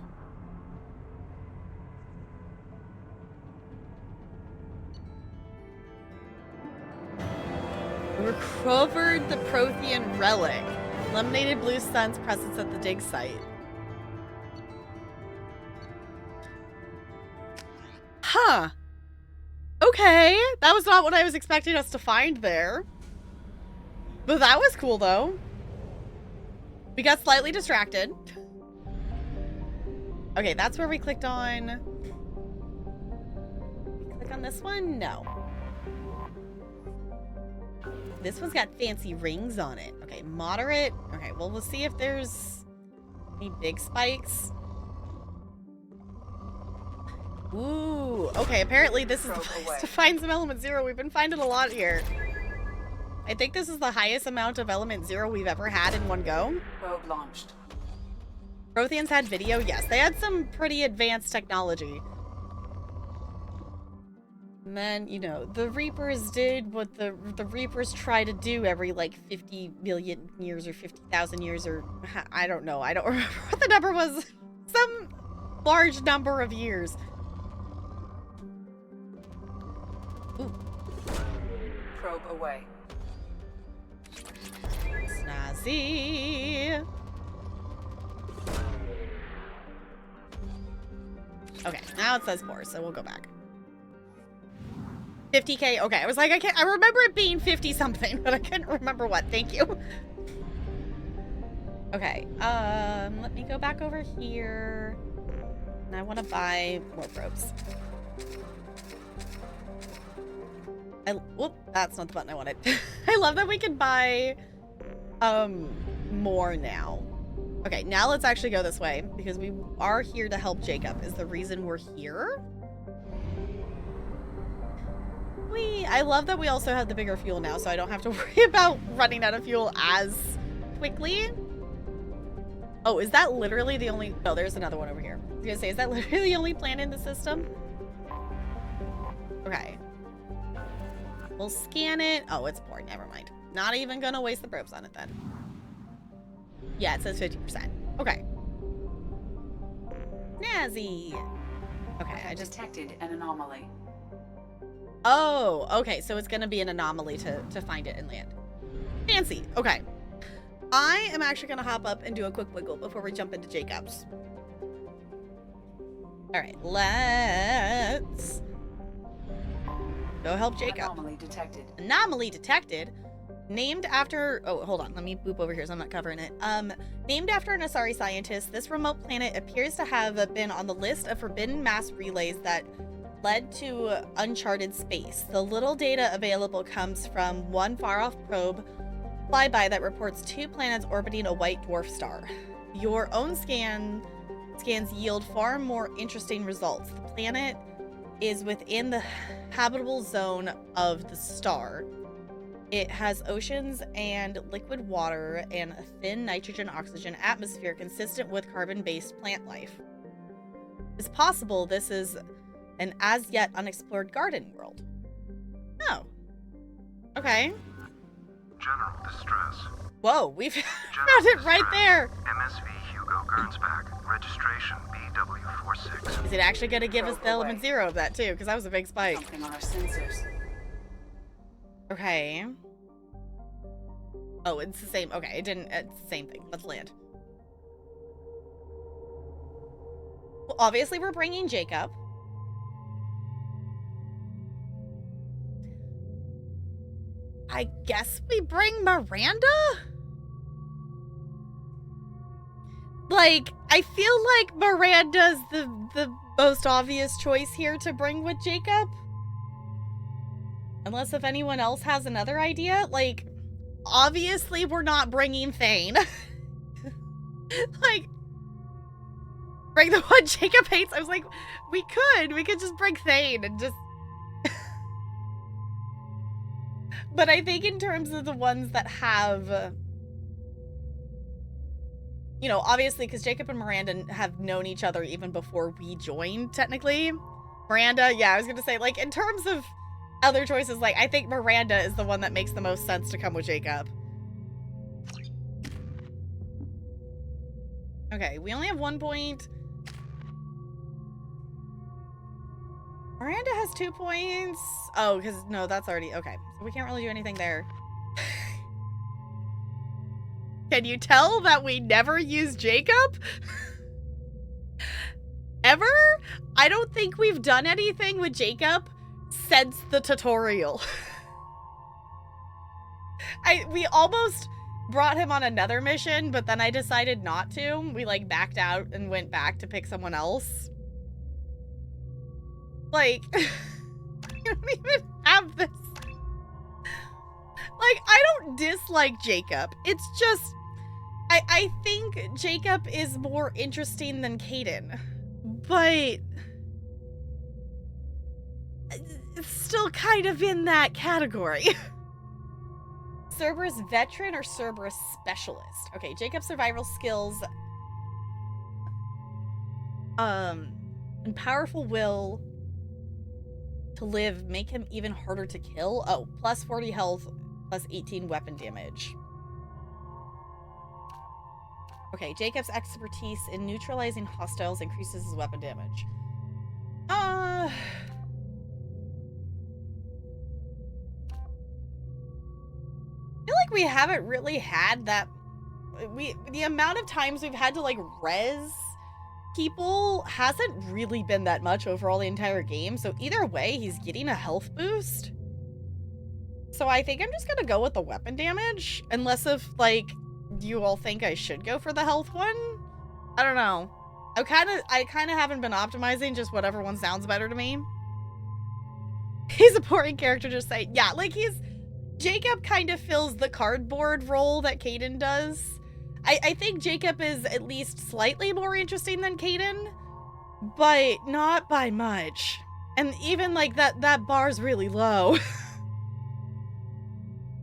Recovered the Prothean relic. Eliminated Blue Sun's presence at the dig site. Huh. Okay. That was not what I was expecting us to find there. But that was cool, though. We got slightly distracted. Okay, that's where we clicked on. Click on this one? No. This one's got fancy rings on it. Okay, moderate. Okay, well, we'll see if there's any big spikes. Ooh, okay, apparently this is the place to find some element zero. We've been finding a lot here. I think this is the highest amount of element 0 we've ever had in one go. Probe launched. Protheans had video? Yes, they had some pretty advanced technology. And then, you know, the Reapers did what the Reapers try to do every, like, 50 million years or 50,000 years or... I don't know. I don't remember what the number was. Some large number of years. Ooh. Probe away. Snazzy. Okay, now it says 4, so we'll go back. 50K. Okay, I was like, I remember it being 50 something, but I couldn't remember what. Thank you. Okay, let me go back over here. And I want to buy more probes. Whoop, that's not the button I wanted. I love that we can buy more now. Okay, now let's actually go this way because we are here to help Jacob is the reason we're here. I love that we also have the bigger fuel now, so I don't have to worry about running out of fuel as quickly. Oh, is that literally the only... Oh, there's another one over here. I was gonna say, is that literally the only plant in the system? Okay. We'll scan it. Oh, it's bored. Never mind. Not even gonna waste the probes on it then. Yeah, it says 50%. Okay. Snazzy. Okay, I just... detected an anomaly. Oh, okay. So it's going to be an anomaly to find it and land. Fancy. Okay. I am actually going to hop up and do a quick wiggle before we jump into Jacob's. All right. Let's go help Jacob. Anomaly detected. Anomaly detected. Named after... Oh, hold on. Let me boop over here so I'm not covering it. Named after an Asari scientist, this remote planet appears to have been on the list of forbidden mass relays that led to uncharted space. The little data available comes from one far-off probe flyby that reports 2 planets orbiting a white dwarf star. Your own scans yield far more interesting results. The planet is within the habitable zone of the star. It has oceans and liquid water and a thin nitrogen-oxygen atmosphere consistent with carbon-based plant life. It's possible this is an as-yet unexplored garden world. Oh. Okay. General distress. Whoa, we found it right there. MSV Hugo Gernsback. Registration BW46. Is it actually going to give us the element 0 of that too? Because that was a big spike. Something on our sensors. Okay. Oh, it's the same. Okay, it didn't. It's the same thing. Let's land. Well, obviously we're bringing Jacob. I guess we bring Miranda? Like, I feel like Miranda's the most obvious choice here to bring with Jacob. Unless if anyone else has another idea. Like, obviously we're not bringing Thane. Like, bring the one Jacob hates. I was like, we could just bring Thane and just... But I think in terms of the ones that have, you know, obviously because Jacob and Miranda have known each other even before we joined, technically. Miranda, yeah, I was going to say, like, in terms of other choices, like, I think Miranda is the one that makes the most sense to come with Jacob. Okay, we only have 1 point. Miranda has 2 points. Oh, because, no, that's already... Okay, so we can't really do anything there. Can you tell that we never use Jacob? Ever? I don't think we've done anything with Jacob since the tutorial. We almost brought him on another mission, but then I decided not to. We, like, backed out and went back to pick someone else. Like, I don't even have this. Like, I don't dislike Jacob. It's just, I think Jacob is more interesting than Caden. But it's still kind of in that category. Cerberus veteran or Cerberus specialist? Okay, Jacob's survival skills. And powerful will to live make him even harder to kill. Oh, plus 40 health, plus 18 weapon damage. Okay, Jacob's expertise in neutralizing hostiles increases his weapon damage. I feel like we haven't really had that. The amount of times we've had to like res people hasn't really been that much overall the entire game. So either way, he's getting a health boost. So I think I'm just gonna go with the weapon damage, unless if like you all think I should go for the health one. I don't know. I kind of haven't been optimizing, just whatever one sounds better to me. He's a boring character, just saying. Yeah, like Jacob kind of fills the cardboard role that Kaidan does. I think Jacob is at least slightly more interesting than Kaidan, but not by much. And even like that bar's really low.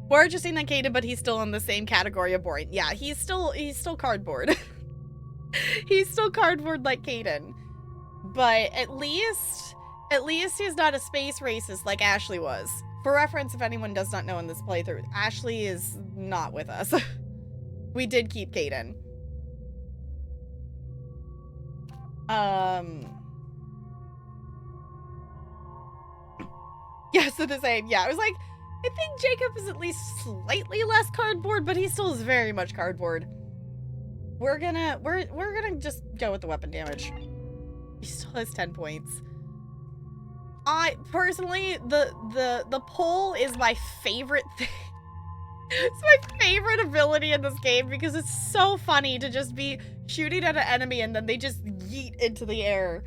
More interesting than Kaidan, but he's still in the same category of boring. Yeah, he's still cardboard. He's still cardboard like Kaidan. But at least he's not a space racist like Ashley was. For reference, if anyone does not know in this playthrough, Ashley is not with us. We did keep Kaidan. Yeah, so the same. Yeah, I was like, I think Jacob is at least slightly less cardboard, but he still is very much cardboard. We're gonna just go with the weapon damage. He still has 10 points. I personally, the pole is my favorite thing. It's my favorite ability in this game because it's so funny to just be shooting at an enemy and then they just yeet into the air.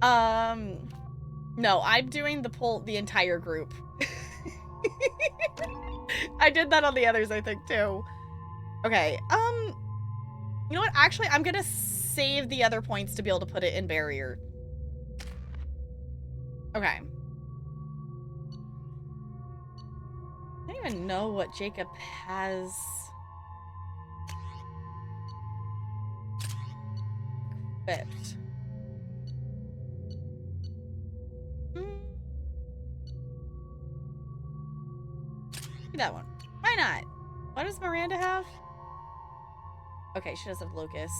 No, I'm doing the pole, the entire group. I did that on the others, I think, too. Okay, you know what? Actually, I'm gonna save the other points to be able to put it in barrier. Okay. I don't even know what Jacob has equipped. That one. Why not? What does Miranda have? Okay, she does have Locust.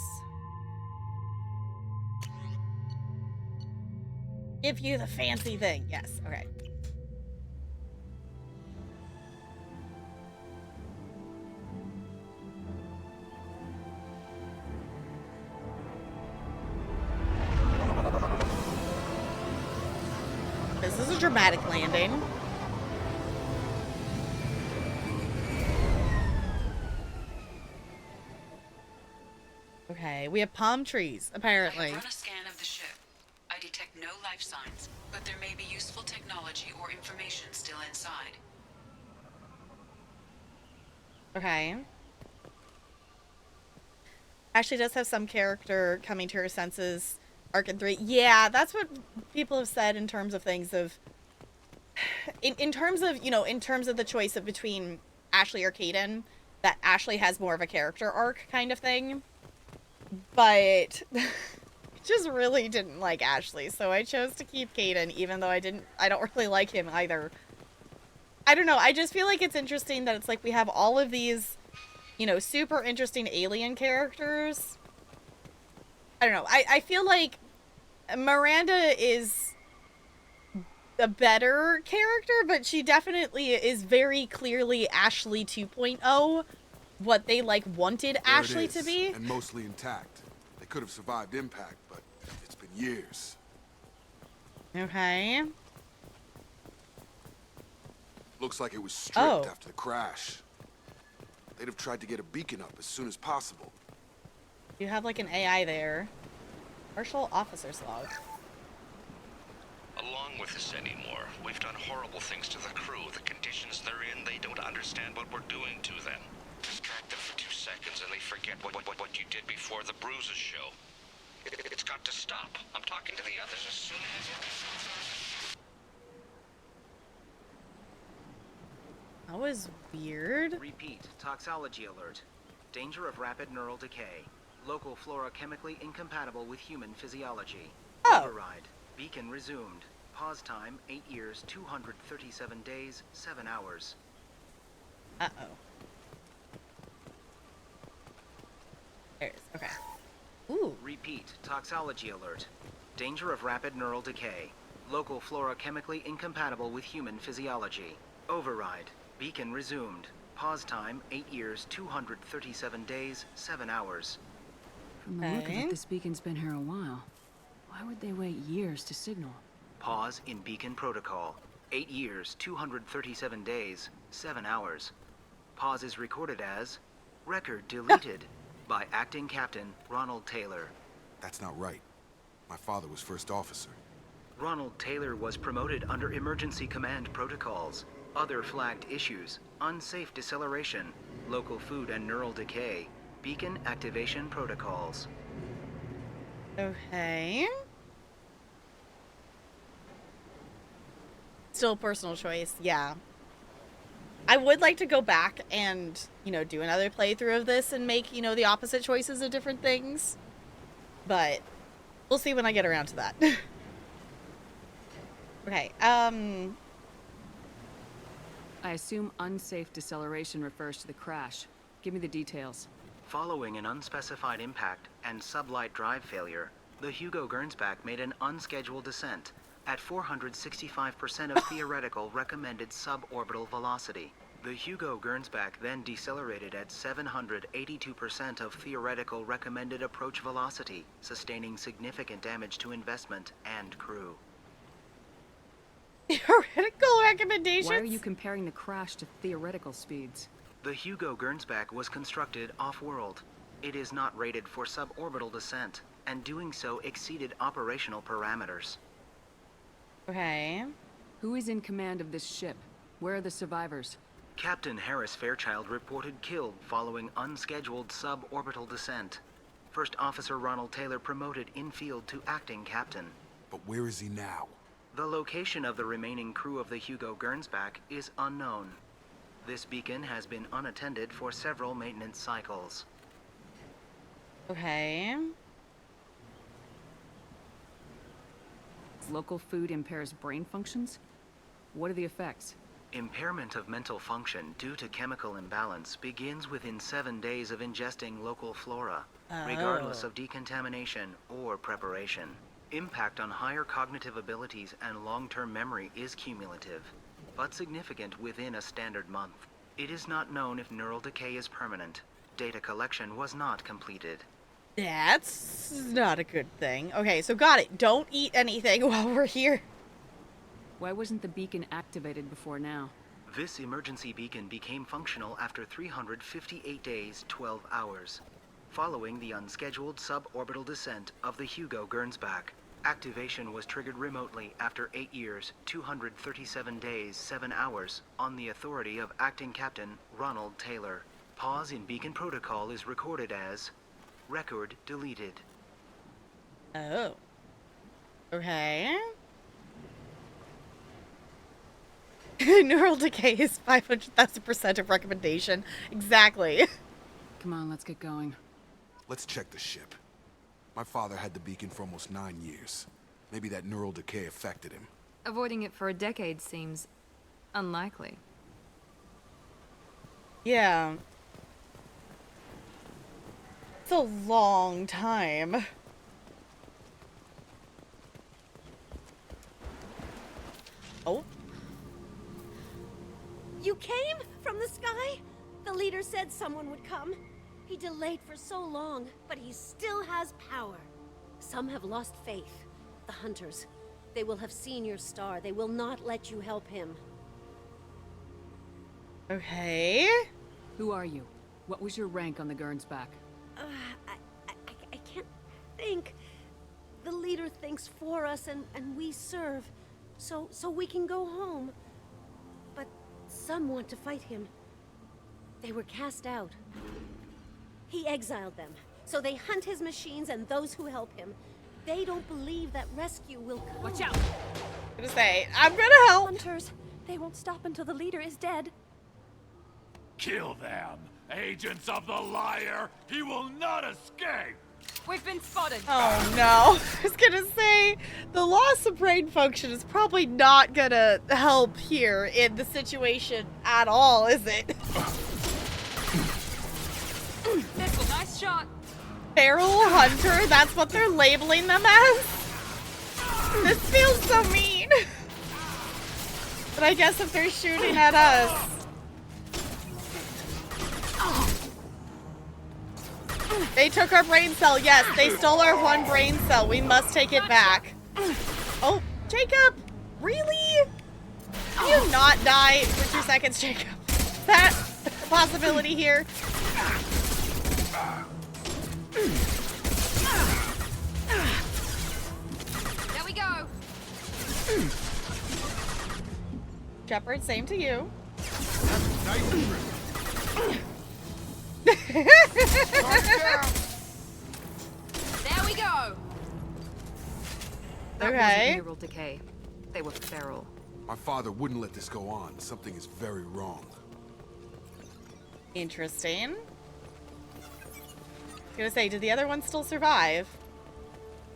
Give you the fancy thing. Yes, okay. This is a dramatic landing. Okay, we have palm trees, apparently. I have run a scan of the ship. I detect no life signs, but there may be useful technology or information still inside. Okay. Ashley does have some character coming to her senses. Arc in 3. Yeah, that's what people have said in terms of things of... In terms of, you know, in terms of the choice of between Ashley or Kaidan, that Ashley has more of a character arc kind of thing. But just really didn't like Ashley, so I chose to keep Kaidan, even though I don't really like him either. I don't know, I just feel like it's interesting that it's like we have all of these, you know, super interesting alien characters. I don't know, I feel like Miranda is a better character, but she definitely is very clearly Ashley 2.0. What they like wanted There Ashley to be. And mostly intact. They could have survived impact, but it's been years. Okay. Looks like it was stripped after the crash. They'd have tried to get a beacon up as soon as possible. You have like an AI there. Partial officer's log. Along with this anymore, we've done horrible things to the crew. The conditions they're in, they don't understand what we're doing to them. Distract them for 2 seconds and they forget what you did before the bruises show. It's got to stop. I'm talking to the others as soon as... That was weird. Repeat, toxology alert. Danger of rapid neural decay. Local flora chemically incompatible with human physiology. Oh. Override. Beacon resumed. Pause time, 8 years, 237 days, 7 hours. Uh-oh. There it is. Okay. Ooh. Repeat, toxology alert. Danger of rapid neural decay. Local flora chemically incompatible with human physiology. Override. Beacon resumed. Pause time, 8 years, 237 days, 7 hours. From the look of it, this beacon's been here a while. Why would they wait years to signal? Pause in beacon protocol. 8 years, 237 days, 7 hours. Pause is recorded as record deleted by acting captain Ronald Taylor. That's not right. My father was first officer. Ronald Taylor was promoted under emergency command protocols. Other flagged issues: unsafe deceleration, local food and neural decay, beacon activation protocols. Okay. Still personal choice, yeah. I would like to go back and, you know, do another playthrough of this and make, you know, the opposite choices of different things. But we'll see when I get around to that. Okay, I assume unsafe deceleration refers to the crash. Give me the details. Following an unspecified impact and sublight drive failure, the Hugo Gernsback made an unscheduled descent at 465% of theoretical recommended suborbital velocity. The Hugo Gernsback then decelerated at 782% of theoretical recommended approach velocity, sustaining significant damage to investment and crew. Theoretical recommendations? Why are you comparing the crash to theoretical speeds? The Hugo Gernsback was constructed off-world. It is not rated for suborbital descent, and doing so exceeded operational parameters. Okay. Who is in command of this ship? Where are the survivors? Captain Harris Fairchild reported killed following unscheduled suborbital descent. First Officer Ronald Taylor promoted in-field to acting captain. But where is he now? The location of the remaining crew of the Hugo Gernsback is unknown. This beacon has been unattended for several maintenance cycles. Okay. Local food impairs brain functions? What are the effects? Impairment of mental function due to chemical imbalance begins within 7 days of ingesting local flora, regardless of decontamination or preparation. Impact on higher cognitive abilities and long-term memory is cumulative, but significant within a standard month. It is not known if neural decay is permanent. Data collection was not completed. That's not a good thing. Okay, so got it. Don't eat anything while we're here. Why wasn't the beacon activated before now? This emergency beacon became functional after 358 days, 12 hours. Following the unscheduled suborbital descent of the Hugo Gernsback, activation was triggered remotely after 8 years, 237 days, 7 hours on the authority of Acting Captain Ronald Taylor. Pause in beacon protocol is recorded as record deleted. Oh. Okay. Neural decay is 500,000% of recommendation. Exactly. Come on, let's get going. Let's check the ship. My father had the beacon for almost 9 years. Maybe that neural decay affected him. Avoiding it for a decade seems unlikely. Yeah. It's a long time. Oh. You came from the sky? The leader said someone would come. He delayed for so long, but he still has power. Some have lost faith. The hunters. They will have seen your star. They will not let you help him. Okay. Who are you? What was your rank on the Gernsback? I can't think. The leader thinks for us and we serve. So we can go home. But some want to fight him. They were cast out. He exiled them, so they hunt his machines and those who help him. They don't believe that rescue will come. Watch out! I'm gonna say, I'm gonna help. Hunters, they won't stop until the leader is dead. Kill them! Agents of the liar! He will not escape! We've been spotted. Oh no. I was gonna say, the loss of brain function is probably not gonna help here in the situation at all, is it? Missile, nice shot. Feral hunter? That's what they're labeling them as? This feels so mean. But I guess if they're shooting at us. They took our brain cell. Yes, they stole our one brain cell. We must take it back. Oh, Jacob! Really? Can you not die for 2 seconds, Jacob? Is that a possibility here? There we go. Shepard, same to you. There we go. That Okay. wasn't neural decay. They were feral. My father wouldn't let this go on. Something is very wrong. Interesting. I was gonna say, did the other one still survive?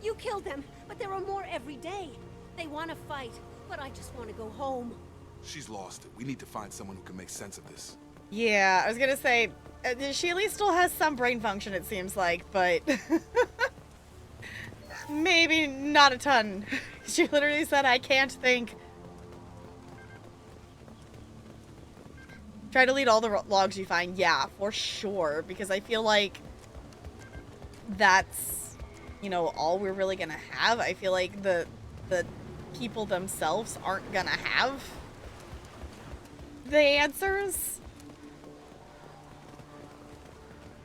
You killed them, but there are more every day. They want to fight, but I just want to go home. She's lost it. We need to find someone who can make sense of this. Yeah, I was gonna say, she at least still has some brain function, it seems like, but maybe not a ton. She literally said, I can't think. Try to delete all the logs you find. Yeah, for sure, because I feel like that's, you know, all we're really gonna have. I feel like the people themselves aren't gonna have the answers.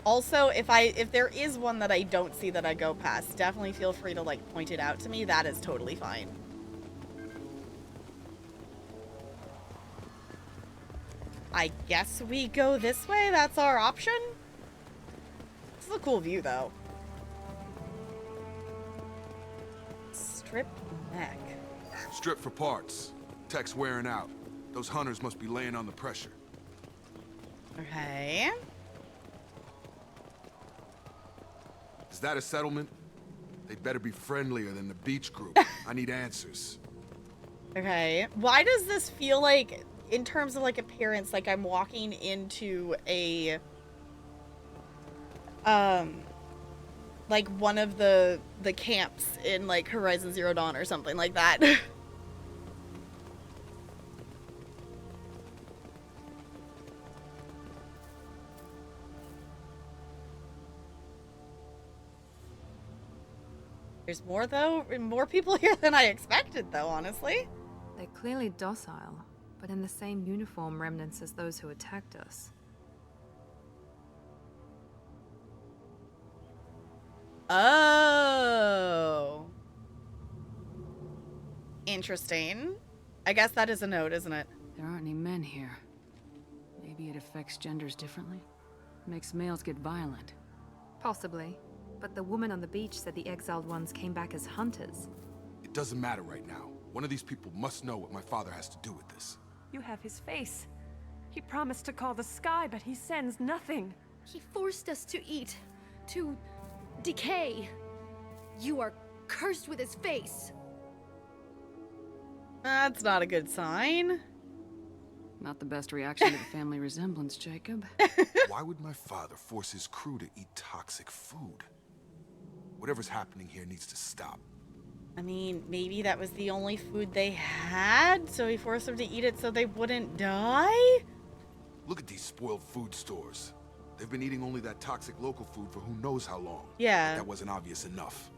Also, if there is one that I don't see that I go past, definitely feel free to like point it out to me. That is totally fine. I guess we go this way. That's our option. This is a cool view though. Strip neck. Strip for parts. Tech's wearing out. Those hunters must be laying on the pressure. Okay. Is that a settlement? They'd better be friendlier than the beach group. I need answers. Okay. Why does this feel like, in terms of like appearance, like I'm walking into a like one of the camps in like Horizon Zero Dawn or something like that? There's more though, more people here than I expected though, honestly. They're clearly docile, but in the same uniform remnants as those who attacked us. Oh. Interesting. I guess that is a note, isn't it? There aren't any men here. Maybe it affects genders differently. Makes males get violent. Possibly. But the woman on the beach said the exiled ones came back as hunters. It doesn't matter right now. One of these people must know what my father has to do with this. You have his face. He promised to call the sky, but he sends nothing. He forced us to eat, to decay. You are cursed with his face. That's not a good sign. Not the best reaction to the family resemblance, Jacob. Why would my father force his crew to eat toxic food? Whatever's happening here needs to stop. I mean, maybe that was the only food they had, so he forced them to eat it so they wouldn't die? Look at these spoiled food stores. They've been eating only that toxic local food for who knows how long. Yeah. But that wasn't obvious enough.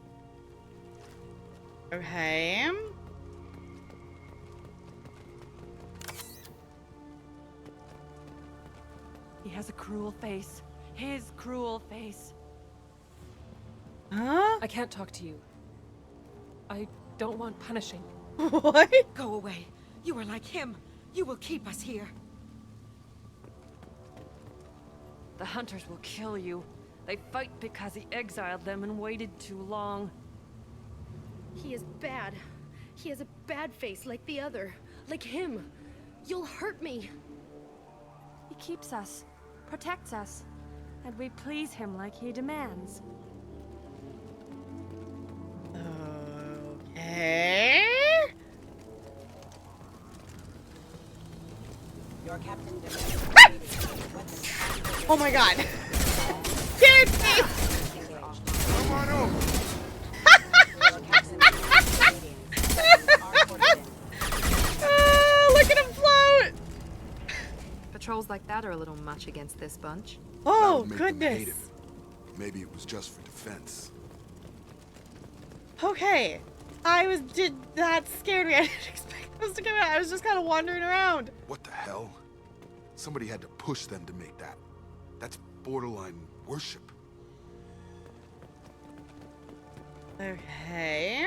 Okay. He has a cruel face. His cruel face. Huh? I can't talk to you. I don't want punishing. What? Go away. You are like him. You will keep us here. The hunters will kill you. They fight because he exiled them and waited too long. He is bad. He has a bad face like the other. Like him. You'll hurt me. He keeps us, protects us, and we please him like he demands. Okay. Your captain Oh my god. Dude, me. Come on over. Look at him float. Patrols like that are a little much against this bunch. Oh, That would make them hate goodness. him. Maybe it was just for defense. Okay. That scared me. I didn't expect those to come out. I was just kind of wandering around. What the hell? Somebody had to push them to make that. That's borderline worship. Okay.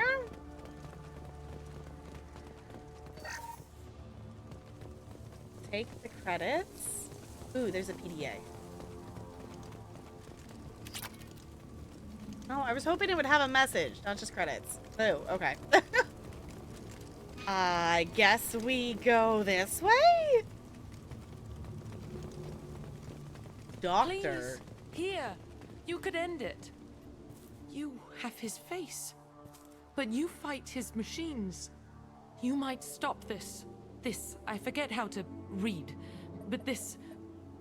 Take the credits. Ooh, there's a PDA. Oh, I was hoping it would have a message, not just credits. Oh, okay. I guess we go this way? Doctor. Please, here. You could end it. You have his face, but you fight his machines. You might stop this. This, I forget how to read, but this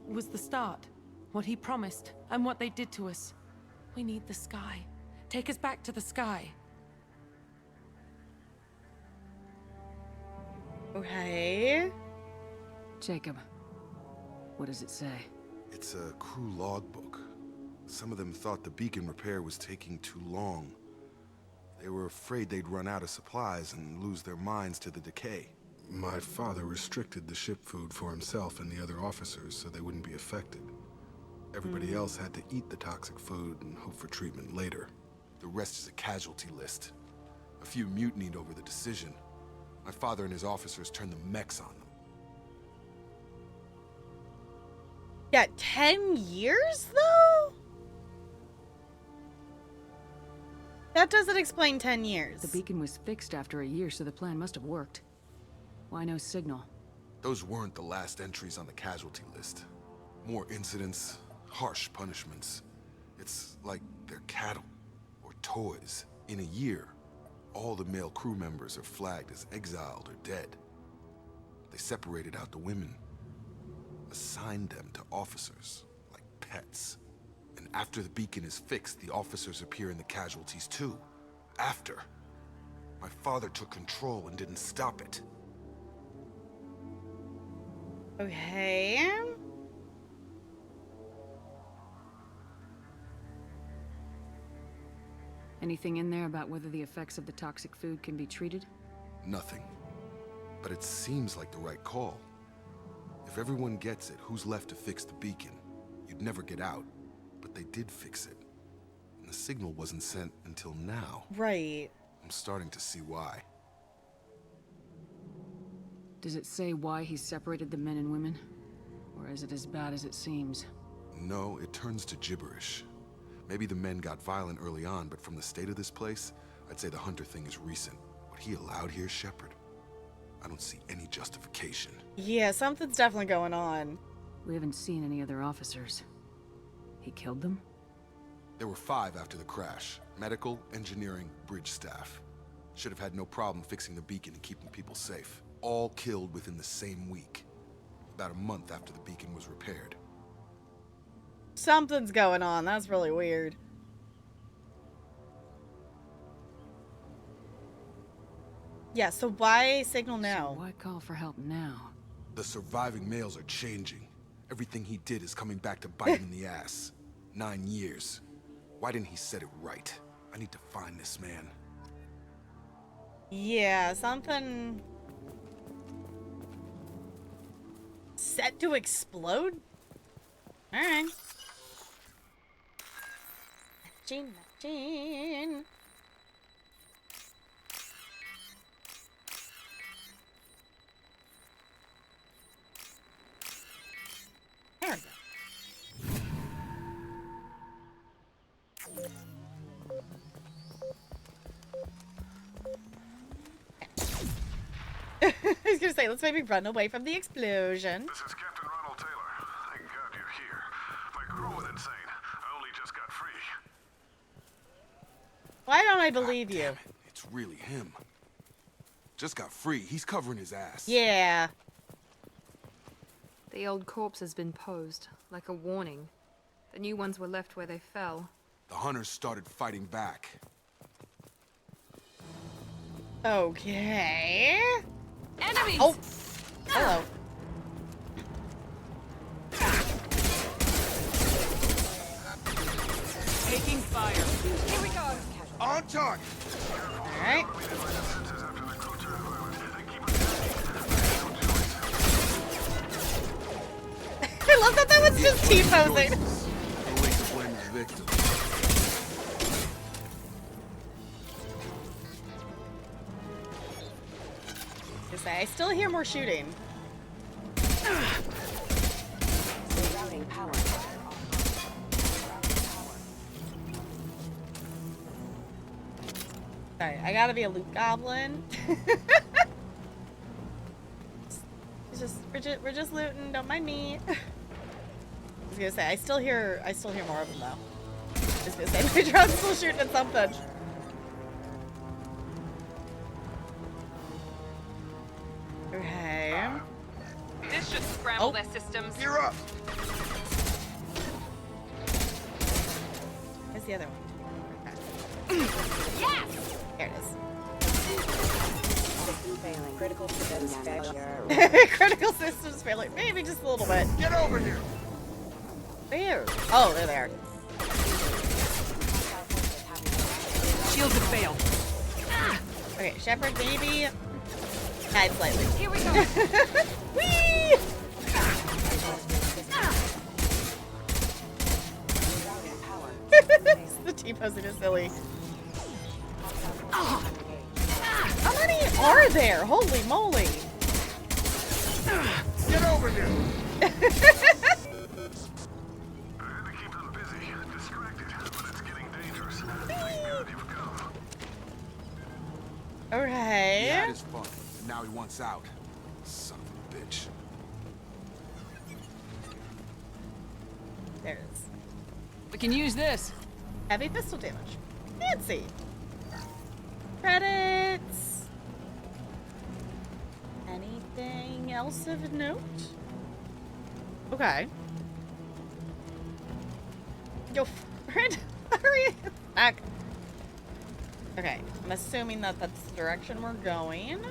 was the start. What he promised, and what they did to us. We need the sky. Take us back to the sky. Okay. Jacob, what does it say? It's a crew logbook. Some of them thought the beacon repair was taking too long. They were afraid they'd run out of supplies and lose their minds to the decay. My father restricted the ship food for himself and the other officers so they wouldn't be affected. Everybody else had to eat the toxic food and hope for treatment later. The rest is a casualty list. A few mutinied over the decision. My father and his officers turned the mechs on them. Yeah, 10 years though? That doesn't explain 10 years. The beacon was fixed after a year, so the plan must have worked. Why no signal? Those weren't the last entries on the casualty list. More incidents, harsh punishments. It's like they're cattle or toys. In a year, all the male crew members are flagged as exiled or dead. They separated out the women, assigned them to officers, like pets. And after the beacon is fixed, the officers appear in the casualties too. After. My father took control and didn't stop it. Okay. Anything in there about whether the effects of the toxic food can be treated? Nothing. But it seems like the right call. If everyone gets it, who's left to fix the beacon? You'd never get out. But they did fix it. And the signal wasn't sent until now. Right. I'm starting to see why. Does it say why he separated the men and women? Or is it as bad as it seems? No, it turns to gibberish. Maybe the men got violent early on, but from the state of this place, I'd say the Hunter thing is recent. What he allowed here, Shepard, I don't see any justification. Yeah, something's definitely going on. We haven't seen any other officers. He killed them? There were 5 after the crash. Medical, engineering, bridge staff. Should have had no problem fixing the beacon and keeping people safe. All killed within the same week. About a month after the beacon was repaired. Something's going on. That's really weird. Yeah, so why signal now? So why call for help now? The surviving males are changing. Everything he did is coming back to bite him in the ass. 9 years. Why didn't he set it right? I need to find this man. Yeah, something... set to explode? Alright. Machine. There we go. I was gonna say, let's maybe run away from the explosion. This is Captain Ronald Taylor. Why don't I believe you? Damn it, it's really him. Just got free. He's covering his ass. Yeah. The old corpse has been posed, like a warning. The new ones were left where they fell. The hunters started fighting back. Okay. Enemies! Oh. Hello. Taking fire. Here we go. On target. All right. I love that that was just T-posing. No way to blame the victim. I still hear more shooting. Routing power. Sorry, I gotta be a loot goblin. We're just looting. Don't mind me. I was gonna say I still hear more of them though. I was gonna say my drone's still shooting at something. Okay. This should scramble their systems. Gear up. Where's the other one? Okay. Yes! There it is. System failing. Critical systems failure. Critical systems failure. Maybe just a little bit. Get over here. Where? Oh, there they are. Shields have failed. Okay, Shepherd, maybe. Hide slightly. Here we go. Whee! The T-posing is silly. How many are there? Holy moly! Get over here. Okay. Yeah, it is fun. And now he wants out. Son of a bitch. There it is. We can use this. Heavy pistol damage. Fancy. Credits. Anything else of note? Okay. Yo, friend, hurry back. Okay, I'm assuming that that's the direction we're going.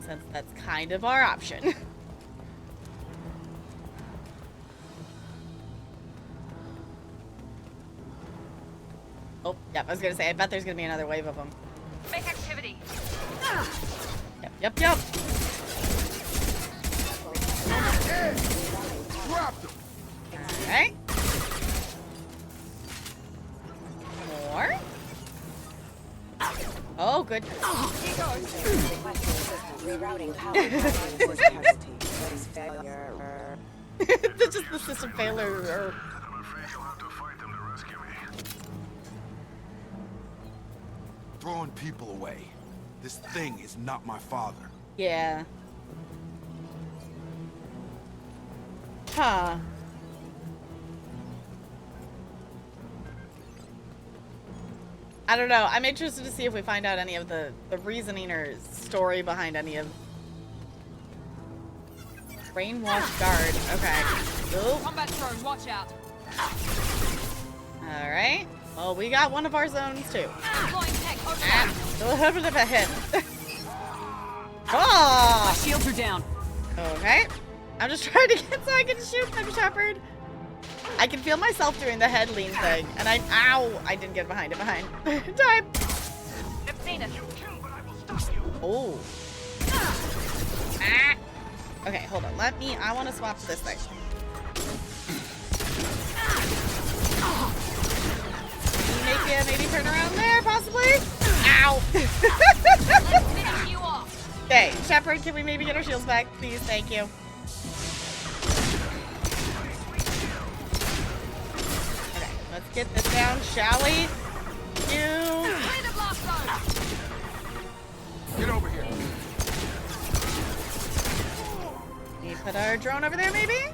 Since that's kind of our option. Oh, yep, I was gonna say, I bet there's gonna be another wave of them. Make activity. Yep. Dropped him. Alright. More. Oh, good. Rerouting power. Casualty. Failure. That's just the system failure. Throwing people away. This thing is not my father. Yeah. Huh. I don't know. I'm interested to see if we find out any of the reasoning or story behind any of... Brainwash guard. Okay. Ooh. Combat drone, watch out. Alright. Well, we got one of our zones too. Deploying tech. A little bit of a hit. Oh! My shields are down. Okay. I'm just trying to get so I can shoot them, Shepard. I can feel myself doing the head lean thing. And ow! I didn't get behind it. Time. I've seen it. Oh. Okay, hold on. I want to swap this thing. Maybe turn around there, possibly? Ow! Okay, Shepard, can we maybe get our shields back, please? Thank you. Okay, let's get this down, shall we? Get over here. Can you put our drone over there, maybe?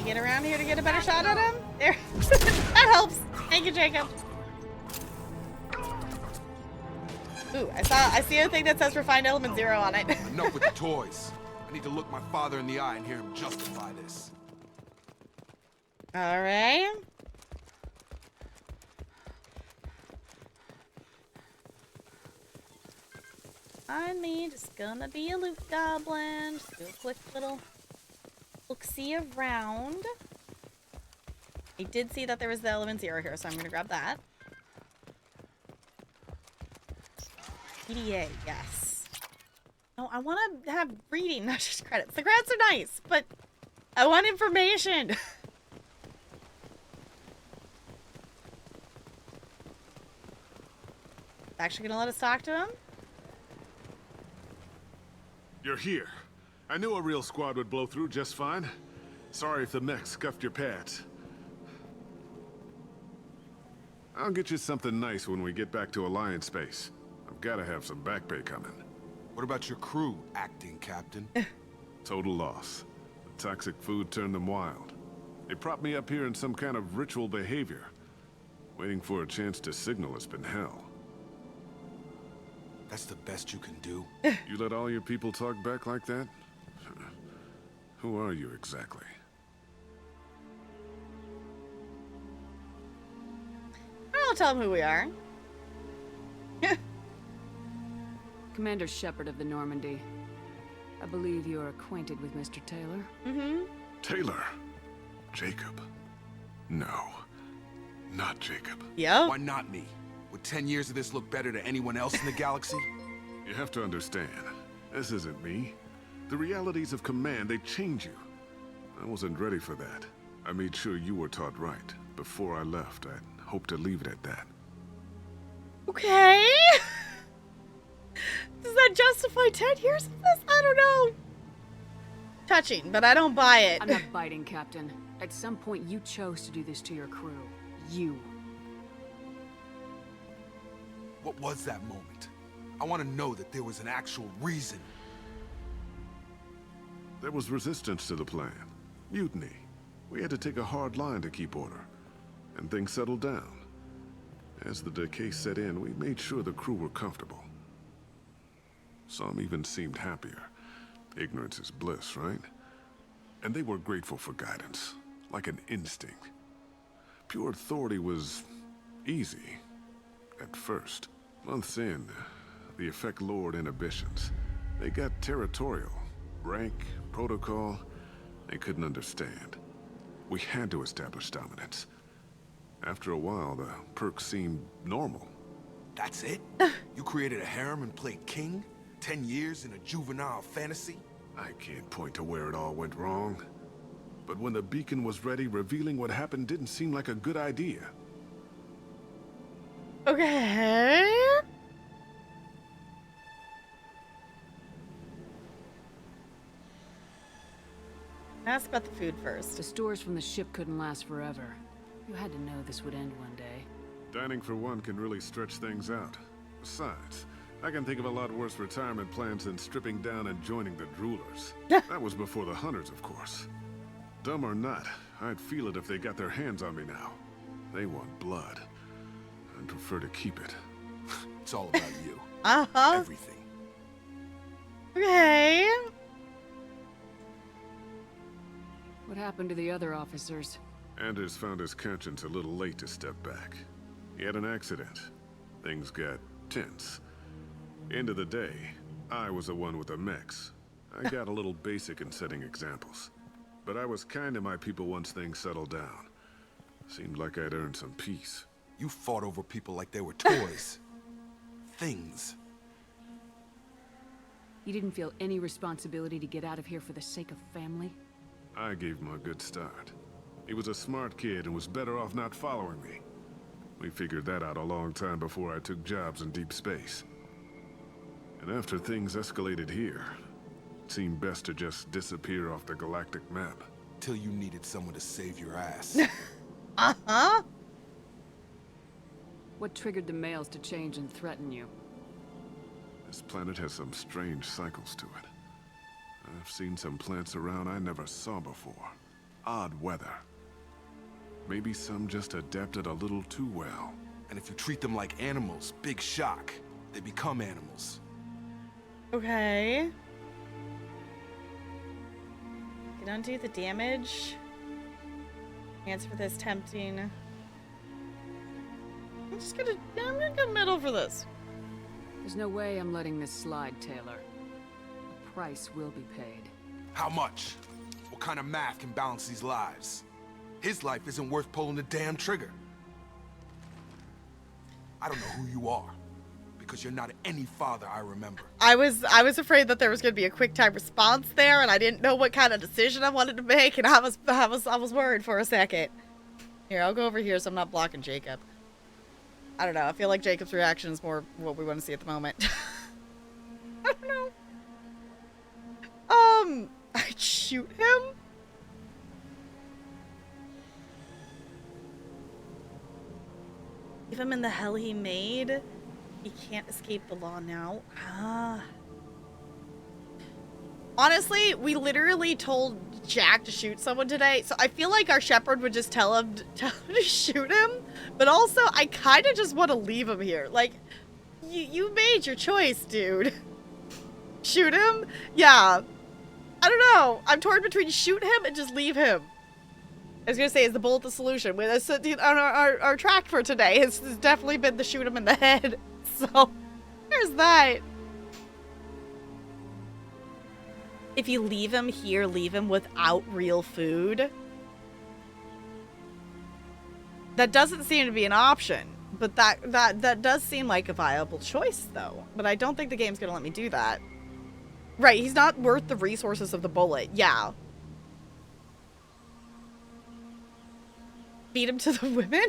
you get around here to get a better shot at him? There. That helps. Thank you, Jacob. Ooh, I see a thing that says refined element 0 on it. Enough with the toys. I need to look my father in the eye and hear him justify this. All right. Finally, just gonna be a loot goblin. Just do a quick little look-see around. I did see that there was the element 0 here, so I'm gonna grab that. PDA, yes. No, I want to have reading, not just credits. The credits are nice, but I want information. Actually gonna let us talk to him? You're here. I knew a real squad would blow through just fine. Sorry if the mech scuffed your pads. I'll get you something nice when we get back to Alliance space. I've gotta have some back pay coming. What about your crew, acting captain? Total loss. The toxic food turned them wild. They propped me up here in some kind of ritual behavior. Waiting for a chance to signal has been hell. That's the best you can do? You let all your people talk back like that? Who are you exactly? I'll tell him who we are. Commander Shepard of the Normandy. I believe you're acquainted with Mr. Taylor. Mm-hmm. Taylor? Jacob? No. Not Jacob. Yeah. Why not me? Would 10 years of this look better to anyone else in the galaxy? You have to understand, this isn't me. The realities of command, they change you. I wasn't ready for that. I made sure you were taught right. Before I left, I hoped to leave it at that. Okay. Does that justify 10 years of this? I don't know. Touching, but I don't buy it. I'm not biting, Captain. At some point, you chose to do this to your crew. You. What was that moment? I want to know that there was an actual reason. There was resistance to the plan. Mutiny. We had to take a hard line to keep order. And things settled down. As the decay set in, we made sure the crew were comfortable. Some even seemed happier. Ignorance is bliss, right? And they were grateful for guidance, like an instinct. Pure authority was easy, at first. Months in, the effect lowered inhibitions. They got territorial. Rank, protocol, they couldn't understand. We had to establish dominance. After a while, the perks seemed normal. That's it? You created a harem and played king? 10 years in a juvenile fantasy? I can't point to where it all went wrong. But when the beacon was ready, revealing what happened didn't seem like a good idea. Okay. Ask about the food first. The stores from the ship couldn't last forever. You had to know this would end one day. Dining for one can really stretch things out. Besides, I can think of a lot worse retirement plans than stripping down and joining the droolers. That was before the hunters, of course. Dumb or not, I'd feel it if they got their hands on me now. They want blood. I'd prefer to keep it. It's all about you. Uh-huh. Everything. Okay. What happened to the other officers? Anders found his conscience a little late to step back. He had an accident. Things got tense. End of the day, I was the one with the mechs. I got a little basic in setting examples. But I was kind to my people once things settled down. Seemed like I'd earned some peace. You fought over people like they were toys. Things. You didn't feel any responsibility to get out of here for the sake of family? I gave him a good start. He was a smart kid and was better off not following me. We figured that out a long time before I took jobs in deep space. And after things escalated here, it seemed best to just disappear off the galactic map. Till you needed someone to save your ass. Uh-huh. What triggered the males to change and threaten you? This planet has some strange cycles to it. I've seen some plants around I never saw before. odd weather. Maybe some just adapted a little too well. And if you treat them like animals, big shock. They become animals. Okay. Can undo the damage. Answer this tempting. I'm gonna go middle for this. There's no way I'm letting this slide, Taylor. The price will be paid. How much? What kind of math can balance these lives? His life isn't worth pulling the damn trigger. I don't know who you are, because you're not any father I remember. I was afraid that there was gonna be a quick time response there, and I didn't know what kind of decision I wanted to make, and I was worried for a second. Here, I'll go over here so I'm not blocking Jacob. I don't know. I feel like Jacob's reaction is more what we want to see at the moment. I don't know. I'd shoot him. Leave him in the hell he made. He can't escape the law now. Honestly, we literally told Jack to shoot someone today, so I feel like our shepherd would just tell him to shoot him. But also, I kind of just want to leave him here. Like, you made your choice, dude. Shoot him? Yeah. I don't know. I'm torn between shoot him and just leave him. I was gonna say, is the bullet the solution? With us on our track for today has definitely been the shoot him in the head. So, there's that. If you leave him here, leave him without real food. That doesn't seem to be an option, but that does seem like a viable choice, though. But I don't think the game's gonna let me do that. Right, he's not worth the resources of the bullet. Yeah. Feed him to the women?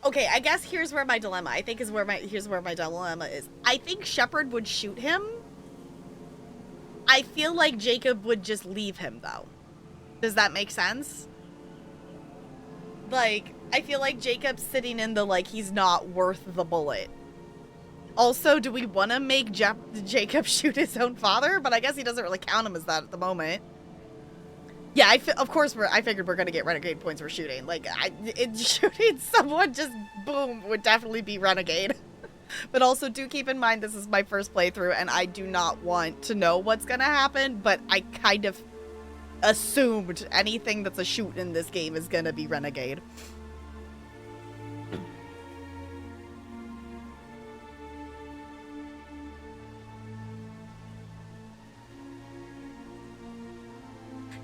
Okay, I guess here's where my dilemma. Here's where my dilemma is. I think Shepard would shoot him. I feel like Jacob would just leave him, though. Does that make sense? Like, I feel like Jacob's sitting in the, like, he's not worth the bullet. Also, do we want to make Jacob shoot his own father? But I guess he doesn't really count him as that at the moment. Yeah, of course, I figured we're going to get renegade points for shooting. Like, shooting someone just, boom, would definitely be renegade. But also, do keep in mind, this is my first playthrough, and I do not want to know what's going to happen, but I kind of assumed anything that's a shoot in this game is going to be renegade.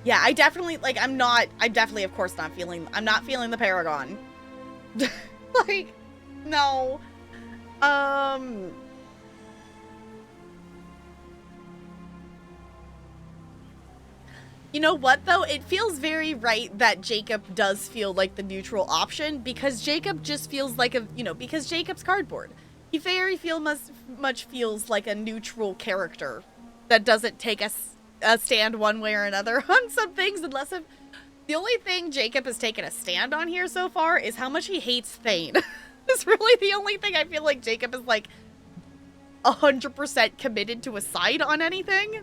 Yeah, I definitely, like, I'm not feeling the Paragon. Like, no. You know what, though? It feels very right that Jacob does feel like the neutral option, because Jacob just feels like because Jacob's cardboard. He very much feels like a neutral character that doesn't take a stand one way or another on some things, unless the only thing Jacob has taken a stand on here so far is how much he hates Thane. It's really the only thing I feel like Jacob is like 100% committed to a side on anything.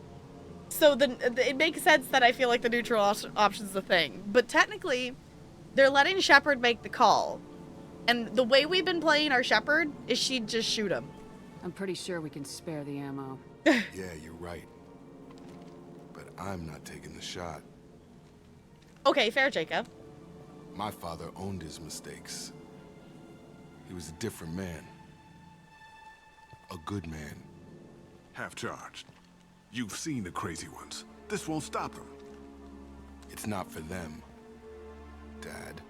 So it makes sense that I feel like the neutral option's the thing. But technically, they're letting Shepard make the call. And the way we've been playing our Shepard is she'd just shoot him. I'm pretty sure we can spare the ammo. Yeah, you're right. But I'm not taking the shot. Okay, fair, Jacob. My father owned his mistakes. He was a different man. A good man. Half-charged. You've seen the crazy ones. This won't stop them. It's not for them, Dad.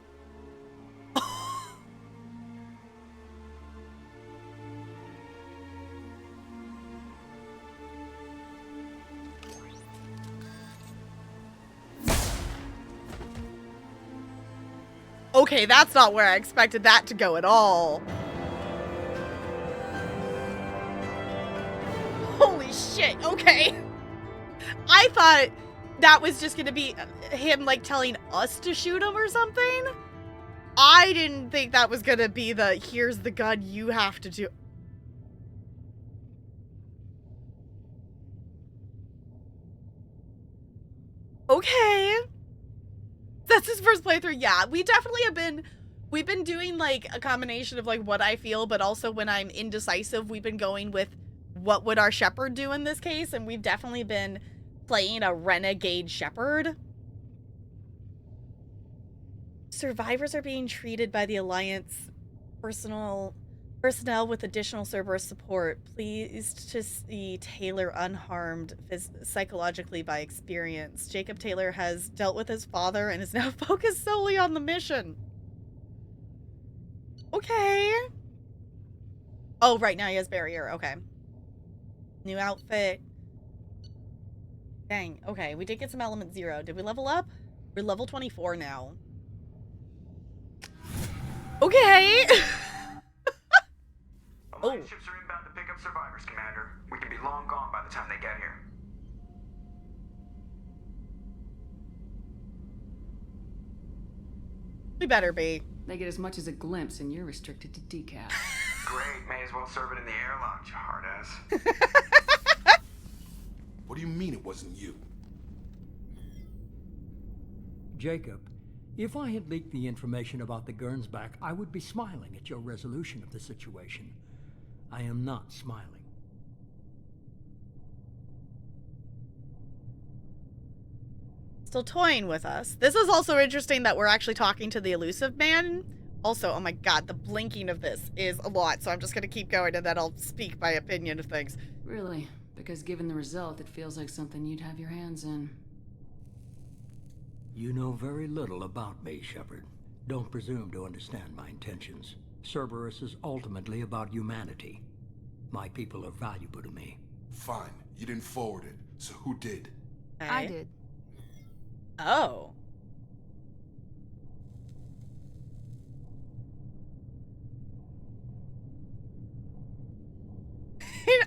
Okay, that's not where I expected that to go at all. Holy shit, okay. I thought that was just gonna be him, like, telling us to shoot him or something. I didn't think that was gonna be the, here's the gun you have to do. Okay. That's his first playthrough. Yeah, we definitely have been, we've been doing like a combination of like what I feel, but also when I'm indecisive, we've been going with what would our shepherd do in this case, and we've definitely been playing a renegade shepherd. Survivors are being treated by the Alliance personnel with additional Cerberus support. Pleased to see Taylor unharmed psychologically by experience. Jacob Taylor has dealt with his father and is now focused solely on the mission. Okay. Oh, right, now he has barrier. Okay. New outfit. Dang. Okay, we did get some element 0. Did we level up? We're level 24 now. Okay. Alliance ships are inbound to pick up survivors, Commander. We can be long gone by the time they get here. We better be. They get as much as a glimpse, and you're restricted to decaf. Great, may as well serve it in the airlock, you hard ass. What do you mean it wasn't you? Jacob, if I had leaked the information about the Gernsback, I would be smiling at your resolution of the situation. I am not smiling. Still toying with us. This is also interesting that we're actually talking to the elusive man. Also, oh my god, the blinking of this is a lot, so I'm just gonna keep going and then I'll speak my opinion of things. Really? Because given the result, it feels like something you'd have your hands in. You know very little about me, Shepard. Don't presume to understand my intentions. Cerberus is ultimately about humanity. My people are valuable to me. Fine. You didn't forward it, so who did? Okay. I did. Oh.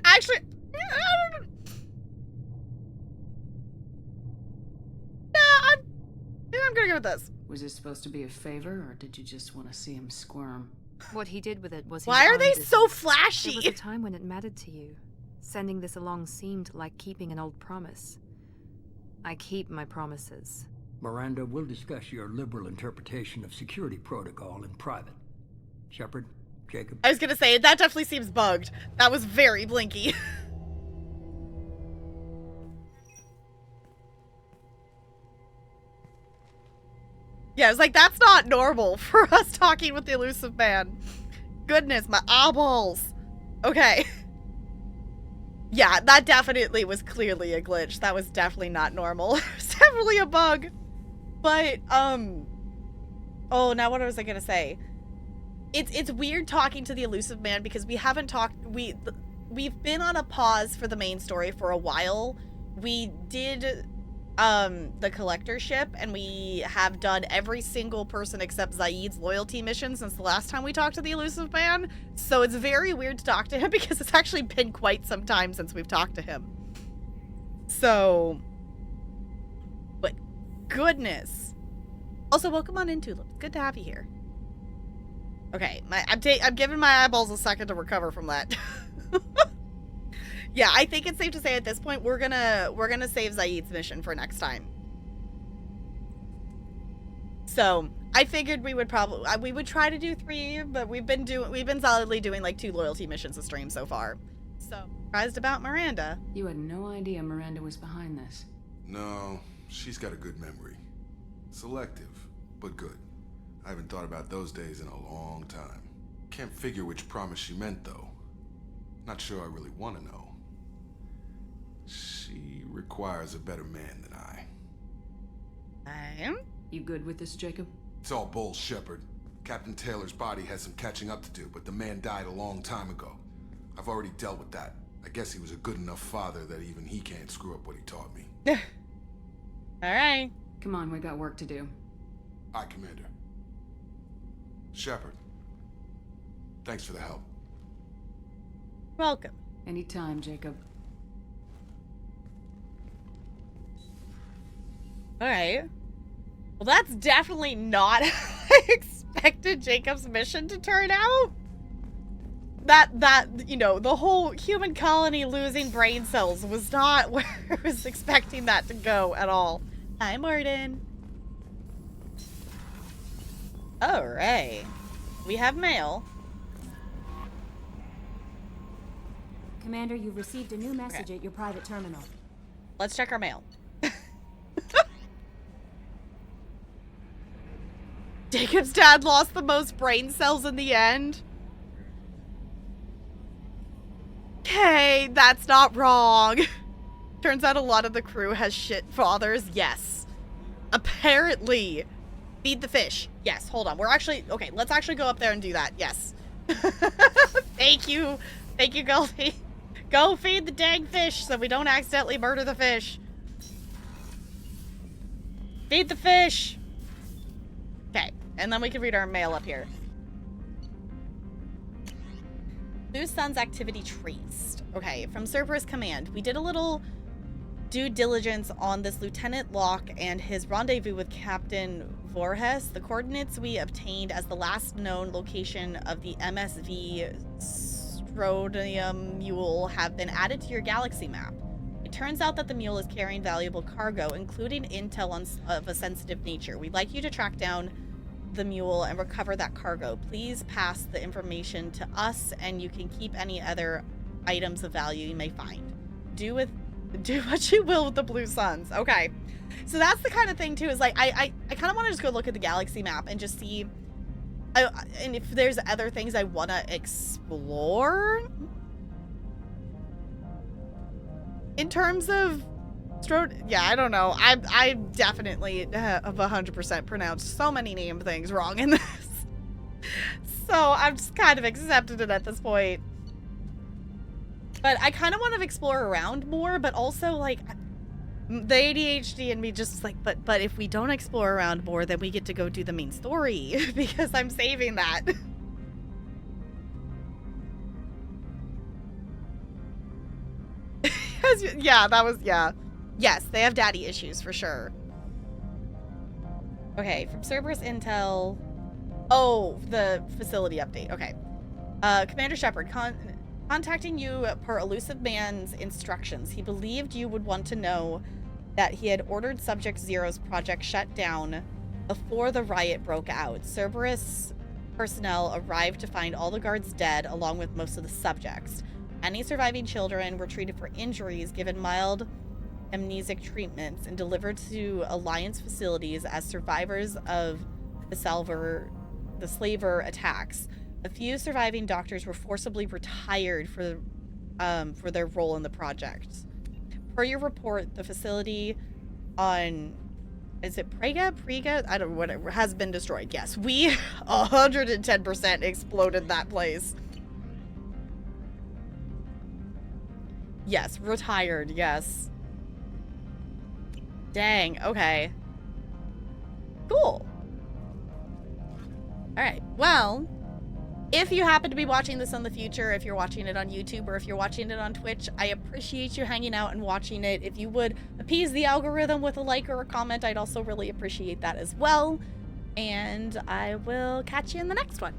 Actually, I'm gonna go with this. Was this supposed to be a favor, or did you just want to see him squirm? What he did with it was his Why are own they business. so flashy? There was a time when it mattered to you. Sending this along seemed like keeping an old promise. I keep my promises. Miranda, we'll discuss your liberal interpretation of security protocol in private. Shepard, Jacob. I was gonna say, that definitely seems bugged. That was very blinky. Yeah, it's like, that's not normal for us talking with the elusive man. Goodness, my eyeballs. Okay. Yeah, that definitely was clearly a glitch. That was definitely not normal. It was definitely a bug. But, oh, now what was I gonna say? It's weird talking to the elusive man because we haven't talked, we've been on a pause for the main story for a while. We did the collector ship, and we have done every single person except Zaid's loyalty mission since the last time we talked to the elusive man. So it's very weird to talk to him because it's actually been quite some time since we've talked to him. So, but goodness. Also, welcome on in, Tulip. It's good to have you here. Okay, I'm giving my eyeballs a second to recover from that. Yeah, I think it's safe to say at this point we're gonna save Zaid's mission for next time. So I figured we would try to do 3, but we've been solidly doing like 2 loyalty missions a stream so far. So surprised about Miranda. You had no idea Miranda was behind this. No, she's got a good memory. Selective, but good. I haven't thought about those days in a long time. Can't figure which promise she meant though. Not sure I really want to know. She requires a better man than I. I am? You good with this, Jacob? It's all bull, Shepard. Captain Taylor's body has some catching up to do, but the man died a long time ago. I've already dealt with that. I guess he was a good enough father that even he can't screw up what he taught me. Alright. Come on, we got work to do. Aye, Commander. Shepard. Thanks for the help. Welcome. Anytime, Jacob. Alright. Well, that's definitely not how I expected expected Jacob's mission to turn out. That, you know, the whole human colony losing brain cells was not where I was expecting that to go at all. Hi, Martin. Alright. We have mail. Commander, you've received a new message at your private terminal. Let's check our mail. Jacob's dad lost the most brain cells in the end. Okay, that's not wrong. Turns out a lot of the crew has shit fathers. Yes. Apparently. Feed the fish. Yes, hold on. We're actually... Okay, let's actually go up there and do that. Yes. Thank you. Thank you, Goldie. Go feed the dang fish so we don't accidentally murder the fish. Feed the fish. Okay, and then we can read our mail up here. Blue Sun's activity traced. Okay, from Cerberus Command. We did a little due diligence on this Lieutenant Locke and his rendezvous with Captain Voorhes. The coordinates we obtained as the last known location of the MSV Strodium Mule have been added to your galaxy map. It turns out that the mule is carrying valuable cargo, including intel of a sensitive nature. We'd like you to track down the mule and recover that cargo. Please pass the information to us, and you can keep any other items of value you may find. Do what you will with the Blue Suns. Okay. So that's the kind of thing too, is like I kind of want to just go look at the galaxy map and just see and if there's other things I want to explore in terms of yeah, I don't know. I definitely have 100% pronounced so many name things wrong in this. So I've just kind of accepted it at this point. But I kind of want to explore around more, but also, like, the ADHD in me just like, but if we don't explore around more, then we get to go do the main story, because I'm saving that. Yeah, that was, yeah. Yes, they have daddy issues, for sure. Okay, from Cerberus Intel. Oh, the facility update. Okay. Commander Shepard, contacting you per Elusive Man's instructions. He believed you would want to know that he had ordered Subject Zero's project shut down before the riot broke out. Cerberus personnel arrived to find all the guards dead, along with most of the subjects. Any surviving children were treated for injuries, given mild amnesic treatments, and delivered to Alliance facilities as survivors of the slaver attacks. A few surviving doctors were forcibly retired for their role in the project. Per your report, the facility on, is it Prega? I don't know, whatever, has been destroyed. Yes, we 110% exploded that place. Yes, retired, yes. Dang, okay. Cool. Alright, well, if you happen to be watching this in the future, if you're watching it on YouTube or if you're watching it on Twitch, I appreciate you hanging out and watching it. If you would appease the algorithm with a like or a comment, I'd also really appreciate that as well. And I will catch you in the next one.